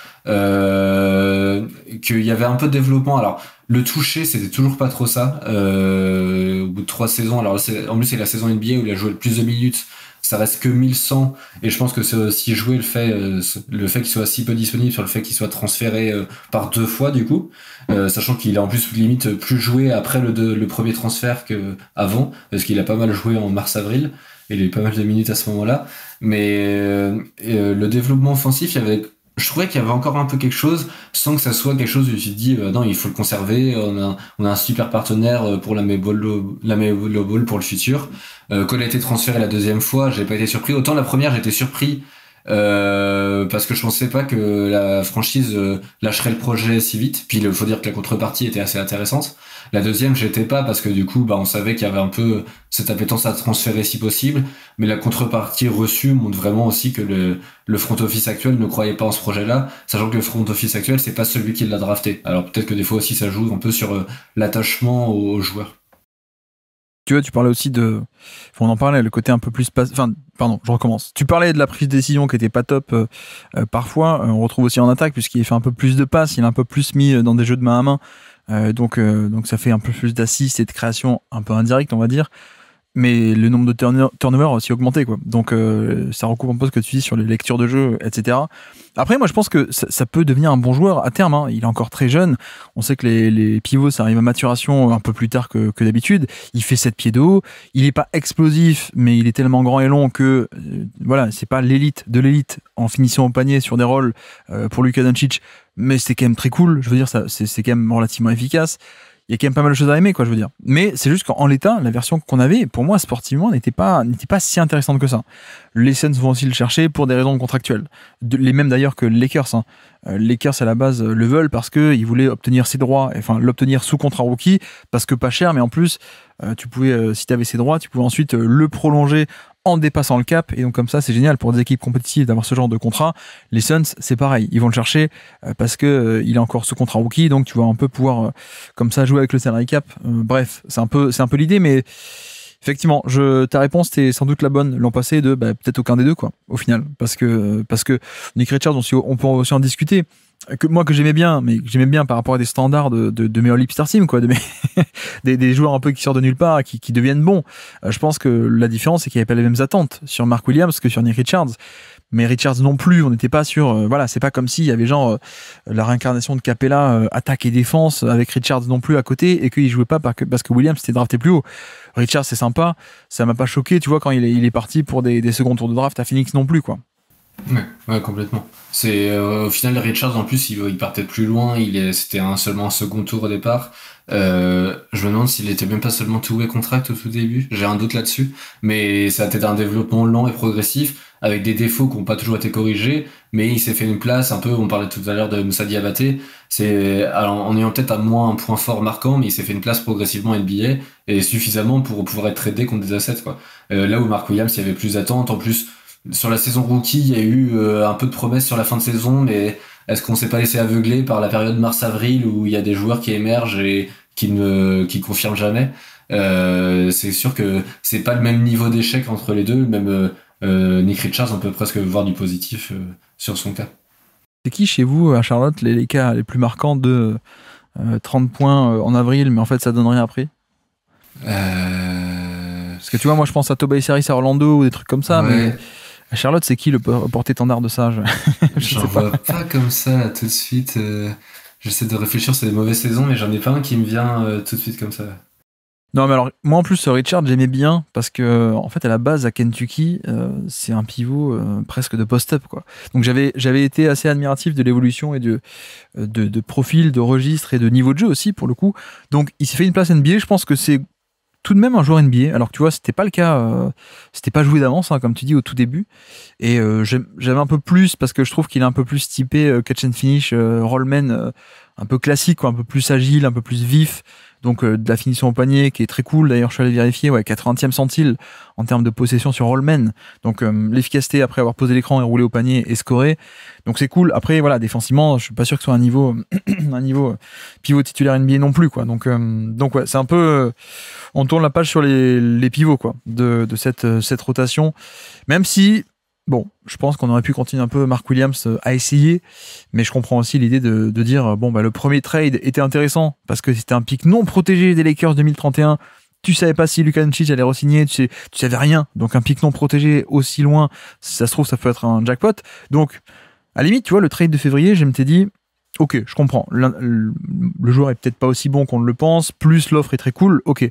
qu'il y avait un peu de développement. Alors le toucher c'était toujours pas trop ça, au bout de 3 saisons. Alors en plus c'est la saison NBA où il a joué le plus de minutes, ça reste que 1100, et je pense que c'est aussi joué le fait qu'il soit si peu disponible sur le fait qu'il soit transféré par 2 fois du coup, sachant qu'il a en plus limite plus joué après le premier transfert que avant, parce qu'il a pas mal joué en mars-avril et il a eu pas mal de minutes à ce moment-là. Mais le développement offensif, je trouvais qu'il y avait encore un peu quelque chose, sans que ça soit quelque chose où tu te dis non, il faut le conserver, on a un super partenaire pour la Melo Ball pour le futur. Quand il a été transféré la deuxième fois, j'ai pas été surpris. Autant la première, j'étais surpris parce que je pensais pas que la franchise lâcherait le projet si vite. Puis il faut dire que la contrepartie était assez intéressante. La deuxième, j'étais pas parce que du coup, on savait qu'il y avait un peu cette appétence à transférer si possible. Mais la contrepartie reçue montre vraiment aussi que le front office actuel ne croyait pas en ce projet-là, sachant que le front office actuel, c'est pas celui qui l'a drafté. Alors peut-être que des fois aussi ça joue un peu sur l'attachement aux joueurs. Tu vois, tu parlais aussi on en parlait, le côté un peu plus pardon, je recommence. Tu parlais de la prise de décision qui était pas top parfois. On retrouve aussi en attaque puisqu'il fait un peu plus de passes, il est un peu plus mis dans des jeux de main à main. Donc ça fait un peu plus d'assists et de création un peu indirecte, on va dire. Mais le nombre de turnovers a aussi augmenté, quoi. Donc ça recoupe un peu ce que tu dis sur les lectures de jeu, etc. Après, moi je pense que ça peut devenir un bon joueur à terme, hein. Il est encore très jeune. On sait que les pivots, ça arrive à maturation un peu plus tard que d'habitude. Il fait 7 pieds de haut. Il est pas explosif, mais il est tellement grand et long que voilà, c'est pas l'élite de l'élite en finissant au panier sur des rôles pour Luka Doncic. Mais c'est quand même très cool. Je veux dire, c'est quand même relativement efficace. Il y a quand même pas mal de choses à aimer, quoi, je veux dire. Mais c'est juste qu'en l'état, la version qu'on avait, pour moi, sportivement, n'était pas si intéressante que ça. Les Suns vont aussi le chercher pour des raisons contractuelles. Les mêmes d'ailleurs que les Lakers, hein. Les Lakers, à la base, le veulent parce qu'ils voulaient obtenir ses droits, enfin, l'obtenir sous contrat rookie, parce que pas cher, mais en plus, tu pouvais, si tu avais ses droits, tu pouvais ensuite le prolonger en dépassant le cap, et donc comme ça c'est génial pour des équipes compétitives d'avoir ce genre de contrat. Les Suns c'est pareil, ils vont le chercher parce que il est encore sous contrat rookie, donc tu vas un peu pouvoir comme ça jouer avec le salary cap. Bref, c'est un peu l'idée, mais effectivement, ta réponse était sans doute la bonne l'an passé de peut-être aucun des deux, quoi, au final, parce que Nick Richards, on peut aussi en discuter. Que j'aimais bien, mais que j'aimais bien par rapport à des standards de mes All-Star Team, quoi, des joueurs un peu qui sortent de nulle part, qui deviennent bons. Je pense que la différence, c'est qu'il n'y avait pas les mêmes attentes sur Mark Williams que sur Nick Richards. Mais Richards non plus, on n'était pas sûr. Voilà, c'est pas comme s'il y avait la réincarnation de Capella, attaque et défense, avec Richards non plus à côté, et qu'il jouait pas parce que Williams était drafté plus haut. Richards, c'est sympa, ça m'a pas choqué, tu vois, quand il est parti pour des seconds tours de draft à Phoenix non plus, quoi. Ouais, complètement. C'est au final Richards en plus il partait de plus loin, c'était seulement un second tour au départ. Je me demande s'il était même pas seulement two-way contract au tout début, j'ai un doute là-dessus, mais ça a été un développement lent et progressif avec des défauts qui n'ont pas toujours été corrigés, mais il s'est fait une place un peu, on parlait tout à l'heure de Moussa Diabaté, alors en ayant peut-être à moins un point fort marquant, mais il s'est fait une place progressivement NBA et suffisamment pour pouvoir être tradé contre des assets, quoi. Là où Mark Williams, il y avait plus d'attentes, en plus sur la saison rookie, il y a eu un peu de promesses sur la fin de saison, mais est-ce qu'on s'est pas laissé aveugler par la période mars-avril où il y a des joueurs qui émergent et qui confirment jamais? C'est sûr que c'est pas le même niveau d'échec entre les deux. Même Nick Richards, on peut presque voir du positif sur son cas. C'est qui chez vous à Charlotte les cas les plus marquants de 30 points en avril, mais en fait ça donne rien après? Parce que tu vois, moi je pense à Tobias Harris à Orlando ou des trucs comme ça, ouais. Mais à Charlotte, c'est qui le porte-étendard de ça? Je sais pas. Vois pas comme ça tout de suite. J'essaie de réfléchir, c'est des mauvaises saisons, mais j'en ai pas un qui me vient tout de suite comme ça. Non, mais alors, moi en plus, Richard, j'aimais bien parce que, en fait, à la base, à Kentucky, c'est un pivot presque de post-up, quoi. Donc, j'avais été assez admiratif de l'évolution et de profil, de registre et de niveau de jeu aussi, pour le coup. Donc, il s'est fait une place NBA. Je pense que c'est tout de même un joueur NBA. Alors que tu vois, c'était pas le cas, c'était pas joué d'avance, hein, comme tu dis, au tout début. Et j'aime un peu plus parce que je trouve qu'il est un peu plus typé catch and finish, rollman, un peu classique, quoi, un peu plus agile, un peu plus vif. Donc de la finition au panier qui est très cool. D'ailleurs, je suis allé vérifier, ouais, 80e centile en termes de possession sur rollman. Donc l'efficacité après avoir posé l'écran et roulé au panier et scoré. Donc c'est cool. Après voilà, défensivement, je suis pas sûr que ce soit un niveau un niveau pivot titulaire NBA non plus, quoi. Donc ouais, c'est un peu on tourne la page sur les pivots, quoi, de cette rotation. Même si bon, je pense qu'on aurait pu continuer un peu Mark Williams à essayer, mais je comprends aussi l'idée de dire bon, bah, le premier trade était intéressant parce que c'était un pick non protégé des Lakers 2031. Tu savais pas si Luka Doncic allait re-signer, tu savais rien. Donc un pick non protégé aussi loin, ça se trouve, ça peut être un jackpot. Donc, à la limite, tu vois, le trade de février, je m'étais dit, ok, je comprends. Le joueur est peut-être pas aussi bon qu'on le pense, plus l'offre est très cool, ok.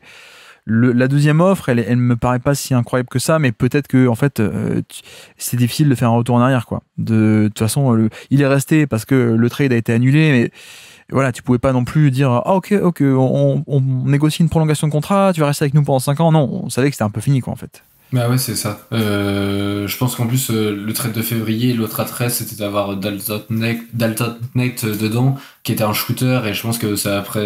La deuxième offre, elle me paraît pas si incroyable que ça, mais peut-être que en fait, c'est difficile de faire un retour en arrière, quoi. De toute façon, il est resté parce que le trade a été annulé, mais voilà, tu pouvais pas non plus dire ah ok, on négocie une prolongation de contrat, tu vas rester avec nous pendant 5 ans. Non, on savait que c'était un peu fini, quoi, en fait. Bah ouais, c'est ça. Je pense qu'en plus, le trade de février, l'autre adresse, c'était d'avoir Dalton Knecht dedans, qui était un shooter, et je pense que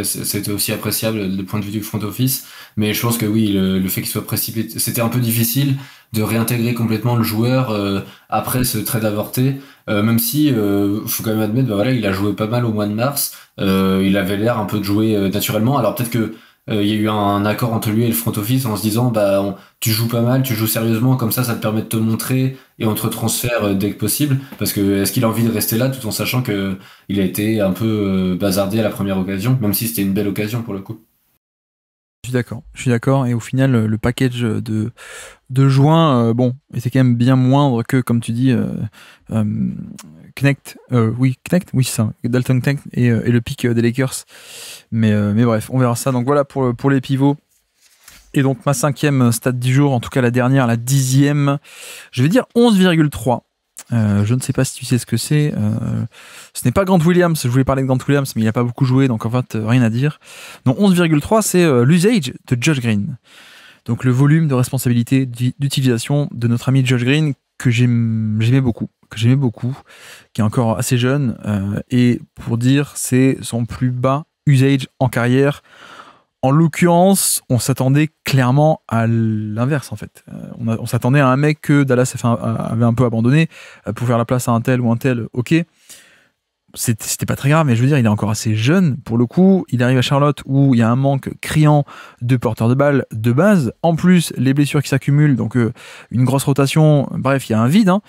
c'était aussi appréciable du point de vue du front office. Mais je pense que oui, le fait qu'il soit précipité, c'était un peu difficile de réintégrer complètement le joueur après ce trade avorté. Même si, faut quand même admettre, bah voilà, il a joué pas mal au mois de mars. Il avait l'air un peu de jouer naturellement. Alors peut-être que il y a eu un accord entre lui et le front office en se disant bah tu joues pas mal, tu joues sérieusement, comme ça te permet de te montrer et on te retransfère dès que possible, parce que est-ce qu'il a envie de rester là tout en sachant que il a été un peu bazardé à la première occasion, même si c'était une belle occasion pour le coup. Je suis d'accord, et au final, le package de juin, bon, était quand même bien moindre que, comme tu dis, Knecht, oui, c'est ça, Dalton Knecht et le pick des Lakers. Mais bref, on verra ça. Donc voilà pour les pivots. Et donc ma 5e stat du jour, en tout cas la dernière, la 10e, je vais dire 11,3. Je ne sais pas si tu sais ce que c'est. Ce n'est pas Grant Williams. Je voulais parler de Grant Williams, mais il n'a pas beaucoup joué, donc en fait, rien à dire. Donc 11,3, c'est l'usage de Josh Green. Donc le volume de responsabilité d'utilisation de notre ami Josh Green, que j'aimais beaucoup, qui est encore assez jeune. Et pour dire, c'est son plus bas usage en carrière. En l'occurrence, on s'attendait clairement à l'inverse, en fait. On s'attendait à un mec que Dallas avait un peu abandonné pour faire la place à un tel ou un tel, ok. C'était pas très grave, mais je veux dire, il est encore assez jeune pour le coup. Il arrive à Charlotte où il y a un manque criant de porteurs de balles de base. En plus, les blessures qui s'accumulent, donc une grosse rotation. Bref, il y a un vide, hein,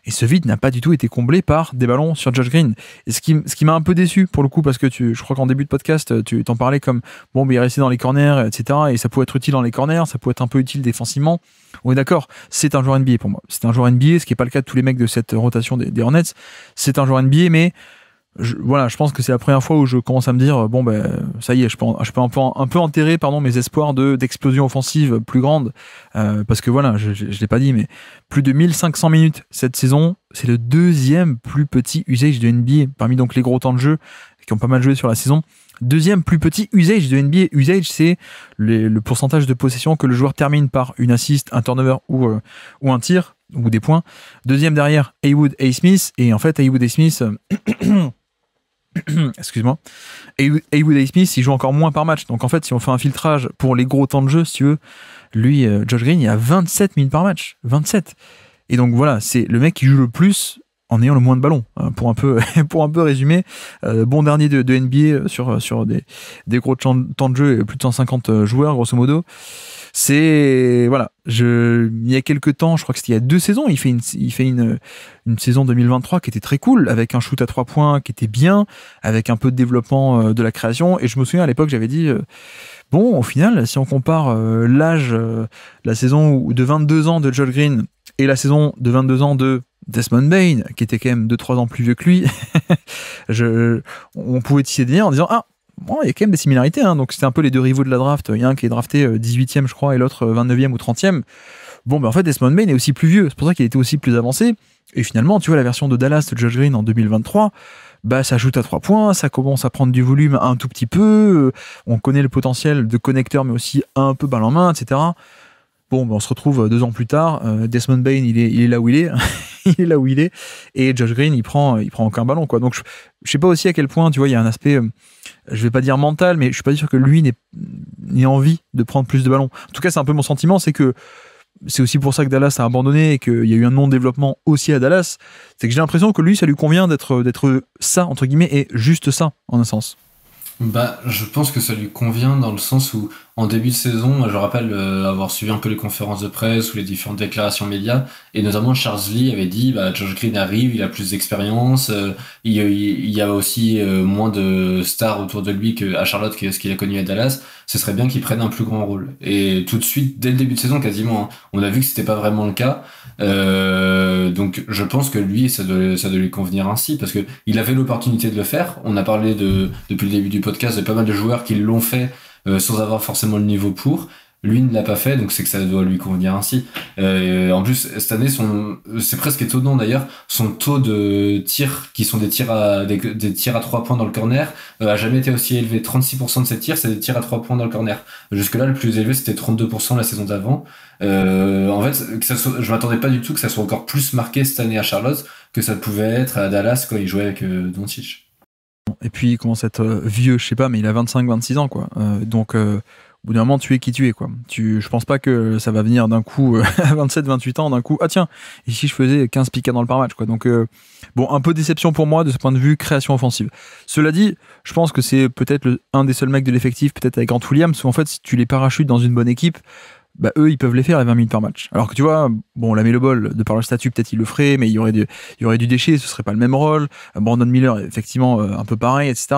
et ce vide n'a pas du tout été comblé par des ballons sur Josh Green. Et ce qui m'a un peu déçu pour le coup, parce que je crois qu'en début de podcast, tu t'en parlais comme bon, mais il est resté dans les corners, etc. Et ça pouvait être utile dans les corners, ça pouvait être un peu utile défensivement. On est d'accord, c'est un joueur NBA pour moi. C'est un joueur NBA, ce qui n'est pas le cas de tous les mecs de cette rotation des Hornets. C'est un joueur NBA, mais je pense que c'est la première fois où je commence à me dire bon ben ça y est, je peux un peu enterrer mes espoirs d'explosion offensive plus grande, parce que voilà, je l'ai pas dit, mais plus de 1500 minutes cette saison, c'est le deuxième plus petit usage de NBA parmi donc les gros temps de jeu qui ont pas mal joué sur la saison. Deuxième plus petit usage de NBA. Usage, c'est le pourcentage de possession que le joueur termine par une assist, un turnover ou un tir ou des points. Deuxième derrière Haywood et Smith, et en fait Haywood et Smith excuse-moi, Haywood et Smith, il joue encore moins par match. Donc en fait, si on fait un filtrage pour les gros temps de jeu, si tu veux, lui, Josh Green, il a 27 minutes par match. 27. Et donc voilà, c'est le mec qui joue le plus en ayant le moins de ballons, pour un peu résumer. Bon dernier de NBA sur des gros temps de jeu, plus de 150 joueurs grosso modo. C'est voilà, il y a quelques temps, je crois que c'était il y a 2 saisons, il fait une saison 2023 qui était très cool, avec un shoot à 3 points qui était bien, avec un peu de développement de la création. Et je me souviens à l'époque, j'avais dit bon, au final, si on compare l'âge, la saison de 22 ans de Josh Green et la saison de 22 ans de Desmond Bane, qui était quand même 2-3 ans plus vieux que lui, on pouvait tisser des liens en disant ah, bon, il y a quand même des similarités, hein. Donc c'était un peu les deux rivaux de la draft. Il y a un qui est drafté 18e, je crois, et l'autre 29e ou 30e. Bon, en fait, Desmond Bane est aussi plus vieux. C'est pour ça qu'il était aussi plus avancé. Et finalement, tu vois, la version de Dallas de Josh Green en 2023, ça shoot à 3 points, ça commence à prendre du volume un tout petit peu. On connaît le potentiel de connecteur, mais aussi un peu balle en main, etc. Bon, on se retrouve 2 ans plus tard. Desmond Bane, il est là où il est. Il est là où il est. Et Josh Green, il prend aucun ballon, quoi. Donc, je sais pas aussi à quel point, tu vois, il y a un aspect, je vais pas dire mental, mais je suis pas sûr que lui n'ait envie de prendre plus de ballons. En tout cas, c'est un peu mon sentiment, c'est que c'est aussi pour ça que Dallas a abandonné et qu'il y a eu un non-développement aussi à Dallas. C'est que j'ai l'impression que lui, ça lui convient d'être ça, entre guillemets, et juste ça, en un sens. Je pense que ça lui convient dans le sens où, en début de saison, je rappelle avoir suivi un peu les conférences de presse ou les différentes déclarations médias, et notamment Charles Lee avait dit, Josh Green arrive, il a plus d'expérience, il y a aussi moins de stars autour de lui qu'à Charlotte, que ce qu'il a connu à Dallas, ce serait bien qu'il prenne un plus grand rôle. Et tout de suite, dès le début de saison quasiment, hein, on a vu que c'était pas vraiment le cas. Donc je pense que lui, ça doit lui convenir ainsi, parce que il avait l'opportunité de le faire. On a parlé depuis le début du podcast de pas mal de joueurs qui l'ont fait sans avoir forcément le niveau pour. Lui ne l'a pas fait, donc c'est que ça doit lui convenir ainsi. En plus, cette année, c'est presque étonnant d'ailleurs, son taux de tirs, qui sont des tirs à 3 points dans le corner, a jamais été aussi élevé. 36% de ses tirs, c'est des tirs à 3 points dans le corner. Jusque-là, le plus élevé, c'était 32% la saison d'avant. En fait, je m'attendais pas du tout que ça soit encore plus marqué cette année à Charlotte que ça pouvait être à Dallas quand il jouait avec Doncic. Et puis, il commence à être vieux, je sais pas, mais il a 25-26 ans, quoi. Donc, au bout d'un moment, tu es qui tu es, quoi. Je pense pas que ça va venir d'un coup, à 27-28 ans, d'un coup, ah tiens, ici je faisais 15 pick and roll par match, quoi. Donc, un peu déception pour moi de ce point de vue création offensive. Cela dit, je pense que c'est peut-être un des seuls mecs de l'effectif, peut-être avec Grant Williams, où en fait, si tu les parachutes dans une bonne équipe, eux, ils peuvent les faire à 20 minutes par match. Alors que tu vois, la Melo Ball, de par le statut, peut-être il le ferait, mais il y aurait du déchet, ce serait pas le même rôle. Brandon Miller, effectivement, un peu pareil, etc.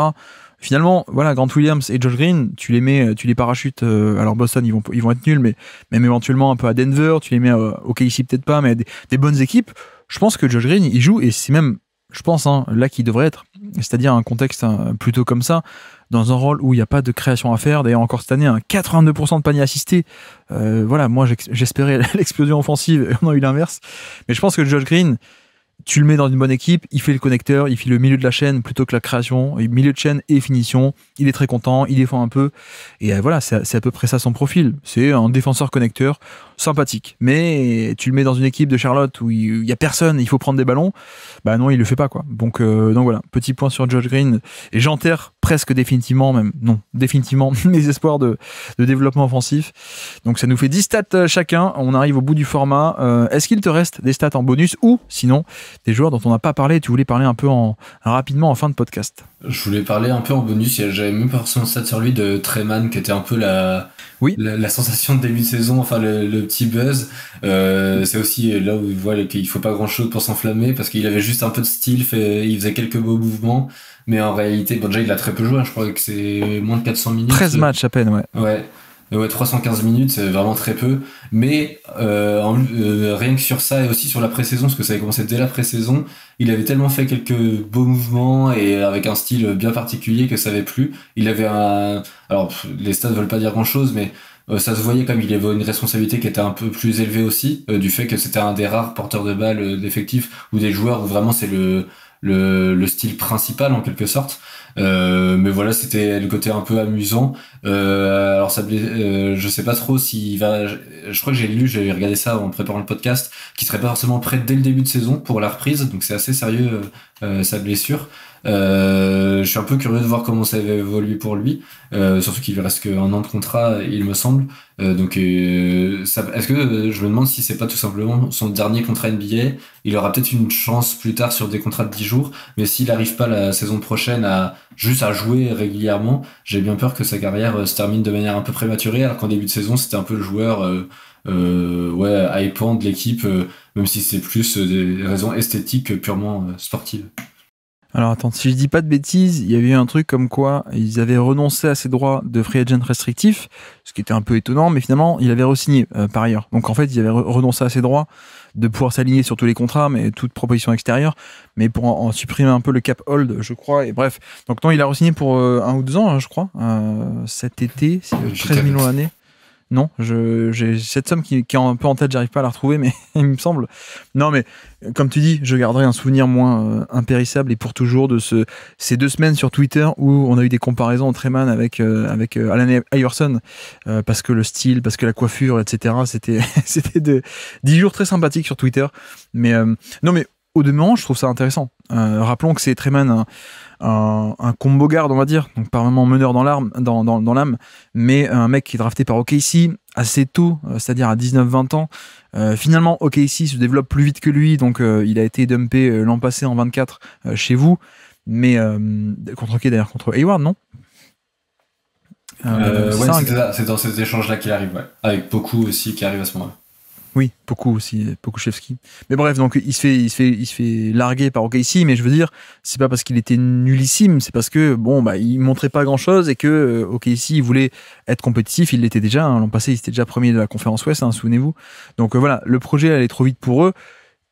Finalement, voilà, Grant Williams et Josh Green, tu les parachutes. Alors Boston, ils vont être nuls, mais même éventuellement un peu à Denver, tu les mets au KC peut-être pas, mais des bonnes équipes. Je pense que Josh Green, il joue, et c'est même, je pense, là qu'il devrait être. C'est-à-dire un contexte plutôt comme ça, dans un rôle où il n'y a pas de création à faire. D'ailleurs, encore cette année, 82% de paniers assistés. Moi, j'espérais l'explosion offensive, et on a eu l'inverse. Mais je pense que Josh Green, tu le mets dans une bonne équipe, il fait le connecteur, il fait le milieu de la chaîne plutôt que la création, milieu de chaîne et finition, il est très content, il défend un peu, et c'est à peu près ça son profil. C'est un défenseur connecteur sympathique, mais tu le mets dans une équipe de Charlotte où il y a personne, il faut prendre des ballons, non, il le fait pas, quoi. Donc voilà, petit point sur Josh Green, et j'enterre presque définitivement mes espoirs de développement offensif. Donc ça nous fait 10 stats chacun, on arrive au bout du format. Est-ce qu'il te reste des stats en bonus, ou sinon des joueurs dont on n'a pas parlé et tu voulais parler un peu rapidement en fin de podcast? Je voulais parler un peu en bonus, j'avais même pas forcément stat sur lui, de Treyman, qui était un peu la sensation de début de saison, enfin le petit buzz. C'est aussi là où il voit qu'il faut pas grand chose pour s'enflammer, parce qu'il avait juste un peu de style, il faisait quelques beaux mouvements, mais en réalité, déjà il a très peu joué, je crois que c'est moins de 400 minutes. 13 matchs à peine, ouais. Ouais, 315 minutes, c'est vraiment très peu. Mais rien que sur ça, et aussi sur la pré-saison, parce que ça avait commencé dès la pré-saison, il avait tellement fait quelques beaux mouvements et avec un style bien particulier que ça avait plu. Il avait alors les stats veulent pas dire grand-chose, mais ça se voyait comme il avait une responsabilité qui était un peu plus élevée aussi, du fait que c'était un des rares porteurs de balles d'effectifs, ou des joueurs où vraiment c'est le style principal en quelque sorte. Mais voilà, c'était le côté un peu amusant. Alors je sais pas trop s'il va. Je crois que j'avais regardé ça en préparant le podcast, qu'il serait pas forcément prêt dès le début de saison pour la reprise, donc c'est assez sérieux sa blessure. Je suis un peu curieux de voir comment ça va évoluer pour lui, surtout qu'il lui reste qu'un an de contrat, il me semble. Est-ce que je me demande si c'est pas tout simplement son dernier contrat NBA. Il aura peut-être une chance plus tard sur des contrats de 10 jours, mais s'il n'arrive pas la saison prochaine à jouer régulièrement, j'ai bien peur que sa carrière se termine de manière un peu prématurée, alors qu'en début de saison c'était un peu le joueur hypant de l'équipe, même si c'est plus des raisons esthétiques que purement sportives. Alors attends, si je dis pas de bêtises, il y avait eu un truc comme quoi ils avaient renoncé à ses droits de free agent restrictifs, ce qui était un peu étonnant, mais finalement il avait re-signé par ailleurs. Donc en fait ils avaient renoncé à ses droits de pouvoir s'aligner sur tous les contrats, mais toute proposition extérieure, mais pour en supprimer un peu le cap hold, je crois. Et bref, donc non, il a re-signé pour 1 ou 2 ans, hein, je crois, cet été, c'est 13 millions l'année. Non, j'ai cette somme qui est un peu en tête, j'arrive pas à la retrouver, mais il me semble. Non, mais comme tu dis, je garderai un souvenir moins impérissable et pour toujours de ces 2 semaines sur Twitter où on a eu des comparaisons entre Eman avec Allen Iverson, parce que le style, parce que la coiffure, etc. C'était 10 jours très sympathiques sur Twitter. Mais non, mais au demeurant, je trouve ça intéressant. Rappelons que c'est Treman un combo guard, on va dire, donc pas vraiment meneur dans l'âme, mais un mec qui est drafté par OKC assez tôt, c'est-à-dire à 19-20 ans. Finalement, OKC se développe plus vite que lui, donc il a été dumpé l'an passé en 24 chez vous, mais contre qui d'ailleurs? Contre Hayward, non? C'est dans ces échanges-là qu'il arrive, ouais. Avec Poku aussi qui arrive à ce moment-là. Oui, Poku aussi, Pokuševski. Mais bref, donc il se fait larguer par OKC, mais je veux dire, c'est pas parce qu'il était nullissime, c'est parce que bon, bah, il montrait pas grand-chose et que OKC il voulait être compétitif, il l'était déjà. Hein, l'an passé, il était déjà premier de la conférence Ouest, hein, souvenez-vous. Donc voilà, le projet allait trop vite pour eux.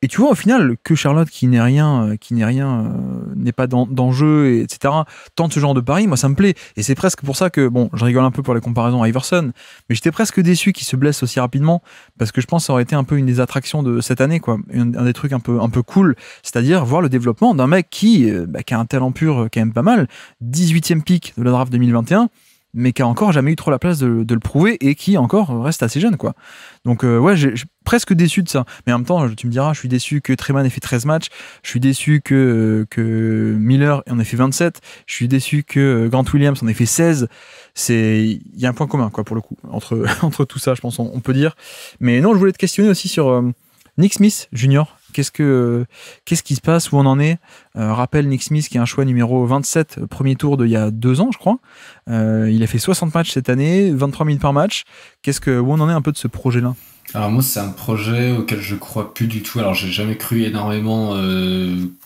Et tu vois, au final, que Charlotte, qui n'est pas d'enjeu, etc., tente ce genre de pari, moi, ça me plaît. Et c'est presque pour ça que, bon, je rigole un peu pour les comparaisons à Iverson, mais j'étais presque déçu qu'il se blesse aussi rapidement, parce que je pense que ça aurait été un peu une des attractions de cette année, quoi. Un des trucs un peu cool, c'est-à-dire voir le développement d'un mec qui a un talent pur quand même pas mal, 18e pick de la draft 2021, mais qui a encore jamais eu trop la place de le prouver et qui encore reste assez jeune, quoi. Donc ouais, j'ai presque déçu de ça. Mais en même temps, tu me diras, je suis déçu que Treman ait fait 13 matchs, je suis déçu que Miller en ait fait 27, je suis déçu que Grant Williams en ait fait 16. Il y a un point commun, quoi, pour le coup, entre tout ça, je pense, on peut dire. Mais non, je voulais te questionner aussi sur Nick Smith Jr. Qu'est-ce qui se passe, où on en est? Rappelle Nick Smith qui est un choix numéro 27, premier tour d'il y a 2 ans, je crois. Il a fait 60 matchs cette année, 23 minutes par match. Où on en est un peu de ce projet-là? Alors moi, c'est un projet auquel je crois plus du tout. Alors j'ai jamais cru énormément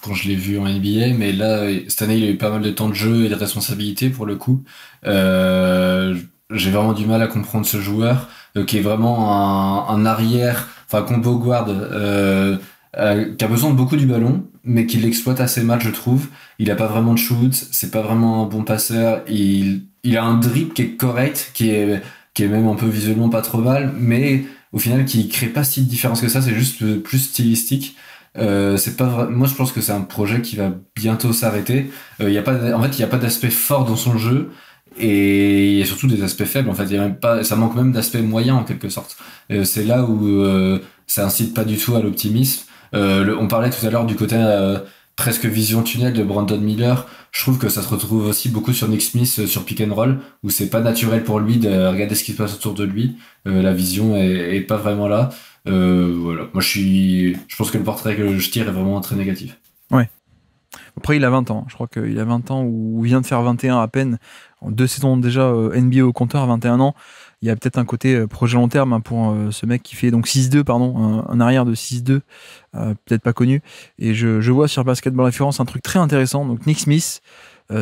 quand je l'ai vu en NBA, mais là, cette année, il a eu pas mal de temps de jeu et de responsabilité pour le coup. J'ai vraiment du mal à comprendre ce joueur qui est vraiment un arrière, enfin combo guard, qui a besoin de beaucoup du ballon, mais qui l'exploite assez mal, je trouve. Il a pas vraiment de shoot, c'est pas vraiment un bon passeur. Il a un dribble qui est correct, qui est même un peu visuellement pas trop mal, mais au final qui crée pas si de différence que ça, c'est juste plus stylistique. C'est pas vrai. Moi je pense que c'est un projet qui va bientôt s'arrêter. En fait, il y a pas d'aspect fort dans son jeu et il y a surtout des aspects faibles. En fait, il y a même pas, ça manque même d'aspect moyen en quelque sorte. C'est là où ça incite pas du tout à l'optimisme. On parlait tout à l'heure du côté presque vision tunnel de Brandon Miller. Je trouve que ça se retrouve aussi beaucoup sur Nick Smith sur pick and roll, où c'est pas naturel pour lui de regarder ce qui se passe autour de lui. La vision est pas vraiment là. Voilà. Moi, je pense que le portrait que je tire est vraiment très négatif. Ouais. Après, il a 20 ans. Je crois qu'il a 20 ans ou vient de faire 21 à peine. En 2 saisons déjà NBA au compteur à 21 ans. Il y a peut-être un côté projet long terme pour ce mec qui fait donc 6-2, pardon, un arrière de 6-2, peut-être pas connu. Et je vois sur Basketball Référence un truc très intéressant. Donc Nick Smith,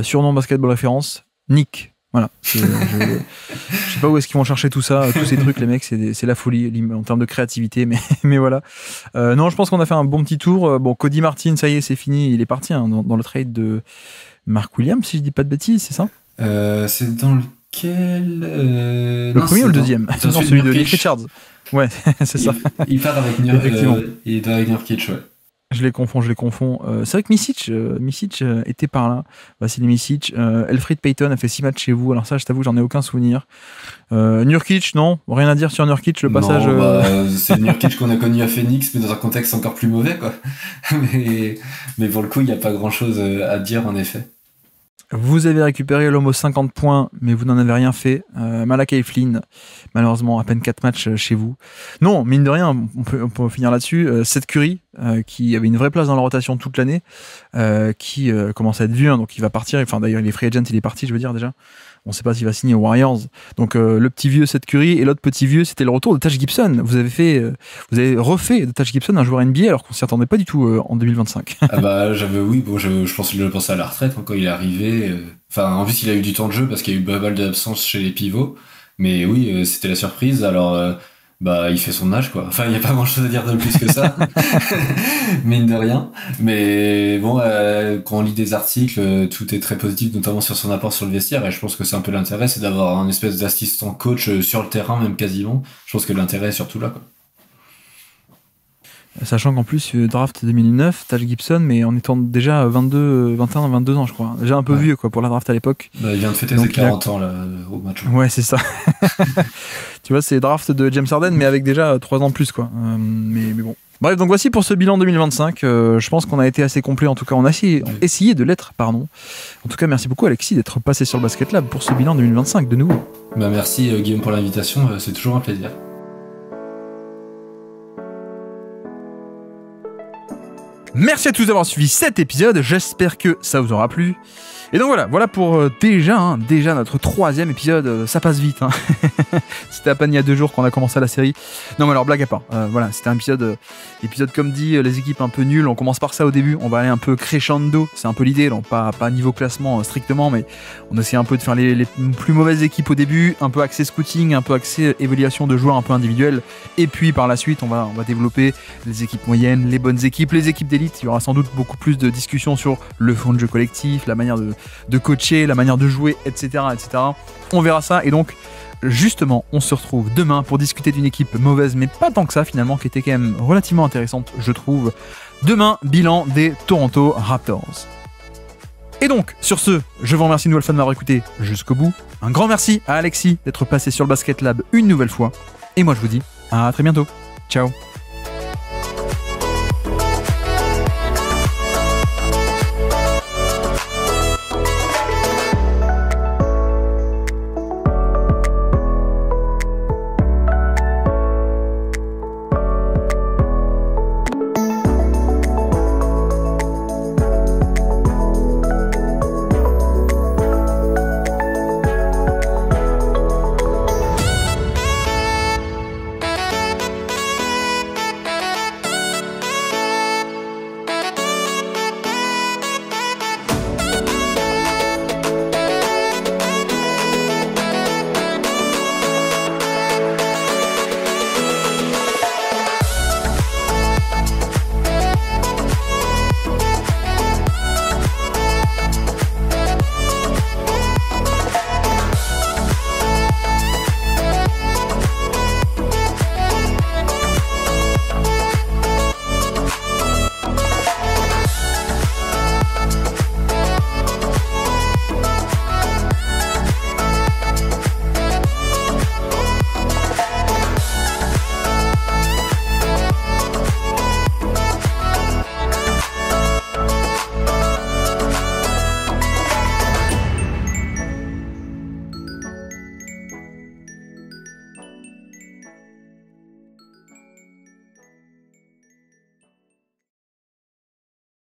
surnom Basketball Référence, Nick. Voilà. Je sais pas où est-ce qu'ils vont chercher tout ça, tous ces trucs, les mecs, c'est la folie en termes de créativité, mais voilà. Non, je pense qu'on a fait un bon petit tour. Bon, Cody Martin, ça y est, c'est fini, il est parti dans le trade de Mark Williams, si je dis pas de bêtises, c'est ça? C'est dans lequel le premier ou le deuxième? Non, celui de Nick Richards. Ouais, c'est ça. Il part avec Nurkic, ouais. Je les confonds. C'est vrai que Micic était par là. Vassili Micic. Elfrid Payton a fait 6 matchs chez vous. Alors ça, je t'avoue, j'en ai aucun souvenir. Nurkic, non. Rien à dire sur Nurkic, le passage... Non, c'est Nurkic qu'on a connu à Phoenix, mais dans un contexte encore plus mauvais, quoi. mais pour le coup, il n'y a pas grand-chose à dire, en effet. Vous avez récupéré l'homme aux 50 points, mais vous n'en avez rien fait. Malachi Flynn, malheureusement, à peine 4 matchs chez vous. Non, mine de rien, on peut finir là-dessus. Seth Curry, qui avait une vraie place dans la rotation toute l'année, qui commence à être vieux, hein, donc il va partir. Enfin, d'ailleurs, il est free agent, il est parti, je veux dire, déjà. On ne sait pas s'il va signer aux Warriors. Donc le petit vieux Seth Curry et l'autre petit vieux, c'était le retour de Taj Gibson. Vous avez refait de Taj Gibson un joueur NBA alors qu'on s'y attendait pas du tout en 2025. Ah bah je pense qu'il pensait à la retraite quand il est arrivé. Enfin, en plus il a eu du temps de jeu parce qu'il y a eu pas mal d'absence chez les pivots. Mais oui, c'était la surprise. Alors il fait son âge quoi. Enfin, il y a pas grand chose à dire de plus que ça. Mine de rien. Mais bon, quand on lit des articles, tout est très positif, notamment sur son apport sur le vestiaire. Et je pense que c'est un peu l'intérêt, c'est d'avoir un espèce d'assistant coach sur le terrain, même quasiment. Je pense que l'intérêt est surtout là, quoi. Sachant qu'en plus, draft 2009, Taj Gibson, mais en étant déjà 21, 22 ans, je crois. Déjà un peu vieux quoi, pour la draft à l'époque. Il vient de fêter ses 40 ans là, au match. Ouais, c'est ça. Tu vois, c'est draft de James Harden, mais avec déjà 3 ans de plus, quoi. Mais bon. Bref, donc voici pour ce bilan 2025. Je pense qu'on a été assez complet, en tout cas, on a essayé de l'être, pardon. En tout cas, merci beaucoup Alexis d'être passé sur le Basket Lab pour ce bilan 2025 de nouveau. Merci Guillaume pour l'invitation, c'est toujours un plaisir. Merci à tous d'avoir suivi cet épisode, j'espère que ça vous aura plu. Et donc voilà pour déjà notre 3e épisode, ça passe vite. C'était à peine il y a 2 jours qu'on a commencé la série. Non mais alors blague à part, c'était un épisode comme dit, les équipes un peu nulles, on commence par ça au début, on va aller un peu crescendo, c'est un peu l'idée, donc pas niveau classement strictement, mais on essaie un peu de faire les plus mauvaises équipes au début, un peu axé scouting, un peu axé évaluation de joueurs un peu individuels, et puis par la suite on va développer les équipes moyennes, les bonnes équipes, les équipes d'élite. Il y aura sans doute beaucoup plus de discussions sur le fond de jeu collectif, la manière de coacher, la manière de jouer, etc. On verra ça, et donc justement on se retrouve demain pour discuter d'une équipe mauvaise mais pas tant que ça finalement, qui était quand même relativement intéressante je trouve. Demain, bilan des Toronto Raptors. Et donc sur ce, je vous remercie une nouvelle fois de m'avoir écouté jusqu'au bout. Un grand merci à Alexis d'être passé sur le Basket Lab une nouvelle fois, et moi je vous dis à très bientôt. Ciao.